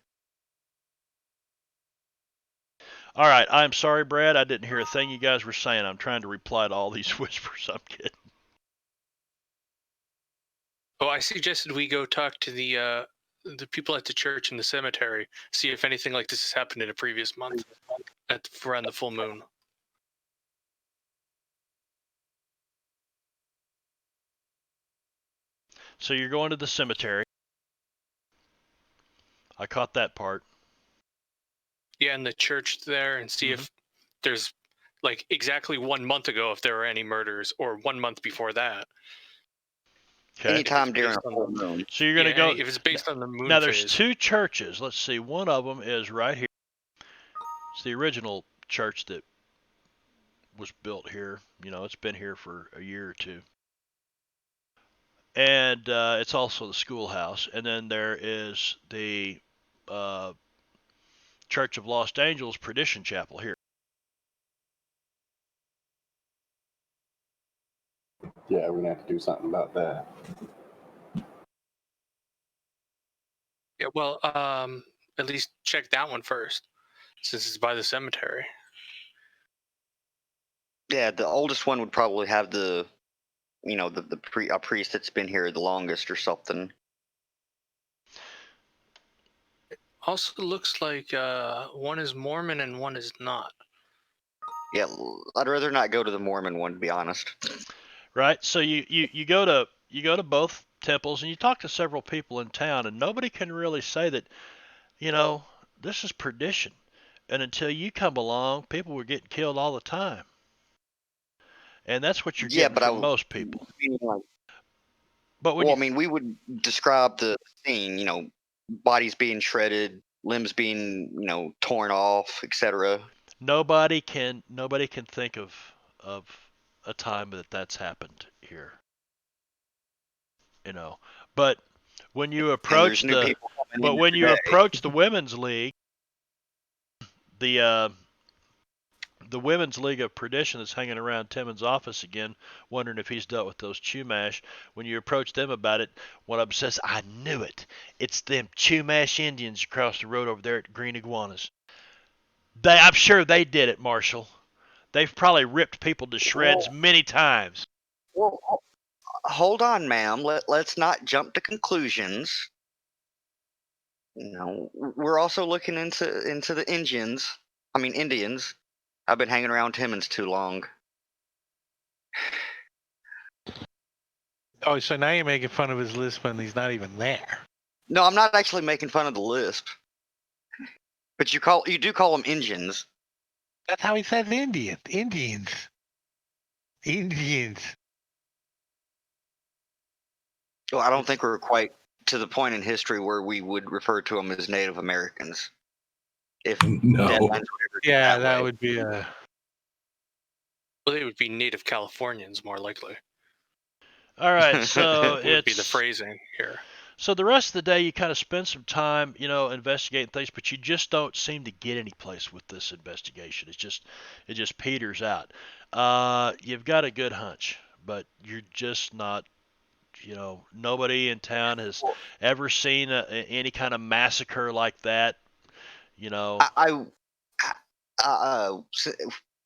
All right, I'm sorry, Brad. I didn't hear a thing you guys were saying. I'm trying to reply to all these whispers I'm getting. Oh, I suggested we go talk to the people at the church and the cemetery, see if anything like this has happened in a previous month around the full moon. So you're going to the cemetery. I caught that part. Yeah, and the church there, and see if there's, like, exactly 1 month ago if there were any murders, or 1 month before that. Okay. Anytime during a full moon. So you're going to go. If it's based on the moon now, there's phase. 2 churches. Let's see. One of them is right here. It's the original church that was built here. You know, it's been here for a year or 2. And it's also the schoolhouse. And then there is the Church of Lost Angels Perdition Chapel here. Yeah, we're gonna have to do something about that. Yeah, well, at least check that one first, since it's by the cemetery. Yeah, the oldest one would probably have the a priest that's been here the longest or something. It also looks like one is Mormon and one is not. Yeah, I'd rather not go to the Mormon one, to be honest. Right. So you go to both temples and you talk to several people in town, and nobody can really say that, this is perdition. And until you come along, people were getting killed all the time. And that's what you're getting from most people. But when Well, I mean, we would describe the scene, bodies being shredded, limbs being, torn off, etc. nobody can think of a time that's happened here, you know. But when you And there's approach new the people coming in every day. women's league, the women's league of perdition is hanging around Timmons' office again, wondering if he's dealt with those Chumash. When you approach them about it, one of them says, "I knew it. It's them Chumash Indians across the road over there at Green Iguanas. I'm sure they did it, Marshall. They've probably ripped people to shreds Well, many times." well, hold on, ma'am. Let's not jump to conclusions. We're also looking into the Indians. I've been hanging around Timmons too long. Oh, so now you're making fun of his list when he's not even there. No, I'm not actually making fun of the lisp. But you do call them Indians. That's how he says Indians. Indians. Well, I don't think we're quite to the point in history where we would refer to them as Native Americans. If No. Deadlands would ever go Yeah, that way. would be a. Well, they would be native Californians more likely. All right, so Would be the it's phrasing here. so the rest of the day you kind of spend some time, investigating things, but you just don't seem to get any place with this investigation. It just peters out. You've got a good hunch, but you're just not. Nobody in town has ever seen any kind of massacre like that.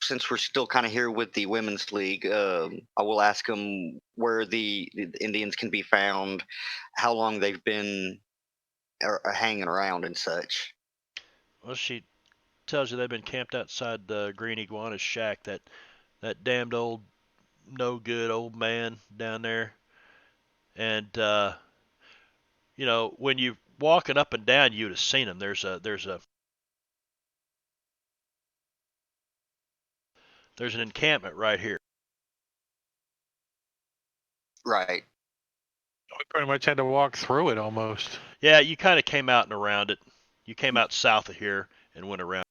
Since we're still kind of here with the women's league, I will ask them where the Indians can be found, how long they've been hanging around and such. Well, she tells you they've been camped outside the Green Iguana's shack. That damned old, no good old man down there. And when you walking up and down, you'd have seen him. There's an encampment right here. Right. We pretty much had to walk through it almost. Yeah, you kind of came out and around it. You came out south of here and went around,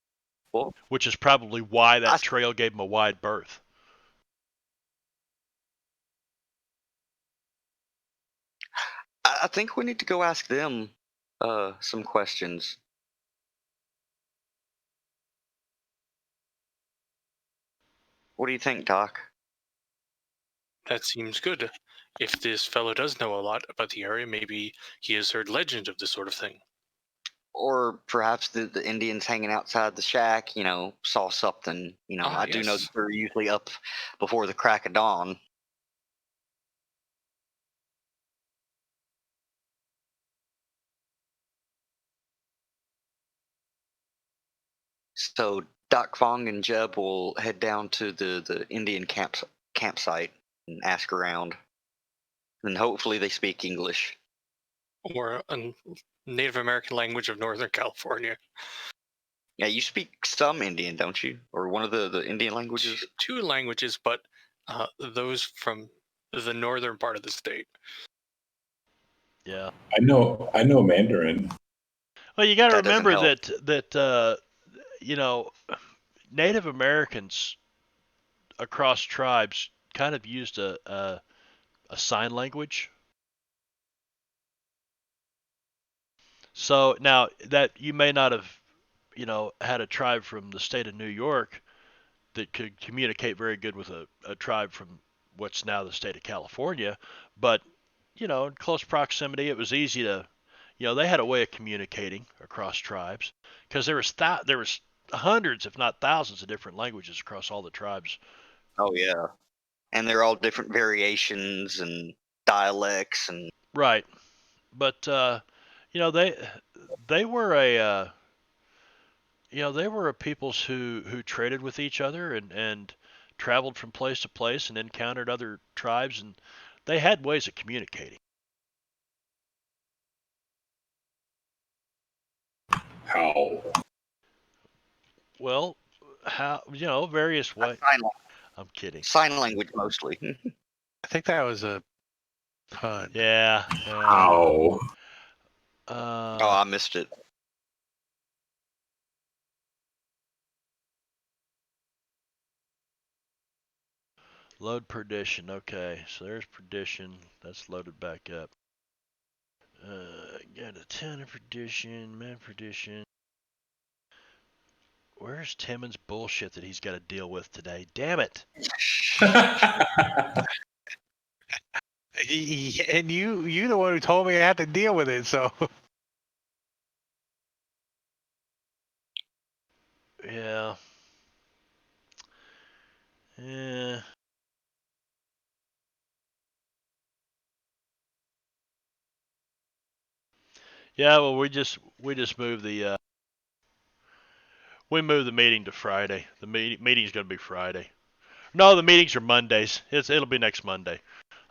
Well, which is probably why that trail gave him a wide berth. I think we need to go ask them some questions. What do you think, Doc? That seems good. If this fellow does know a lot about the area, maybe he has heard legends of this sort of thing. Or perhaps the Indians hanging outside the shack, saw something. I do know Yes. that they're usually up before the crack of dawn. So Doc Fong and Jeb will head down to the Indian campsite and ask around. And hopefully they speak English. Or a Native American language of Northern California. Yeah, you speak some Indian, don't you? Or one of the Indian languages? Two languages, but those from the northern part of the state. Yeah. I know Mandarin. Well, you got to remember that Native Americans across tribes kind of used a sign language. So now that you may not have, had a tribe from the state of New York that could communicate very good with a tribe from what's now the state of California, but in close proximity, it was easy to, they had a way of communicating across tribes because there was hundreds, if not thousands, of different languages across all the tribes. Oh yeah, and they're all different variations and dialects and. Right, but they were a peoples who traded with each other and traveled from place to place and encountered other tribes, and they had ways of communicating. How? Well, how various ways. Sign, I'm kidding. sign language mostly. I think that was Hunt. Yeah. How? Oh, I missed it. Load perdition. Okay, so there's perdition. That's loaded back up. Got a ton of perdition, mad perdition. Where's Timmons' bullshit that he's got to deal with today? Damn it! And you the one who told me I had to deal with it, so. Yeah. Yeah. Yeah, well, we just moved the meeting to Friday. The meeting's gonna be Friday. No, the meetings are Mondays. It'll be next Monday.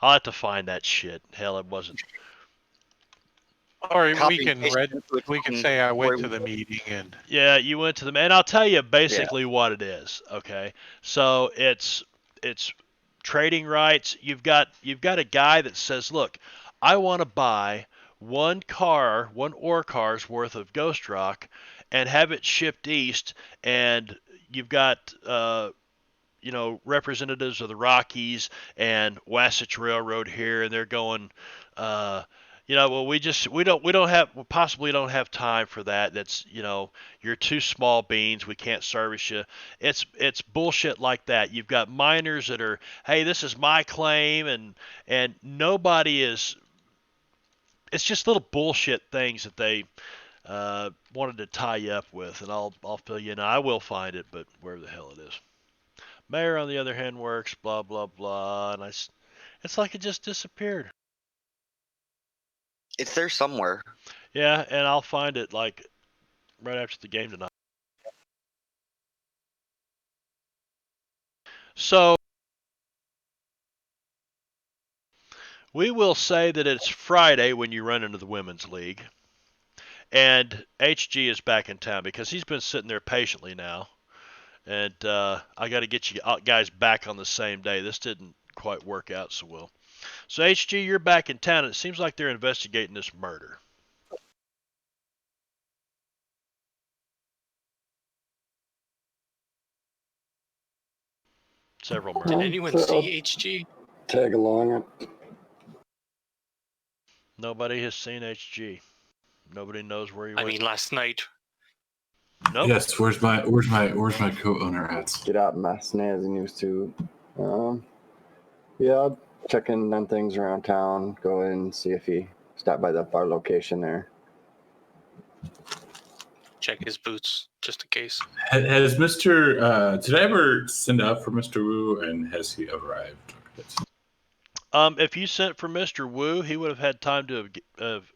I'll have to find that shit. Hell, it wasn't. Or we Copy and can paste it into we can something say I where went to the meeting and. Yeah, you went to the and I'll tell you basically what it is. Okay, so it's trading rights. You've got a guy that says, look, I want to buy one ore car's worth of Ghost Rock, and have it shipped east. And you've got representatives of the Rockies and Wasatch Railroad here, and they're going, well, we possibly don't have time for that. That's, you're too small beans. We can't service you. It's bullshit like that. You've got miners that are, hey, this is my claim, and nobody is. It's just little bullshit things that they wanted to tie you up with, and I'll fill you in. I will find it, but where the hell it is. Mayor, on the other hand, works, blah, blah, blah. And it's like it just disappeared. it's there somewhere. Yeah, and I'll find it like right after the game tonight. So we will say that it's Friday when you run into the women's league. And HG is back in town because he's been sitting there patiently now. And I got to get you guys back on the same day. This didn't quite work out so well. So HG, you're back in town, and it seems like they're investigating this murder. Several murders. Did anyone see HG? Tag along. Nobody has seen HG. Nobody knows where he went. I mean, last night. Nope. Yes. Where's my co-owner at? Get out my snazzy news too. Yeah, checking on things around town. Go in and see if he stopped by the bar location there. Check his boots, just in case. Has Mr. Did I ever send out for Mr. Wu, and has he arrived? If you sent for Mr. Wu, he would have had time to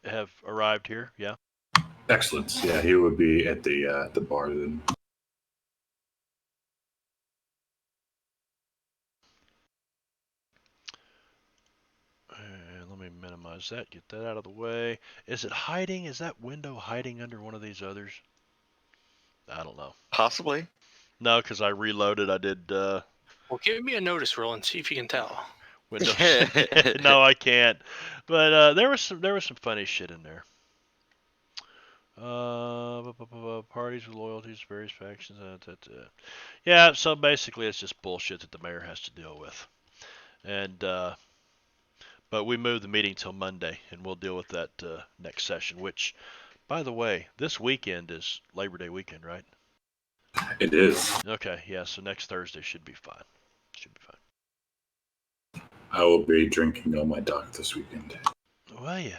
have arrived here. Yeah. Excellent. Yeah, he would be at the bar then. Let me minimize that. Get that out of the way. Is it hiding? Is that window hiding under one of these others? I don't know. Possibly. No, because I reloaded. I did. Well, give me a notice roll and see if you can tell. Windows. No, I can't. But there was some funny shit in there. Parties with loyalties, various factions. Yeah, so basically it's just bullshit that the mayor has to deal with. And but we moved the meeting till Monday, and we'll deal with that next session. Which, by the way, this weekend is Labor Day weekend, right? It is. Okay, yeah. So next Thursday should be fine. Should be fine. I will be drinking on my dock this weekend. Will you?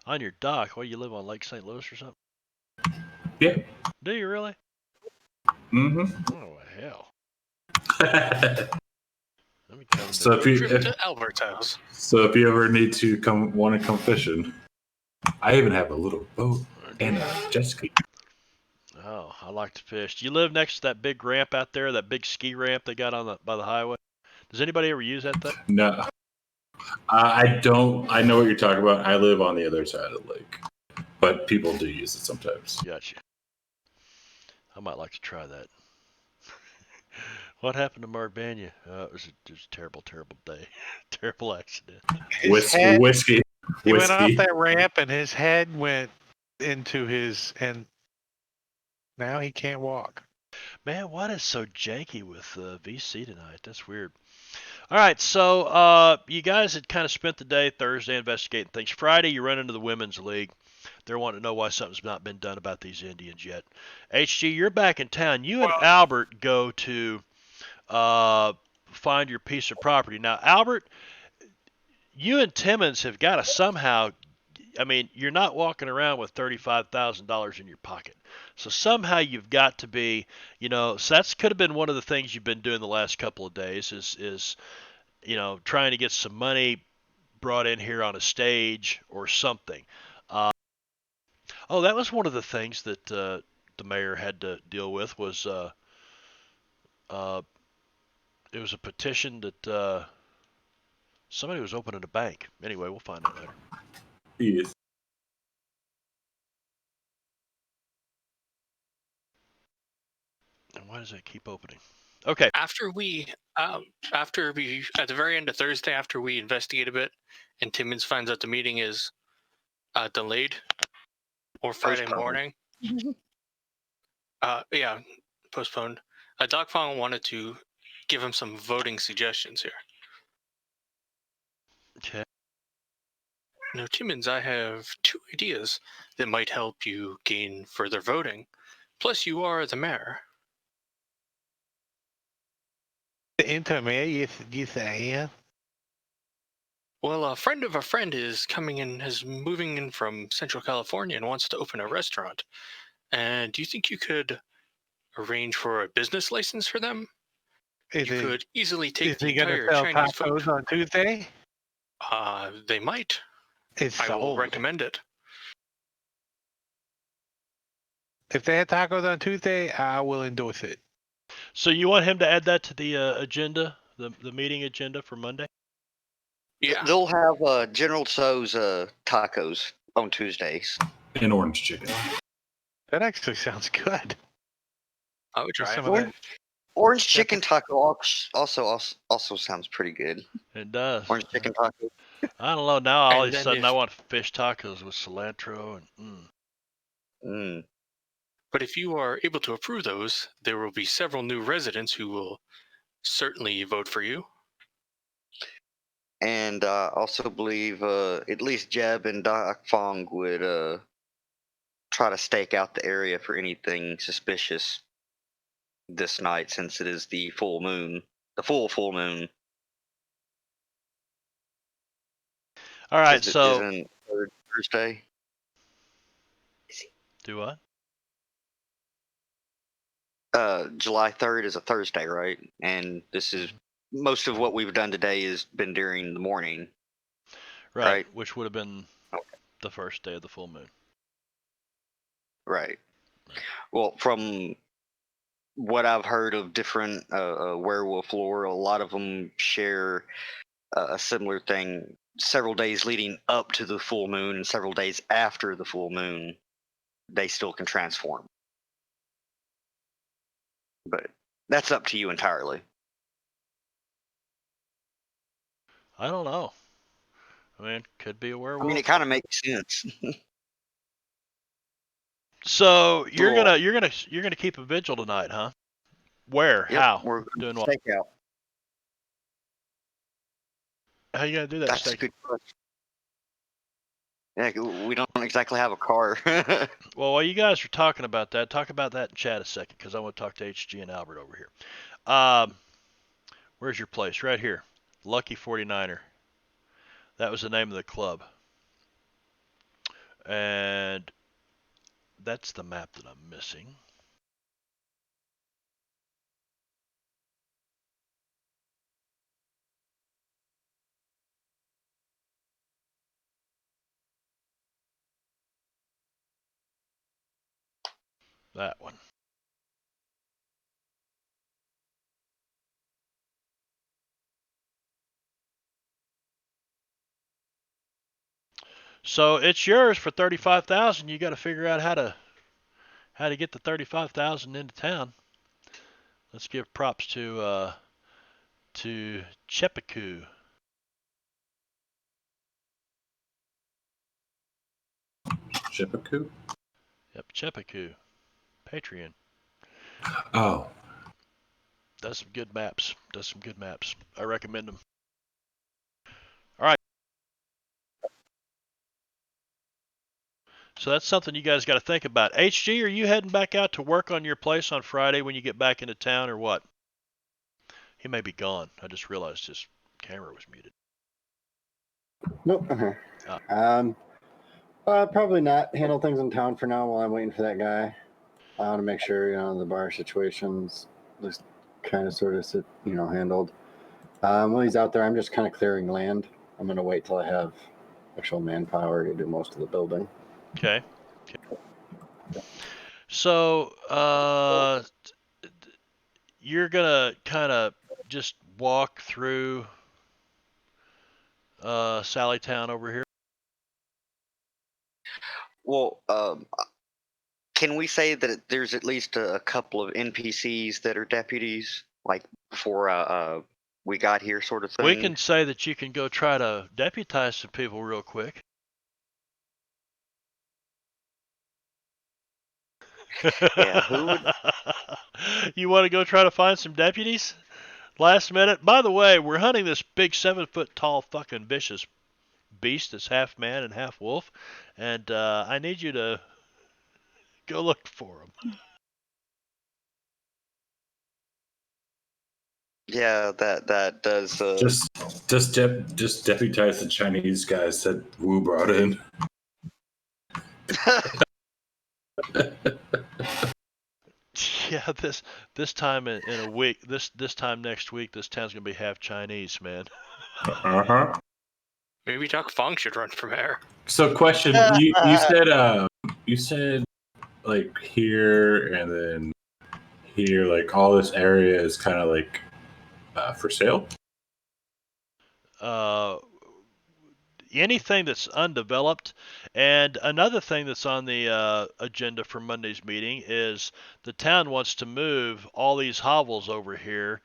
On your dock? What, you live on Lake St. Louis or something? Yeah. Do you really? Mm-hmm. Oh, hell. Let me come So to Albert's house. So if you ever need to want to come fishing, I even have a little boat and a jet ski. Oh, I like to fish. Do you live next to that big ramp out there, that big ski ramp they got by the highway? Does anybody ever use that thing? No. I don't. I know what you're talking about. I live on the other side of the lake, but people do use it sometimes. Gotcha. I might like to try that. What happened to Marbanya? It was a terrible, terrible day. Terrible accident. His head, Whiskey. he went off that ramp and his head went into his, and now he can't walk. Man, what is so janky with VC tonight? That's weird. All right, so you guys had kind of spent the day Thursday investigating things. Friday, you run into the women's league. They're wanting to know why something's not been done about these Indians yet. HG, you're back in town. You and Albert go to find your piece of property. Now, Albert, you and Timmons have got to somehow. I mean, you're not walking around with $35,000 in your pocket. So somehow you've got to be, so that's could have been one of the things you've been doing the last couple of days is trying to get some money brought in here on a stage or something. That was one of the things that the mayor had to deal with was it was a petition that somebody was opening a bank. Anyway, we'll find out later. Yes. And why does it keep opening? Okay. After we at the very end of Thursday, after we investigate a bit, and Timmons finds out the meeting is delayed or Friday morning. Yeah, postponed. Doc Fong wanted to give him some voting suggestions here. Okay. Now, Timmons, I have 2 ideas that might help you gain further voting. Plus, you are the mayor. Into me, you say, yeah? Well, a friend of a friend is moving in from Central California and wants to open a restaurant. And do you think you could arrange for a business license for them? You could easily take the entire Chinese food. Is he going to sell tacos on Tuesday? They might. It's I will sold. recommend it. If they had tacos on Tuesday, I will endorse it. So you want him to add that to the agenda, the meeting agenda for Monday? Yeah. They'll have General Tso's tacos on Tuesdays. And orange chicken. That actually sounds good. I would try it. Orange chicken taco also sounds pretty good. It does. Orange chicken taco. I don't know. Now all of a sudden I want fish tacos with cilantro and. But if you are able to approve those, there will be several new residents who will certainly vote for you. And I also believe at least Jeb and Doc Fong would try to stake out the area for anything suspicious this night, since it is the full moon, the full moon. All right, so isn't Thursday. Do what? July 3rd is a Thursday, right? And this is most of what we've done today has been during the morning. Right? Which would have been the first day of the full moon. Right. Well, from what I've heard of different werewolf lore, a lot of them share a similar thing. Several days leading up to the full moon and several days after the full moon, they still can transform. But that's up to you entirely. I don't know. I mean, could be a werewolf. I mean, it kind of makes sense. So you're gonna keep a vigil tonight, huh? Where? Yep, How? We're doing what? Stakeout. How you gonna do that? That's a good question. Yeah, we don't exactly have a car. Well, while you guys are talking about that, talk about that in chat a second, because I want to talk to HG and Albert over here. Where's your place? Right here. Lucky 49er. That was the name of the club. And that's the map that I'm missing. That one. So it's yours for 35,000. You got to figure out how to get the 35,000 into town. Let's give props to Chepaku. Shipaku? Yep, Chepaku. Patreon. Oh. Does some good maps. I recommend them. All right. So that's something you guys got to think about. HG, are you heading back out to work on your place on Friday when you get back into town, or what? He may be gone. I just realized his camera was muted. Nope. Probably not. Handle things in town for now while I'm waiting for that guy. I want to make sure the bar situation's just kind of sort of handled. While he's out there, I'm just kind of clearing land. I'm gonna wait till I have actual manpower to do most of the building. Okay. So, you're gonna kind of just walk through Sallytown over here. Well, can we say that there's at least a couple of NPCs that are deputies, like before we got here, sort of thing? We can say that you can go try to deputize some people real quick. Yeah, who would? You want to go try to find some deputies? Last minute. By the way, we're hunting this big 7-foot tall fucking vicious beast that's half man and half wolf, and I need you to go look for him. Yeah, that does. Just deputize the Chinese guys that Wu brought in. Yeah, this time in a week, this time next week, this town's gonna be half Chinese, man. Uh-huh. Maybe Duck Fong should run for mayor. So, question: you said like here and then here, like all this area is kind of like for sale. Anything that's undeveloped, and another thing that's on the agenda for Monday's meeting is the town wants to move all these hovels over here,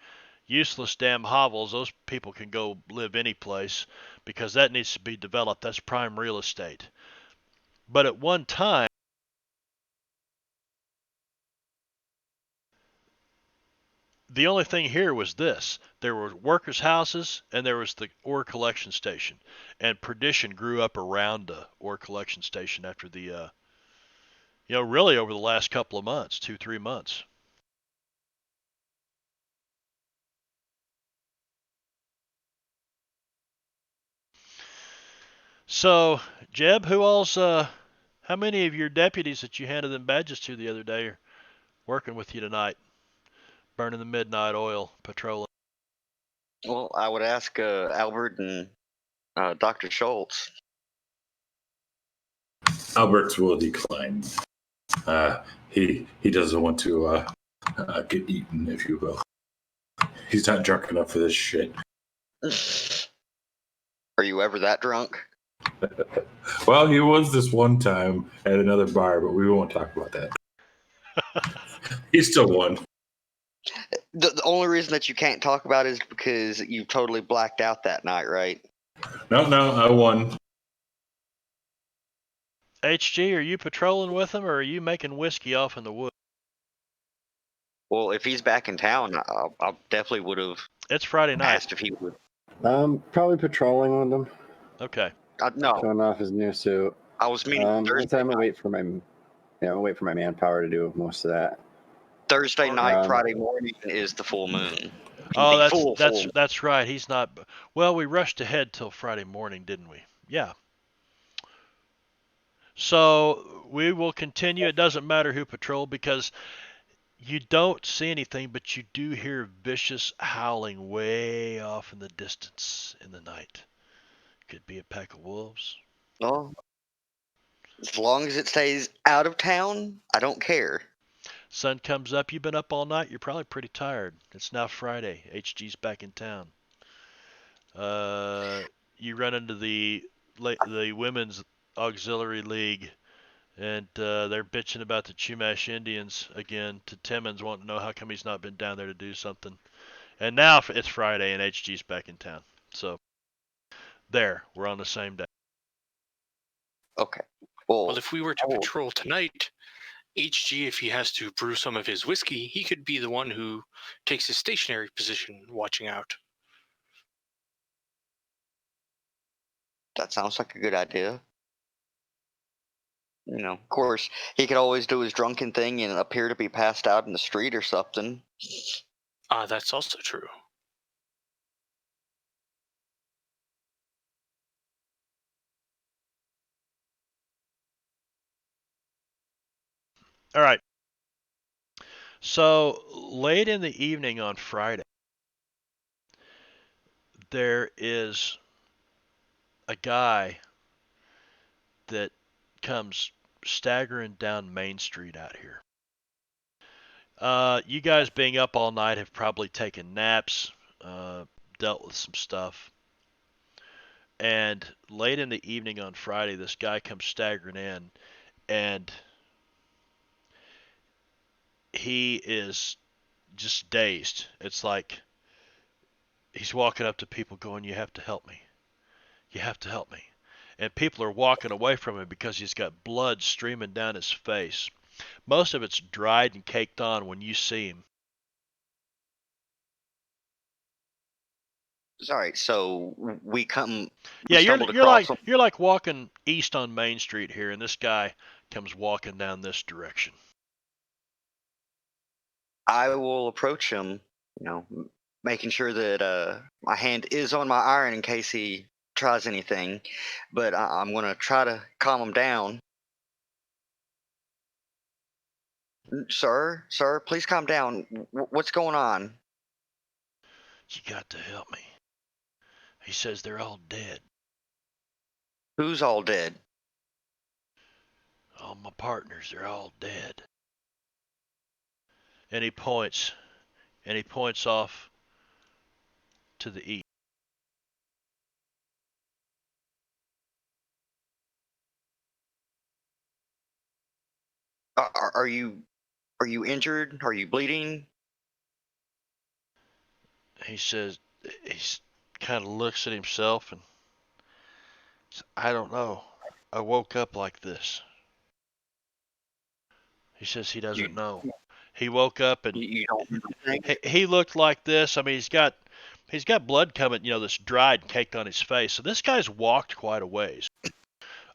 useless damn hovels. Those people can go live any place because that needs to be developed. That's prime real estate. But at one time, the only thing here was this. There were workers' houses and there was the ore collection station. And perdition grew up around the ore collection station after the, really over the last couple of months, 2-3 months. So, Jeb, how many of your deputies that you handed them badges to the other day are working with you tonight? Burning the midnight oil, patrolling. Well, I would ask Albert and Dr. Schultz. Alberts will decline. He doesn't want to get eaten, if you will. He's not drunk enough for this shit. Are you ever that drunk? Well, he was this one time at another bar, but we won't talk about that. He still won. The only reason that you can't talk about it is because you totally blacked out that night, right? No, I won. HG, are you patrolling with him or are you making whiskey off in the woods? Well, if he's back in town, I definitely would have. It's Friday night. Asked if he would. Probably patrolling with him. Okay. No. Showing off his new suit. I was meaning Thursday. I'm gonna wait for my manpower to do most of that. Thursday night, Friday morning is the full moon. Oh, that's right. He's not. Well, we rushed ahead till Friday morning, didn't we? Yeah. So we will continue. It doesn't matter who patrol because you don't see anything, but you do hear vicious howling way off in the distance in the night. Could be a pack of wolves. Well, as long as it stays out of town, I don't care. Sun comes up. You've been up all night. You're probably pretty tired. It's now Friday. HG's back in town. You run into the women's auxiliary league And they're bitching about the Chumash Indians again to Timmons, wanting to know how come he's not been down there to do something. And now it's Friday and HG's back in town. So there, we're on the same day. Okay. Well, if we were to patrol tonight, HG, if he has to brew some of his whiskey, he could be the one who takes his stationary position watching out. That sounds like a good idea. You know, of course, he could always do his drunken thing and appear to be passed out in the street or something. That's also true. All right. So late in the evening on Friday, there is a guy that comes staggering down Main Street out here. You guys being up all night have probably taken naps, dealt with some stuff. And late in the evening on Friday, this guy comes staggering in, and he is just dazed. It's like he's walking up to people going, "You have to help me. You have to help me." And people are walking away from him because he's got blood streaming down his face. Most of it's dried and caked on when you see him. Sorry, so we Yeah, stumbled across him. you're like walking east on Main Street here, and this guy comes walking down this direction. I will approach him, you know, making sure that my hand is on my iron in case he tries anything, but I'm going to try to calm him down. Sir, please calm down. What's going on? You got to help me. He says they're all dead. Who's all dead? All my partners, they're all dead. And he points off to the east. Are you injured? Are you bleeding? He says, he kind of looks at himself and says, I don't know. I woke up like this. He says he doesn't know. He woke up and You don't know. he looked like this. I mean, he's got blood coming, that's dried and caked on his face. So this guy's walked quite a ways.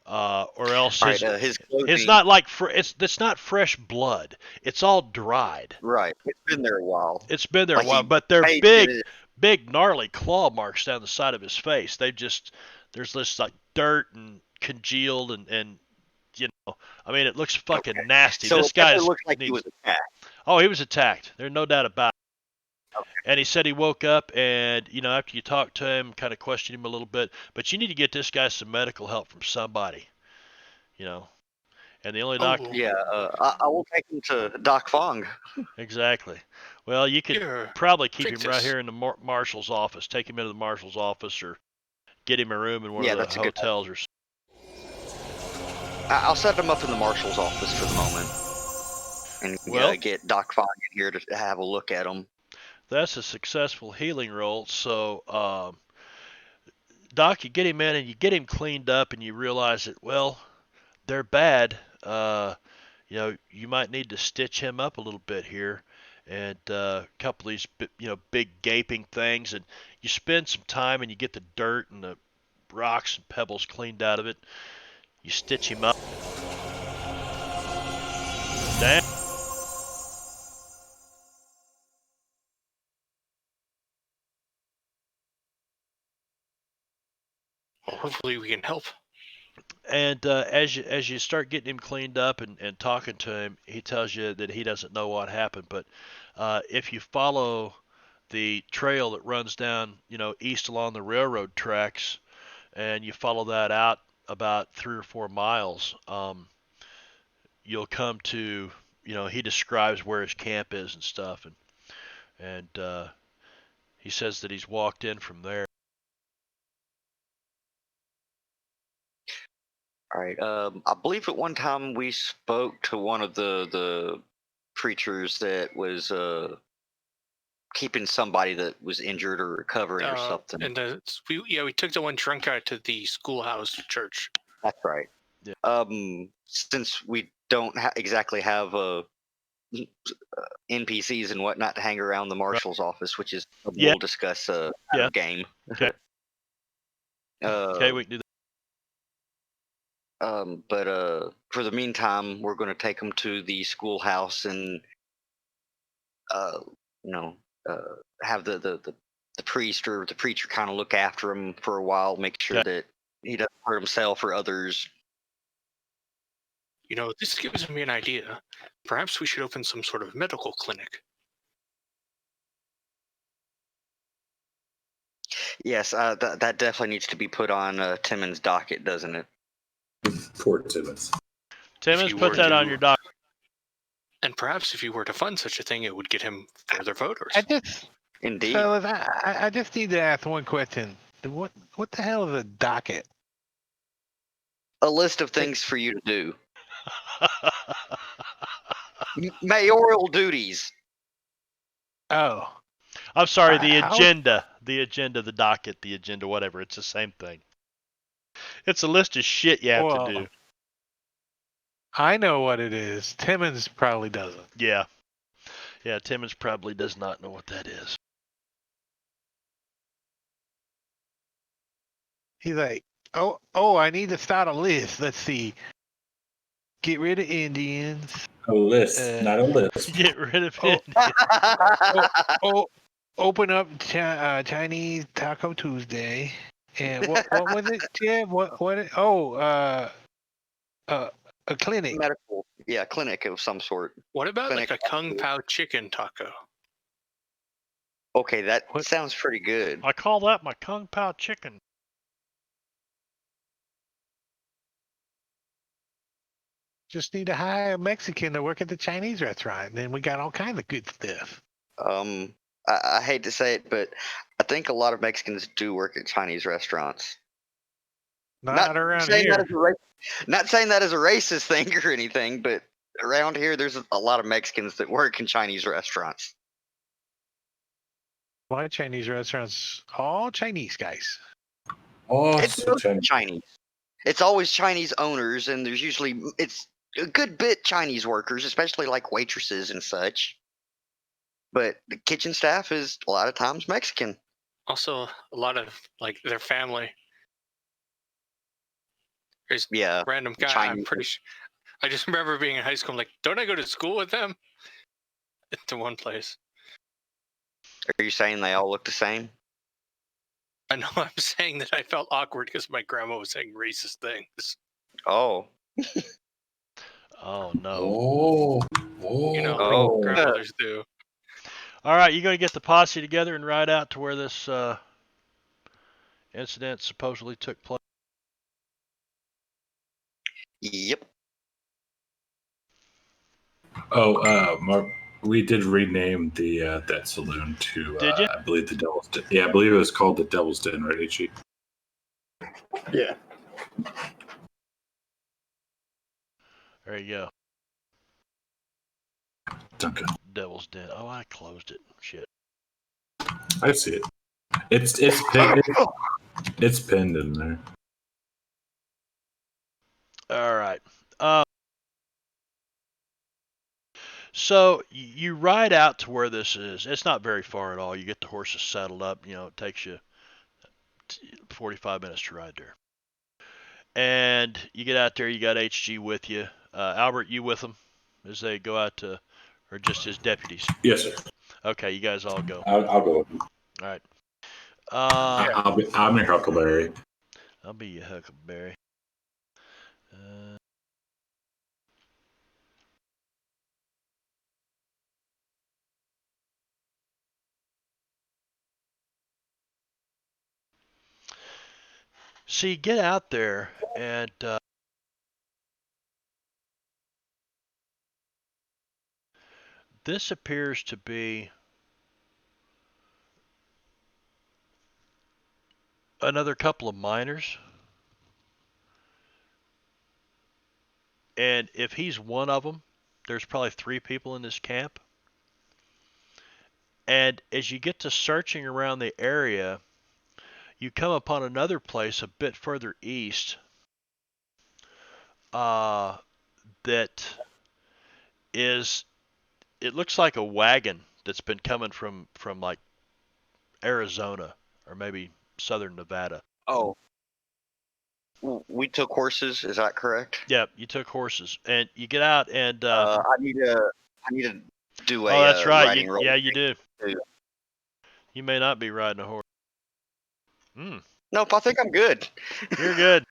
Or else Right, his clothing. it's not like it's not fresh blood. It's all dried. Right, it's been there a while. It's been there Like a while, he but they're paid big gnarly claw marks down the side of his face. There's this like dirt and congealed and I mean, it looks fucking nasty. So this guy looks like he was attacked. Oh, he was attacked. There's no doubt about it. Okay. And he said he woke up and, after you talked to him, kind of questioned him a little bit, but you need to get this guy some medical help from somebody, And the only doctor. Yeah, I will take him to Doc Fong. Exactly. Well, you could probably keep him right here in the marshal's office. Take him into the marshal's office or get him a room in one of the hotels or something. I'll set him up in the marshal's office for the moment. And get Doc Fong in here to have a look at him. That's a successful healing roll. So, Doc, you get him in and you get him cleaned up and you realize that, well, they're bad. You might need to stitch him up a little bit here. And a couple of these, big gaping things. And you spend some time and you get the dirt and the rocks and pebbles cleaned out of it. You stitch him up. Damn. Well, hopefully we can help. And as you start getting him cleaned up and talking to him, he tells you that he doesn't know what happened. But if you follow the trail that runs down, east along the railroad tracks, and you follow that out about 3 or 4 miles, you'll come to, he describes where his camp is and stuff, and he says that he's walked in from there. All right. I believe at one time we spoke to one of the preachers that was keeping somebody that was injured or recovering or something. And we took the one drunk guy to the schoolhouse church. That's right. Yeah. Since we don't exactly have NPCs and whatnot to hang around the marshal's office, which is Yeah. we'll discuss out Yeah. of game. Okay. Okay, we can do that. But for the meantime, we're going to take them to the schoolhouse and you know have the priest or the preacher kind of look after him for a while, make sure that he doesn't hurt himself or others. You know, this gives me an idea. Perhaps we should open some sort of medical clinic. Yes, that definitely needs to be put on Timmons' docket, doesn't it? Poor Timmons. Timmons, put that on your doc. And perhaps if you were to fund such a thing, it would get him further voters. Indeed. Fellas, I just need to ask one question. What the hell is a docket? A list of things for you to do. Mayoral duties. Oh. I'm sorry, the agenda, the docket, the agenda, whatever. It's the same thing. It's a list of shit you have to do. I know what it is. Timmons probably doesn't. Yeah. Yeah, Timmons probably does not know what that is. He's like, oh, I need to start a list. Let's see. Get rid of Indians. A list, not a list. Get rid of Indians. Open up Chinese Taco Tuesday. And what was it? Yeah, a clinic. Medical, yeah, clinic of some sort. What about like a Kung Pao chicken taco? Okay, that sounds pretty good. I call that my Kung Pao chicken. Just need to hire a Mexican to work at the Chinese restaurant, and then we got all kinds of good stuff. I hate to say it, but I think a lot of Mexicans do work at Chinese restaurants. Not around here. Not saying that as a racist thing or anything, but around here, there's a lot of Mexicans that work in Chinese restaurants. My Chinese restaurants, all Chinese guys. Oh, it's so Chinese. It's always Chinese owners, and there's usually it's a good bit Chinese workers, especially like waitresses and such. But the kitchen staff is a lot of times Mexican. Also, a lot of like their family. There's random guy. Chinese. I'm pretty sure. I just remember being in high school. I'm like, don't I go to school with them? To one place. Are you saying they all look the same? I know. I'm saying that I felt awkward because my grandma was saying racist things. Oh. Oh no. You know, grandmothers do. All right, you going to get the posse together and ride out to where this incident supposedly took place? Yep. Oh, Mark, we did rename the that saloon to. Did you? I believe the Devil's Den. Yeah, I believe it was called the Devil's Den, right, Ichi? Yeah. There you go. Duncan. Devil's Den. Oh, I closed it. Shit. I see it. It's pinned. It's pinned in there. All right. So you ride out to where this is. It's not very far at all. You get the horses saddled up. You know, it takes you 45 minutes to ride there. And you get out there. You got HG with you. Albert, you with them as they go out to, or just his deputies? Yes, sir. Okay, you guys all go. I'll go with them. All right. I'm your Huckleberry. I'll be your Huckleberry. So you get out there, and this appears to be another couple of miners. And if he's one of them, there's probably 3 people in this camp. And as you get to searching around the area, you come upon another place a bit further east that is, it looks like a wagon that's been coming from like Arizona or maybe southern Nevada. Oh, we took horses. Is that correct? Yep, you took horses, and you get out, and I need to do a oh, that's right. riding roll. Yeah, you do. Too. You may not be riding a horse. Nope, I think I'm good. You're good.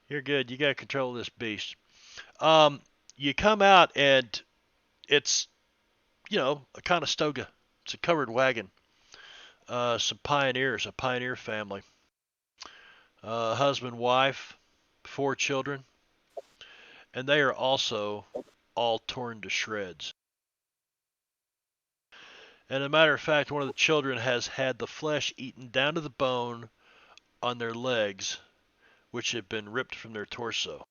You're good. You got control of this beast. You come out, and it's, a Conestoga. It's a covered wagon. Some pioneers, a pioneer family. Husband, wife, 4 children. And they are also all torn to shreds. And as a matter of fact, one of the children has had the flesh eaten down to the bone on their legs, which have been ripped from their torso.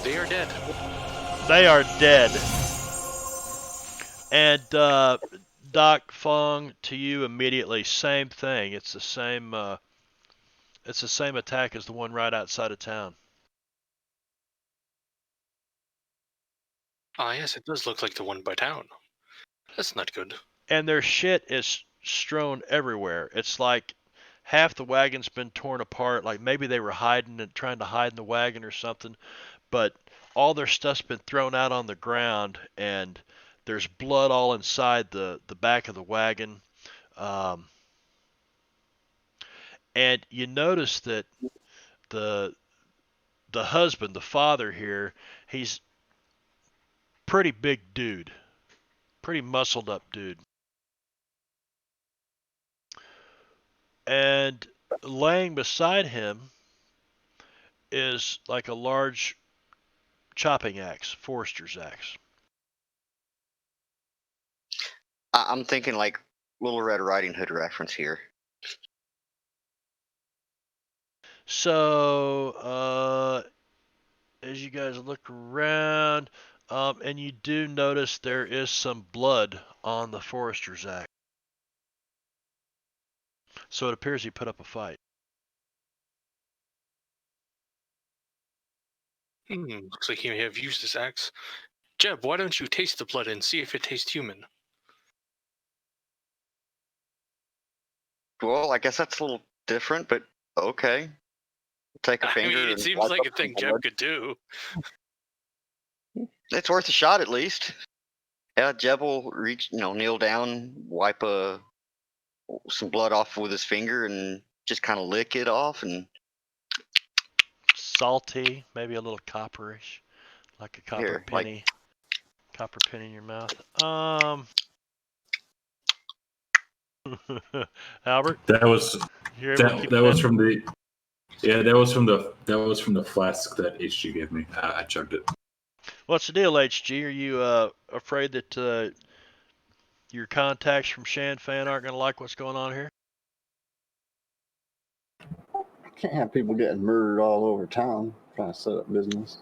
They are dead. They are dead. And Doc, Fong, to you immediately, same thing. It's the same attack as the one right outside of town. Ah, yes, it does look like the one by town. That's not good. And their shit is strewn everywhere. It's like half the wagon's been torn apart. Like maybe they were hiding and trying to hide in the wagon or something. But all their stuff's been thrown out on the ground, and there's blood all inside the back of the wagon. And you notice that the husband, the father here, he's pretty big dude, pretty muscled up dude. And laying beside him is like a large chopping axe, forester's axe. I'm thinking like Little Red Riding Hood reference here. So, as you guys look around, and you do notice there is some blood on the forester's axe. So it appears he put up a fight. Looks like he may have used this axe. Jeb, why don't you taste the blood and see if it tastes human? Well, I guess that's a little different, but okay. Take a finger. I mean, it seems like a thing Jeb could do. It's worth a shot at least. Yeah, Jeb will kneel down, wipe some blood off with his finger, and just kind of lick it off. And salty, maybe a little copperish, like a copper penny. Copper penny in your mouth. Albert, that was from the flask that HG gave me. I chugged it. What's the deal, HG? Are you afraid that your contacts from Shan Fan aren't going to like what's going on here? Can't have people getting murdered all over town trying to set up business.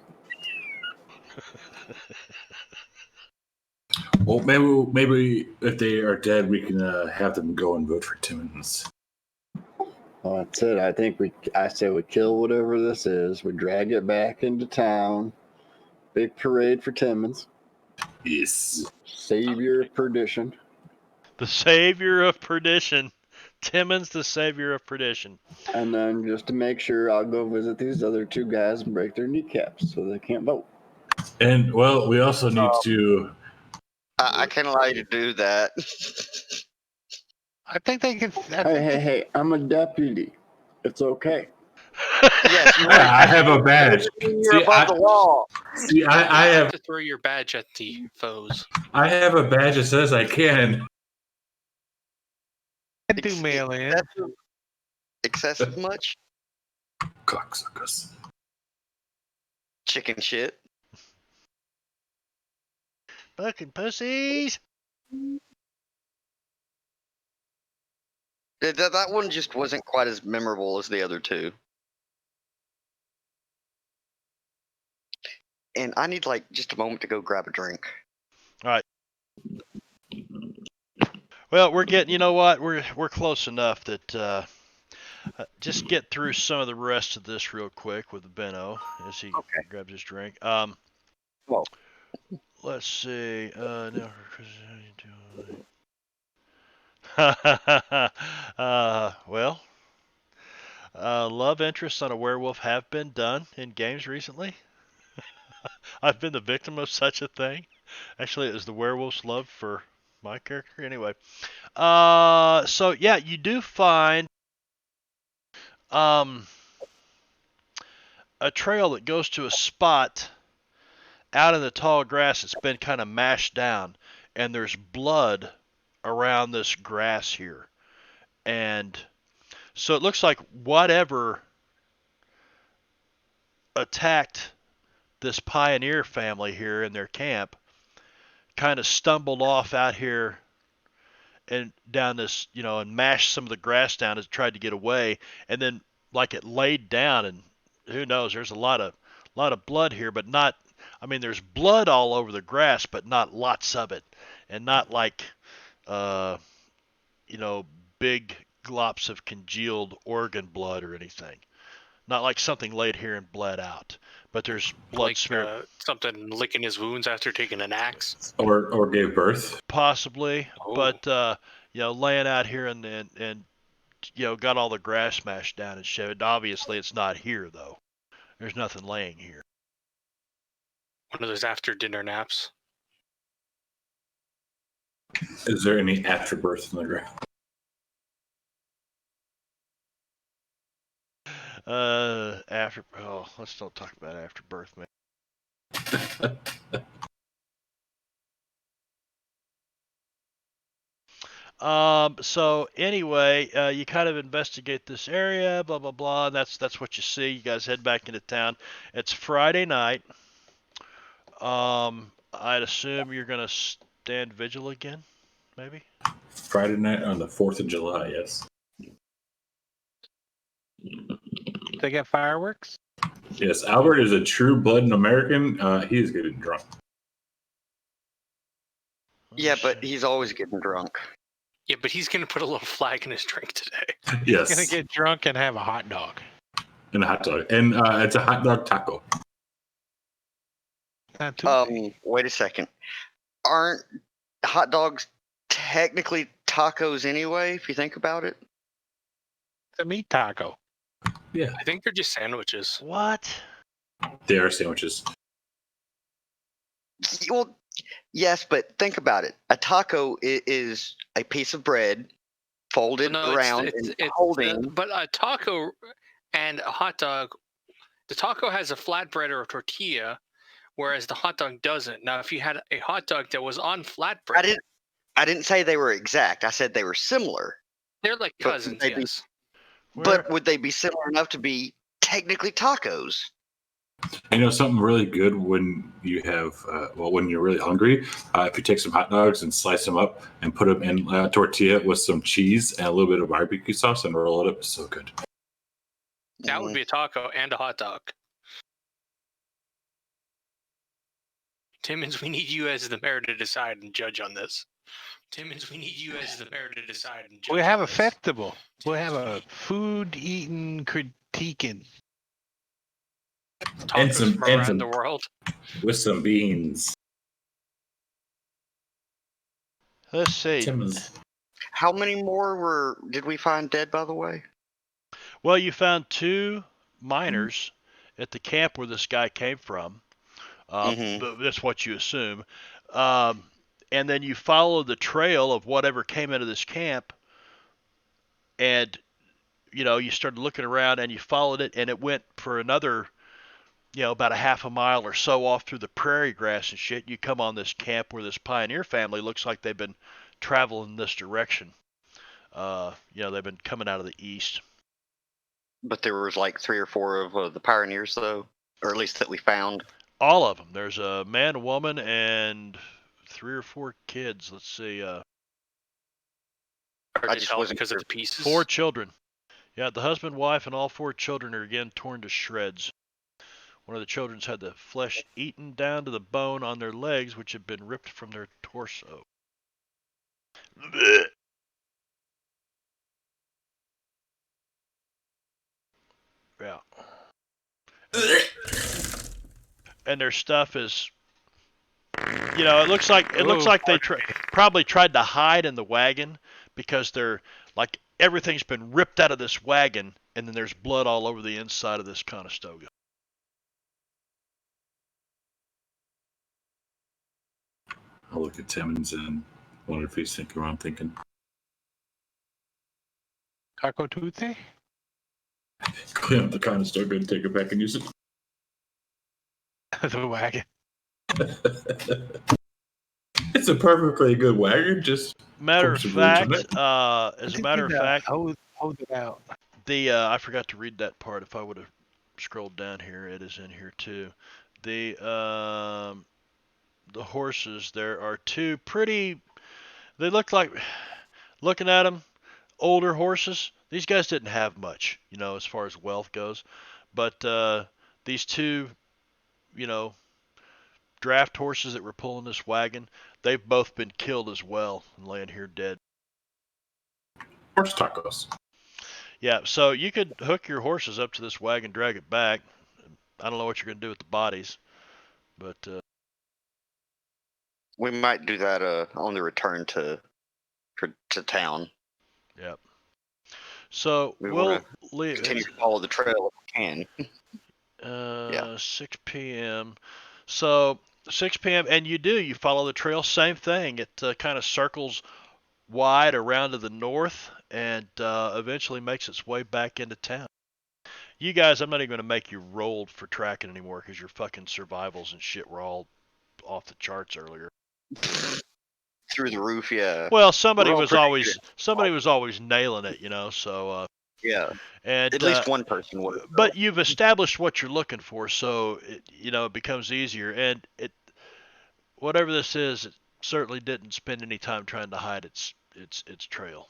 Well, maybe if they are dead, we can have them go and vote for Timmons. Well, that's it. I say we kill whatever this is. We drag it back into town. Big parade for Timmons. Yes. Savior of perdition. The savior of perdition. Timmons, the savior of perdition. And then just to make sure, I'll go visit these other 2 guys and break their kneecaps so they can't vote. And, well, we also need to... I can't allow you to do that. I think they can... Hey, I'm a deputy. It's okay. Yes, I have a badge. You're above the law. See, I have to throw your badge at the foes. I have a badge that says I can. I do mail in. Excessive much? Cocksuckers. Chicken shit. Fucking pussies. That one just wasn't quite as memorable as the other two. And I need like just a moment to go grab a drink. All right. Well, we're getting. You know what? We're close enough that just get through some of the rest of this real quick with Benno as he grabs his drink. Well, let's see. Now, well, love interests on a werewolf have been done in games recently. I've been the victim of such a thing. Actually, it was the werewolf's love for my character. Anyway, so yeah, you do find a trail that goes to a spot out in the tall grass that's been kind of mashed down, and there's blood around this grass here. And so it looks like whatever attacked this pioneer family here in their camp kind of stumbled off out here and down this, and mashed some of the grass down and tried to get away, and then like it laid down, and who knows, there's a lot of blood here, but not, I mean, there's blood all over the grass, but not lots of it, and not like big glops of congealed organ blood or anything. Not like something laid here and bled out, but there's blood like smeared. Something licking his wounds after taking an axe, or gave birth. Possibly, Oh. but laying out here and got all the grass smashed down and shit. Obviously, it's not here though. There's nothing laying here. One of those after dinner naps. Is there any afterbirth in the ground? Let's don't talk about afterbirth, man. So anyway, you kind of investigate this area, blah blah blah, and that's what you see. You guys head back into town. It's Friday night. I'd assume you're gonna stand vigil again, maybe. Friday night on the 4th of July, yes. They got fireworks? Yes, Albert is a true-blooded American. He is getting drunk. Yeah, but he's always getting drunk. Yeah, but he's gonna put a little flag in his drink today. Yes. He's gonna get drunk and have a hot dog. And a hot dog. And it's a hot dog taco. Not too Wait a second. Aren't hot dogs technically tacos anyway, if you think about it? It's a meat taco. Yeah. I think they're just sandwiches. What? They are sandwiches. Well, yes, but think about it. A taco is a piece of bread folded around and holding. But a taco and a hot dog, the taco has a flatbread or a tortilla, whereas the hot dog doesn't. Now, if you had a hot dog that was on flatbread, I didn't say they were exact. I said they were similar. They're like cousins, yes. But would they be similar enough to be technically tacos? You know, something really good when you have, when you're really hungry, if you take some hot dogs and slice them up and put them in a tortilla with some cheese and a little bit of barbecue sauce and roll it up, it's so good. That would be a taco and a hot dog. Timmons, we need you as the mayor to decide and judge on this. Timmons, we need you as the mayor to decide and judge. We'll have a festival. We'll have a food eating critiquing. And some from around the world with some beans. Let's see. Timmons. How many more did we find dead, by the way? Well, you found 2 miners at the camp where this guy came from. But that's what you assume. And then you follow the trail of whatever came into this camp, and you started looking around and you followed it, and it went for another, about a half a mile or so off through the prairie grass and shit. You come on this camp where this pioneer family looks like they've been traveling this direction. They've been coming out of the east. But there was like 3 or 4 of the pioneers, though, or at least that we found. All of them. There's a man, a woman, and 3 or 4 kids. Let's see. Hard I to just tell wasn't because of sure. the pieces. 4 children. Yeah, the husband, wife, and all 4 children are again torn to shreds. One of the children's had the flesh eaten down to the bone on their legs, which had been ripped from their torso. Blech. Yeah. And their stuff is, it looks like they probably tried to hide in the wagon because they're like everything's been ripped out of this wagon, and then there's blood all over the inside of this Conestoga. I'll look at Timmons and wonder if he's thinking what I'm thinking. Taco Tuesday? Clean up the Conestoga and take it back and use it. The wagon. It's a perfectly good wagon, just Matter of some roots on fact, Hold it out. I forgot to read that part. If I would have scrolled down here, it is in here too. The horses, there are 2 pretty. They look like, looking at them, older horses. These guys didn't have much, as far as wealth goes. But these 2, draft horses that were pulling this wagon, they've both been killed as well and laying here dead. horse tacos. Yeah, so you could hook your horses up to this wagon, drag it back. I don't know what you're going to do with the bodies, but We might do that on the return to town. Yep. So we'll leave. Continue to follow the trail if we can. 6 p.m. So 6 p.m. and you follow the trail. Same thing. It kind of circles wide around to the north and eventually makes its way back into town. You guys, I'm not even going to make you roll for tracking anymore because your fucking survivals and shit were all off the charts earlier. Through the roof, yeah. Well, somebody was always nailing it, So yeah, and at least one person would. But you've established what you're looking for, so it becomes easier. And whatever this is, it certainly didn't spend any time trying to hide its trail.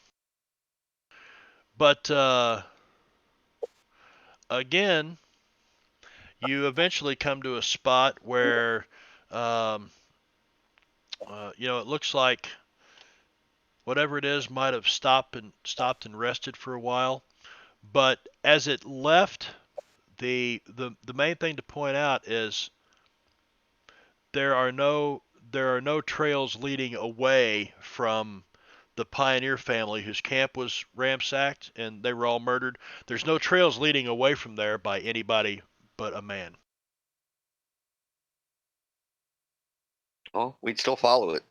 But again, you eventually come to a spot where it looks like whatever it is might have stopped and rested for a while. But as it left, the main thing to point out is there are no trails leading away from the pioneer family whose camp was ransacked and they were all murdered. There's no trails leading away from there by anybody but a man. Well, we'd still follow it.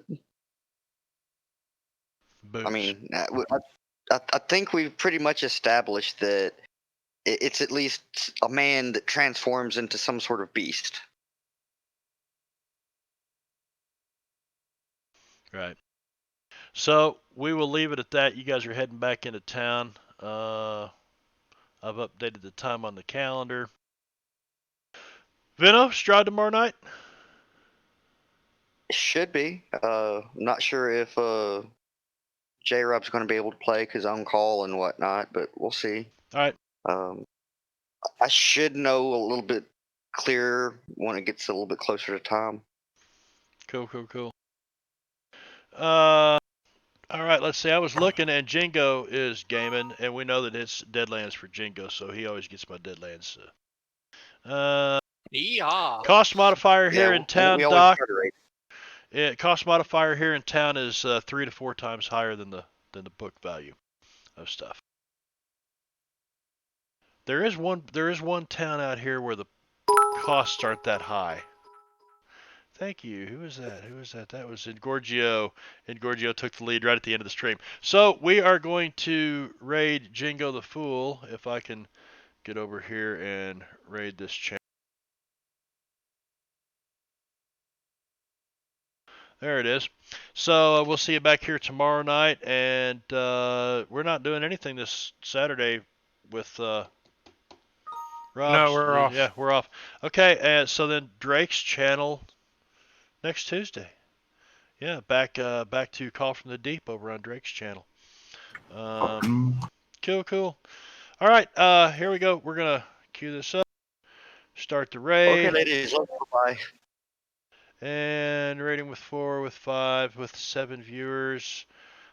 Boots. I mean, I think we've pretty much established that it's at least a man that transforms into some sort of beast. Right. So we will leave it at that. You guys are heading back into town. I've updated the time on the calendar. Vino, Strahd tomorrow night? Should be. Not sure if J-Rob's going to be able to play because on call and whatnot, but we'll see. All right. I should know a little bit clearer when it gets a little bit closer to time. Cool. All right, let's see. I was looking, and Jingo is gaming, and we know that it's Deadlands for Jingo, so he always gets my Deadlands. Yeehaw. Cost modifier here in town, Doc. Cost modifier here in town is 3 to 4 times higher than the book value of stuff. There is one town out here where the costs aren't that high. Thank you. Who was that? That was Ingorgio. Ingorgio took the lead right at the end of the stream. So we are going to raid Jingo the Fool. If I can get over here and raid this channel. There it is. So we'll see you back here tomorrow night. And we're not doing anything this Saturday with Rob. No, we're off. Yeah, we're off. Okay, so then Drake's channel next Tuesday. Yeah, back to Call from the Deep over on Drake's channel. Cool. All right, here we go. We're gonna cue this up. Start the Okay, raid. ladies, bye. And rating with 4, with 5, with 7 viewers.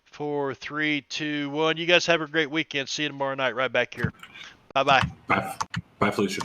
4, 3, 2, 1. You guys have a great weekend. See you tomorrow night right back here. Bye-bye. Bye, Felicia.